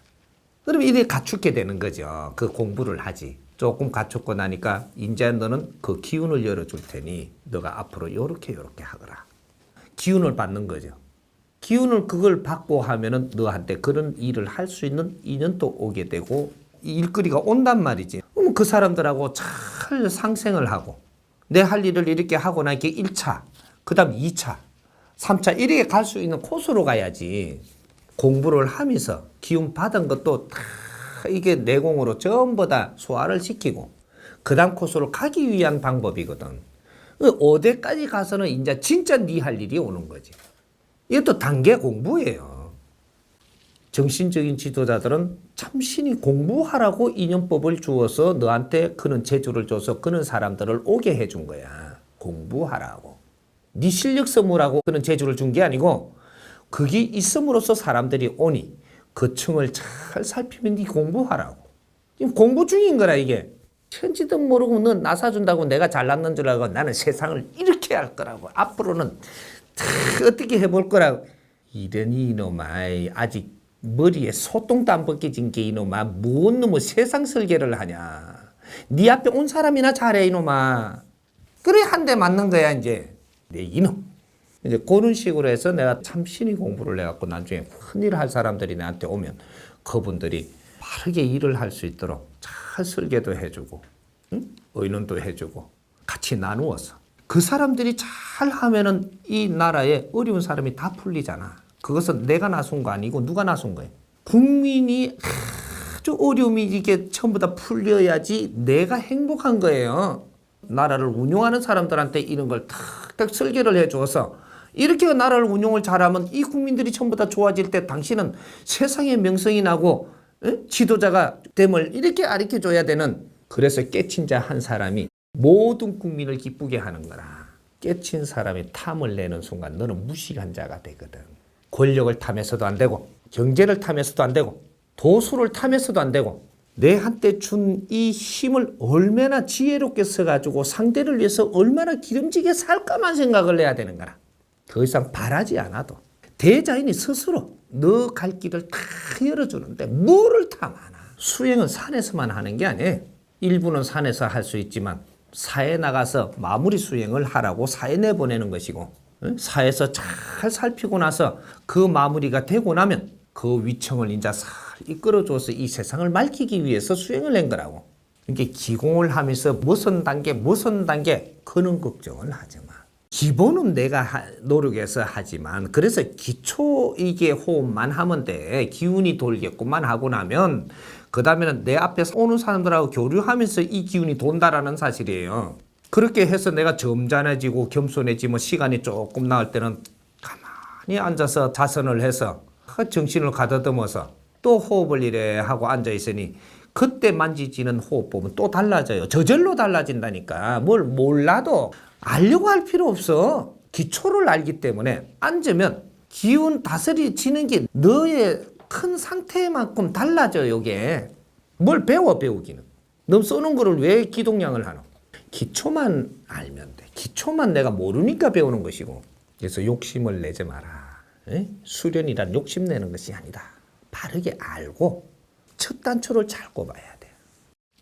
그러면 이게 갖추게 되는 거죠. 그 공부를 하지. 조금 갖췄고 나니까 이제 너는 그 기운을 열어줄 테니 너가 앞으로 요렇게 하거라. 기운을 받는 거죠. 기운을 그걸 받고 하면은 너한테 그런 일을 할 수 있는 인연도 오게 되고 일거리가 온단 말이지. 그럼 그 사람들하고 잘 상생을 하고 내 할 일을 이렇게 하고 나니까 1차, 그 다음 2차, 3차 이렇게 갈 수 있는 코스로 가야지. 공부를 하면서 기운 받은 것도 다 이게 내공으로 전부 다 소화를 시키고 그 다음 코스로 가기 위한 방법이거든. 5대까지 가서는 이제 진짜 네 할 일이 오는 거지. 이것도 단계 공부예요. 정신적인 지도자들은 참신히 공부하라고 인연법을 주어서 너한테 그런 재주를 줘서 그런 사람들을 오게 해준 거야. 공부하라고. 네 실력 써보라고 그런 재주를 준 게 아니고 그게 있음으로써 사람들이 오니 그 층을 잘 살피면 네 공부하라고. 지금 공부 중인 거라 이게. 천지도 모르고 너 나 사준다고 내가 잘났는 줄 알고 나는 세상을 이렇게 할 거라고. 앞으로는 어떻게 해볼 거라고. 이러니 이놈아 아직 머리에 소똥도 안 벗겨진 게 이놈아 뭔 놈의 세상 설계를 하냐. 네 앞에 온 사람이나 잘해 이놈아. 그래 한 대 맞는 거야 이제. 내 이놈. 이제 그런 식으로 해서 내가 참신히 공부를 해갖고 나중에 큰일 할 사람들이 나한테 오면 그분들이 빠르게 일을 할 수 있도록 잘 설계도 해주고 의논도 해주고 같이 나누어서 그 사람들이 잘 하면은 이 나라에 어려운 사람이 다 풀리잖아. 그것은 내가 나선 거 아니고 누가 나선 거예요. 국민이 아주 어려움이 이게 전부 다 풀려야지 내가 행복한 거예요. 나라를 운영하는 사람들한테 이런 걸 탁탁 설계를 해줘서 이렇게 나라를 운영을 잘하면 이 국민들이 전부 다 좋아질 때 당신은 세상에 명성이 나고 지도자가 됨을 이렇게 가르쳐줘야 되는. 그래서 깨친 자 한 사람이 모든 국민을 기쁘게 하는 거라. 깨친 사람이 탐을 내는 순간 너는 무식한 자가 되거든. 권력을 탐해서도 안 되고 경제를 탐해서도 안 되고 도수를 탐해서도 안 되고 내한테 준 이 힘을 얼마나 지혜롭게 써가지고 상대를 위해서 얼마나 기름지게 살까만 생각을 해야 되는 거라. 더 이상 바라지 않아도 대자연이 스스로 너 갈 길을 다 열어주는데 뭐를 탐하나. 수행은 산에서만 하는 게 아니에요. 일부는 산에서 할 수 있지만 사에 나가서 마무리 수행을 하라고 사에 내보내는 것이고 사에서 잘 살피고 나서 그 마무리가 되고 나면 그 위청을 이제 잘 이끌어줘서 이 세상을 밝히기 위해서 수행을 한 거라고. 이게 기공을 하면서 무슨 단계 그런 걱정을 하지 마. 기본은 내가 노력해서 하지만 그래서 기초 이게 호흡만 하면 돼. 기운이 돌겠구만 하고 나면 그 다음에는 내 앞에서 오는 사람들하고 교류하면서 이 기운이 돈다라는 사실이에요. 그렇게 해서 내가 점잖아지고 겸손해지면 시간이 조금 나을 때는 가만히 앉아서 자선을 해서 정신을 가다듬어서 또 호흡을 이래 하고 앉아있으니 그때 만지지는 호흡법은 또 달라져요. 저절로 달라진다니까. 뭘 몰라도 알려고 할 필요 없어. 기초를 알기 때문에 앉으면 기운 다스려지는 게 너의 큰 상태만큼 달라져요. 이게 뭘 배우기는. 너 쏘는 거를 왜 기동량을 하노? 기초만 알면 돼. 기초만 내가 모르니까 배우는 것이고. 그래서 욕심을 내지 마라. 수련이란 욕심내는 것이 아니다. 바르게 알고 첫 단초를 잘 꼽아야 돼.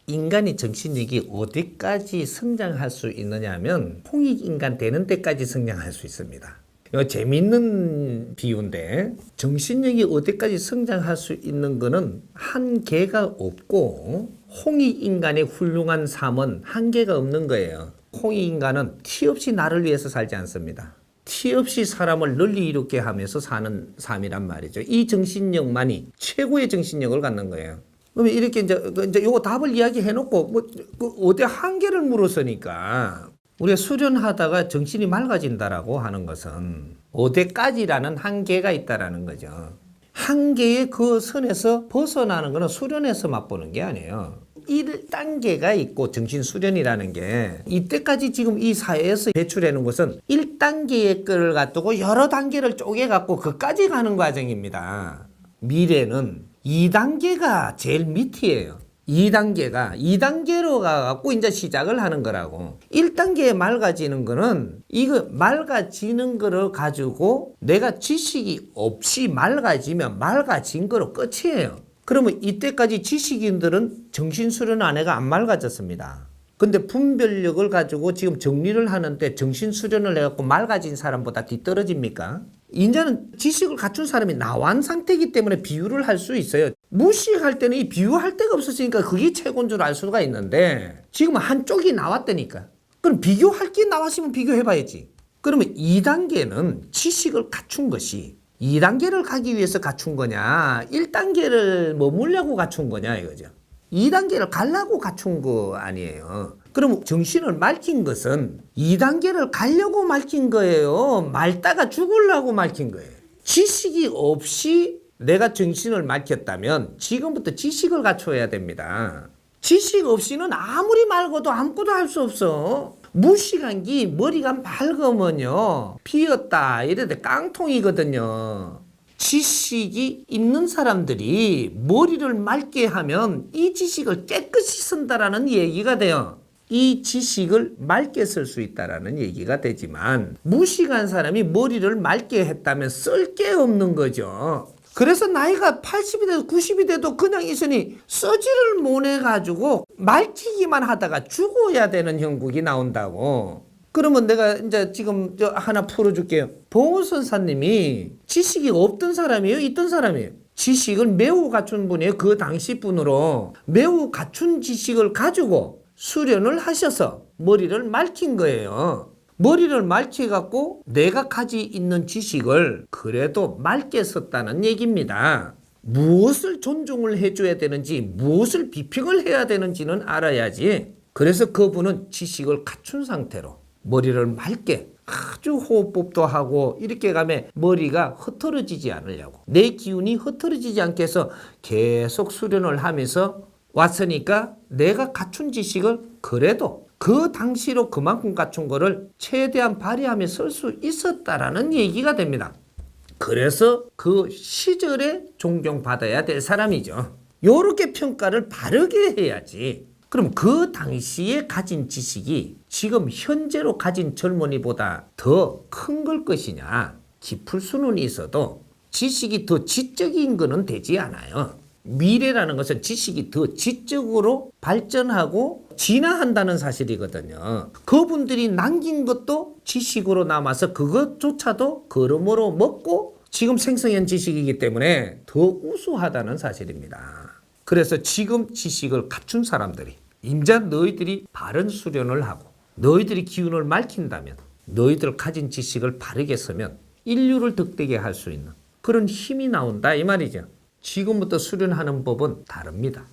인간의 정신력이 어디까지 성장할 수 있느냐 하면 홍익인간 되는 데까지 성장할 수 있습니다. 이거 재밌는 비유인데 정신력이 어디까지 성장할 수 있는 거는 한계가 없고 홍익인간의 훌륭한 삶은 한계가 없는 거예요. 홍익인간은 티 없이 나를 위해서 살지 않습니다. 티 없이 사람을 널리 이롭게 하면서 사는 삶이란 말이죠. 이 정신력만이 최고의 정신력을 갖는 거예요. 그러면 이렇게 이제 요거 답을 이야기해놓고 어디 한계를 물었으니까 우리가 수련하다가 정신이 맑아진다라고 하는 것은 어디까지라는 한계가 있다라는 거죠. 한계의 그 선에서 벗어나는 것은 수련에서 맛보는 게 아니에요. 1단계가 있고 정신수련이라는 게 이때까지 지금 이 사회에서 배출하는 것은 1단계의 거를 갖두고 여러 단계를 쪼개갖고 그까지 가는 과정입니다. 미래는 2단계가 제일 밑이에요. 2단계로 가갖고 이제 시작을 하는 거라고. 1단계에 맑아지는 거는 이거 맑아지는 거를 가지고 내가 지식이 없이 맑아지면 맑아진 거로 끝이에요. 그러면 이때까지 지식인들은 정신수련 안에가 안 맑아졌습니다. 근데 분별력을 가지고 지금 정리를 하는데 정신수련을 해갖고 맑아진 사람보다 뒤떨어집니까? 이제는 지식을 갖춘 사람이 나완 상태이기 때문에 비유를 할 수 있어요. 무식할 때는 이 비유할 데가 없었으니까 그게 최고인 줄 알 수가 있는데 지금 한쪽이 나왔다니까. 그럼 비교할 게 나왔으면 비교해봐야지. 그러면 2단계는 지식을 갖춘 것이 2단계를 가기 위해서 갖춘 거냐 1단계를 머물려고 갖춘 거냐 이거죠. 2단계를 가려고 갖춘 거 아니에요. 그럼 정신을 맑힌 것은 2단계를 가려고 맑힌 거예요. 맑다가 죽으려고 맑힌 거예요. 지식이 없이 내가 정신을 맑혔다면 지금부터 지식을 갖춰야 됩니다. 지식 없이는 아무리 맑아도 아무것도 할 수 없어. 무식한 게 머리가 맑으면요 비었다 이래도 깡통이거든요. 지식이 있는 사람들이 머리를 맑게 하면 이 지식을 깨끗이 쓴다라는 얘기가 돼요. 이 지식을 맑게 쓸 수 있다라는 얘기가 되지만 무식한 사람이 머리를 맑게 했다면 쓸 게 없는 거죠. 그래서 나이가 80이 돼도 90이 돼도 그냥 있으니 쓰지를 못해가지고 맑히기만 하다가 죽어야 되는 형국이 나온다고. 그러면 내가 이제 지금 하나 풀어줄게요. 봉우선사님이 지식이 없던 사람이에요? 있던 사람이에요? 지식을 매우 갖춘 분이에요. 그 당시 분으로 매우 갖춘 지식을 가지고 수련을 하셔서 머리를 맑힌 거예요. 머리를 맑혀갖고 내가 가지고 있는 지식을 그래도 맑게 썼다는 얘기입니다. 무엇을 존중을 해줘야 되는지 무엇을 비평을 해야 되는지는 알아야지. 그래서 그분은 지식을 갖춘 상태로 머리를 맑게 아주 호흡법도 하고 이렇게 가면 머리가 흐트러지지 않으려고 내 기운이 흐트러지지 않게 해서 계속 수련을 하면서 왔으니까 내가 갖춘 지식을 그래도 그 당시로 그만큼 갖춘 거를 최대한 발휘하며 쓸 수 있었다라는 얘기가 됩니다. 그래서 그 시절에 존경받아야 될 사람이죠. 요렇게 평가를 바르게 해야지. 그럼 그 당시에 가진 지식이 지금 현재로 가진 젊은이보다 더 큰 걸 것이냐? 깊을 수는 있어도 지식이 더 지적인 거는 되지 않아요. 미래라는 것은 지식이 더 지적으로 발전하고 진화한다는 사실이거든요. 그분들이 남긴 것도 지식으로 남아서 그것조차도 걸음으로 먹고 지금 생성한 지식이기 때문에 더 우수하다는 사실입니다. 그래서 지금 지식을 갖춘 사람들이 임자 너희들이 바른 수련을 하고 너희들이 기운을 맑힌다면 너희들 가진 지식을 바르게 쓰면 인류를 득되게 할 수 있는 그런 힘이 나온다 이 말이죠. 지금부터 수련하는 법은 다릅니다.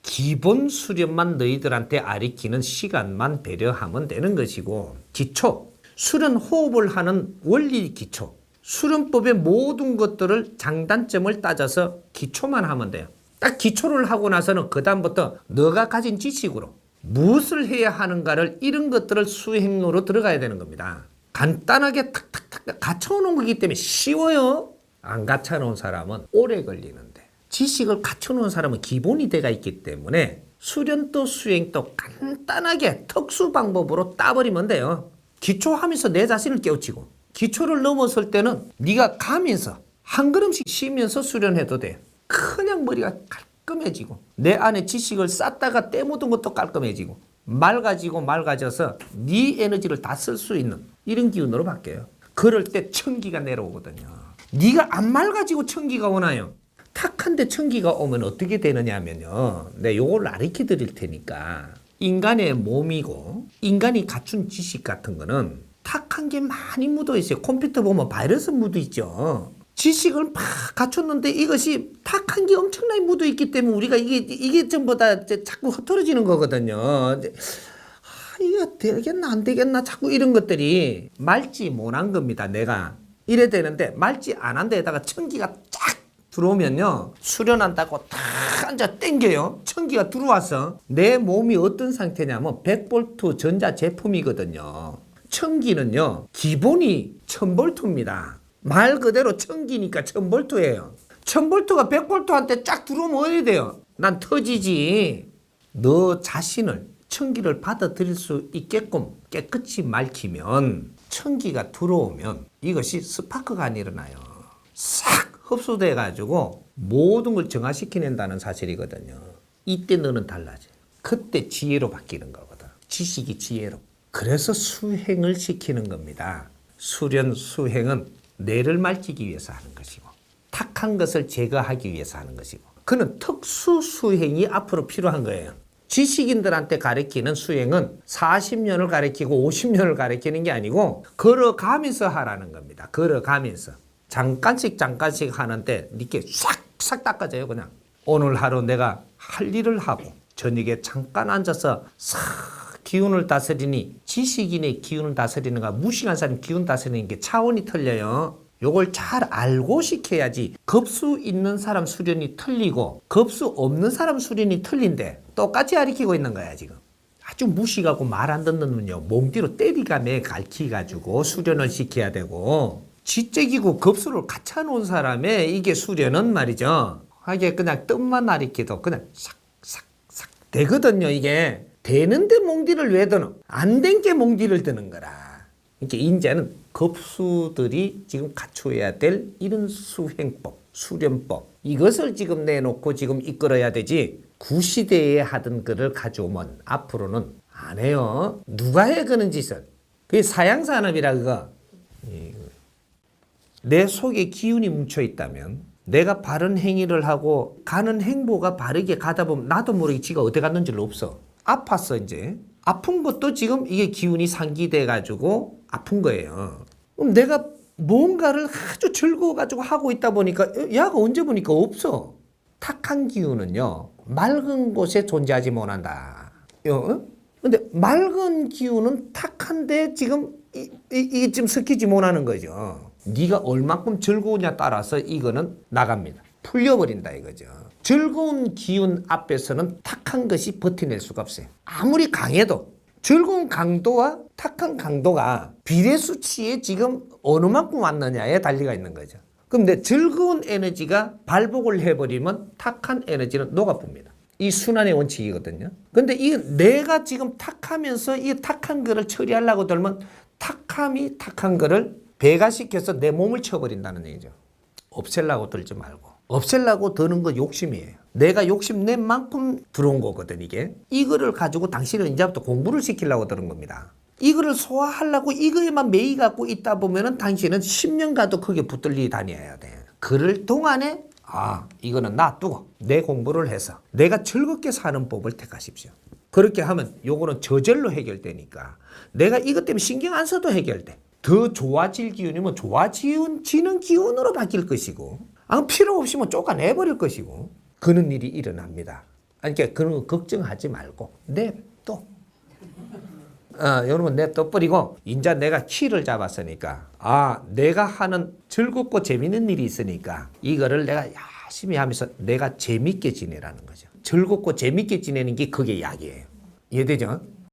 기본 수련만 너희들한테 아리키는 시간만 배려하면 되는 것이고 기초, 수련 호흡을 하는 원리 기초, 수련법의 모든 것들을 장단점을 따져서 기초만 하면 돼요. 딱 기초를 하고 나서는 그 다음부터 너가 가진 지식으로 무엇을 해야 하는가를 이런 것들을 수행으로 들어가야 되는 겁니다. 간단하게 탁탁탁 갖춰놓은 거기 때문에 쉬워요. 안 갖춰놓은 사람은 오래 걸리는데 지식을 갖춰놓은 사람은 기본이 돼가 있기 때문에 수련도 수행도 간단하게 특수 방법으로 따버리면 돼요. 기초하면서 내 자신을 깨우치고 기초를 넘었을 때는 네가 가면서 한 걸음씩 쉬면서 수련해도 돼. 그냥 머리가 깔끔해지고 내 안에 지식을 쌓다가 때 묻은 것도 깔끔해지고 맑아져서 네 에너지를 다 쓸 수 있는 이런 기운으로 바뀌어요. 그럴 때 천기가 내려오거든요. 네가 안 맑아지고 천기가 오나요? 탁한데 천기가 오면 어떻게 되느냐면요. 내가 요걸 가르쳐 드릴 테니까 인간의 몸이고 인간이 갖춘 지식 같은 거는 탁한 게 많이 묻어 있어요. 컴퓨터 보면 바이러스 묻어 있죠. 지식을 막 갖췄는데 이것이 탁한 게 엄청나게 묻어 있기 때문에 우리가 이게 전부 다 자꾸 흐트러지는 거거든요. 이게 되겠나 안 되겠나 자꾸 이런 것들이 맑지 못한 겁니다. 내가 이래 되는데 맑지 않은 데다가 천기가 쫙 들어오면요. 수련한다고 탁 앉아 땡겨요. 전기가 들어와서 내 몸이 어떤 상태냐면 100V 전자 제품이거든요. 전기는요. 기본이 1000V입니다. 말 그대로 전기니까 1000V예요. 1000V가 100V한테 쫙 들어오면 어디 돼요? 난 터지지. 너 자신을 전기를 받아들일 수 있게끔 깨끗이 맑히면 전기가 들어오면 이것이 스파크가 안 일어나요. 싹 흡수돼 가지고 모든 걸 정화시켜낸다는 사실이거든요. 이때 너는 달라져요. 그때 지혜로 바뀌는 거거든. 지식이 지혜로. 그래서 수행을 시키는 겁니다. 수련, 수행은 뇌를 맑히기 위해서 하는 것이고 탁한 것을 제거하기 위해서 하는 것이고 그는 특수 수행이 앞으로 필요한 거예요. 지식인들한테 가르치는 수행은 40년을 가르치고 50년을 가르치는 게 아니고 걸어가면서 하라는 겁니다. 걸어가면서. 잠깐씩 하는데 이렇게 싹 닦아져요. 그냥 오늘 하루 내가 할 일을 하고 저녁에 잠깐 앉아서 싹 기운을 다스리니 지식인의 기운을 다스리는 거 무식한 사람 기운 다스리는 게 차원이 틀려요. 요걸 잘 알고 시켜야지. 겁수 있는 사람 수련이 틀리고 겁수 없는 사람 수련이 틀린데 똑같이 가르치고 있는 거야 지금. 아주 무식하고 말 안 듣는 놈은요 몸뒤로 때리가매 가르치가지고 수련을 시켜야 되고 지적이고 겁수를 갖춰 놓은 사람의 이게 수련은 말이죠. 하게 그냥 뜻만 가르쳐도 그냥 싹 되거든요. 이게 되는데 몽디를 왜 드는? 안 된 게 몽디를 드는 거라. 이렇게 인자는 겁수들이 지금 갖춰야 될 이런 수행법, 수련법 이것을 지금 내놓고 지금 이끌어야 되지. 구시대에 하던 거를 가져오면 앞으로는 안 해요. 누가 해 그런 짓을? 그게 사양산업이라 그거. 내 속에 기운이 뭉쳐 있다면 내가 바른 행위를 하고 가는 행보가 바르게 가다 보면 나도 모르게 지가 어디 갔는지 없어. 아팠어 이제. 아픈 것도 지금 이게 기운이 상기돼 가지고 아픈 거예요. 그럼 내가 뭔가를 아주 즐거워 가지고 하고 있다 보니까 야가 언제 보니까 없어. 탁한 기운은요. 맑은 곳에 존재하지 못한다. 근데 맑은 기운은 탁한데 지금 이게 지금 섞이지 못하는 거죠. 네가 얼만큼 즐거우냐 따라서 이거는 나갑니다. 풀려버린다 이거죠. 즐거운 기운 앞에서는 탁한 것이 버텨낼 수가 없어요. 아무리 강해도 즐거운 강도와 탁한 강도가 비례수치에 지금 어느 만큼 왔느냐에 달리가 있는 거죠. 그럼 내 즐거운 에너지가 발복을 해버리면 탁한 에너지는 녹아붑니다. 이 순환의 원칙이거든요. 근데 이 내가 지금 탁하면서 이 탁한 거를 처리하려고 들면 탁함이 탁한 거를 배가시켜서 내 몸을 쳐버린다는 얘기죠. 없애려고 들지 말고. 없애려고 드는 거 욕심이에요. 내가 욕심낸 만큼 들어온 거거든 이게. 이거를 가지고 당신은 이제부터 공부를 시키려고 드는 겁니다. 이거를 소화하려고 이거에만 매이 갖고 있다 보면은 당신은 10년 가도 크게 붙들리 다녀야 돼. 그럴 동안에 이거는 놔두고 내 공부를 해서 내가 즐겁게 사는 법을 택하십시오. 그렇게 하면 요거는 저절로 해결되니까 내가 이것 때문에 신경 안 써도 해결돼. 더 좋아질 기운이면 좋아지는 기운으로 바뀔 것이고 필요 없이 쫓아내버릴 것이고 그런 일이 일어납니다. 그러니까 그런 거 걱정하지 말고 냅둬. 여러분 냅둬버리고 이제 내가 키를 잡았으니까 내가 하는 즐겁고 재밌는 일이 있으니까 이거를 내가 열심히 하면서 내가 재밌게 지내라는 거죠. 즐겁고 재밌게 지내는 게 그게 약이에요. 이해되죠?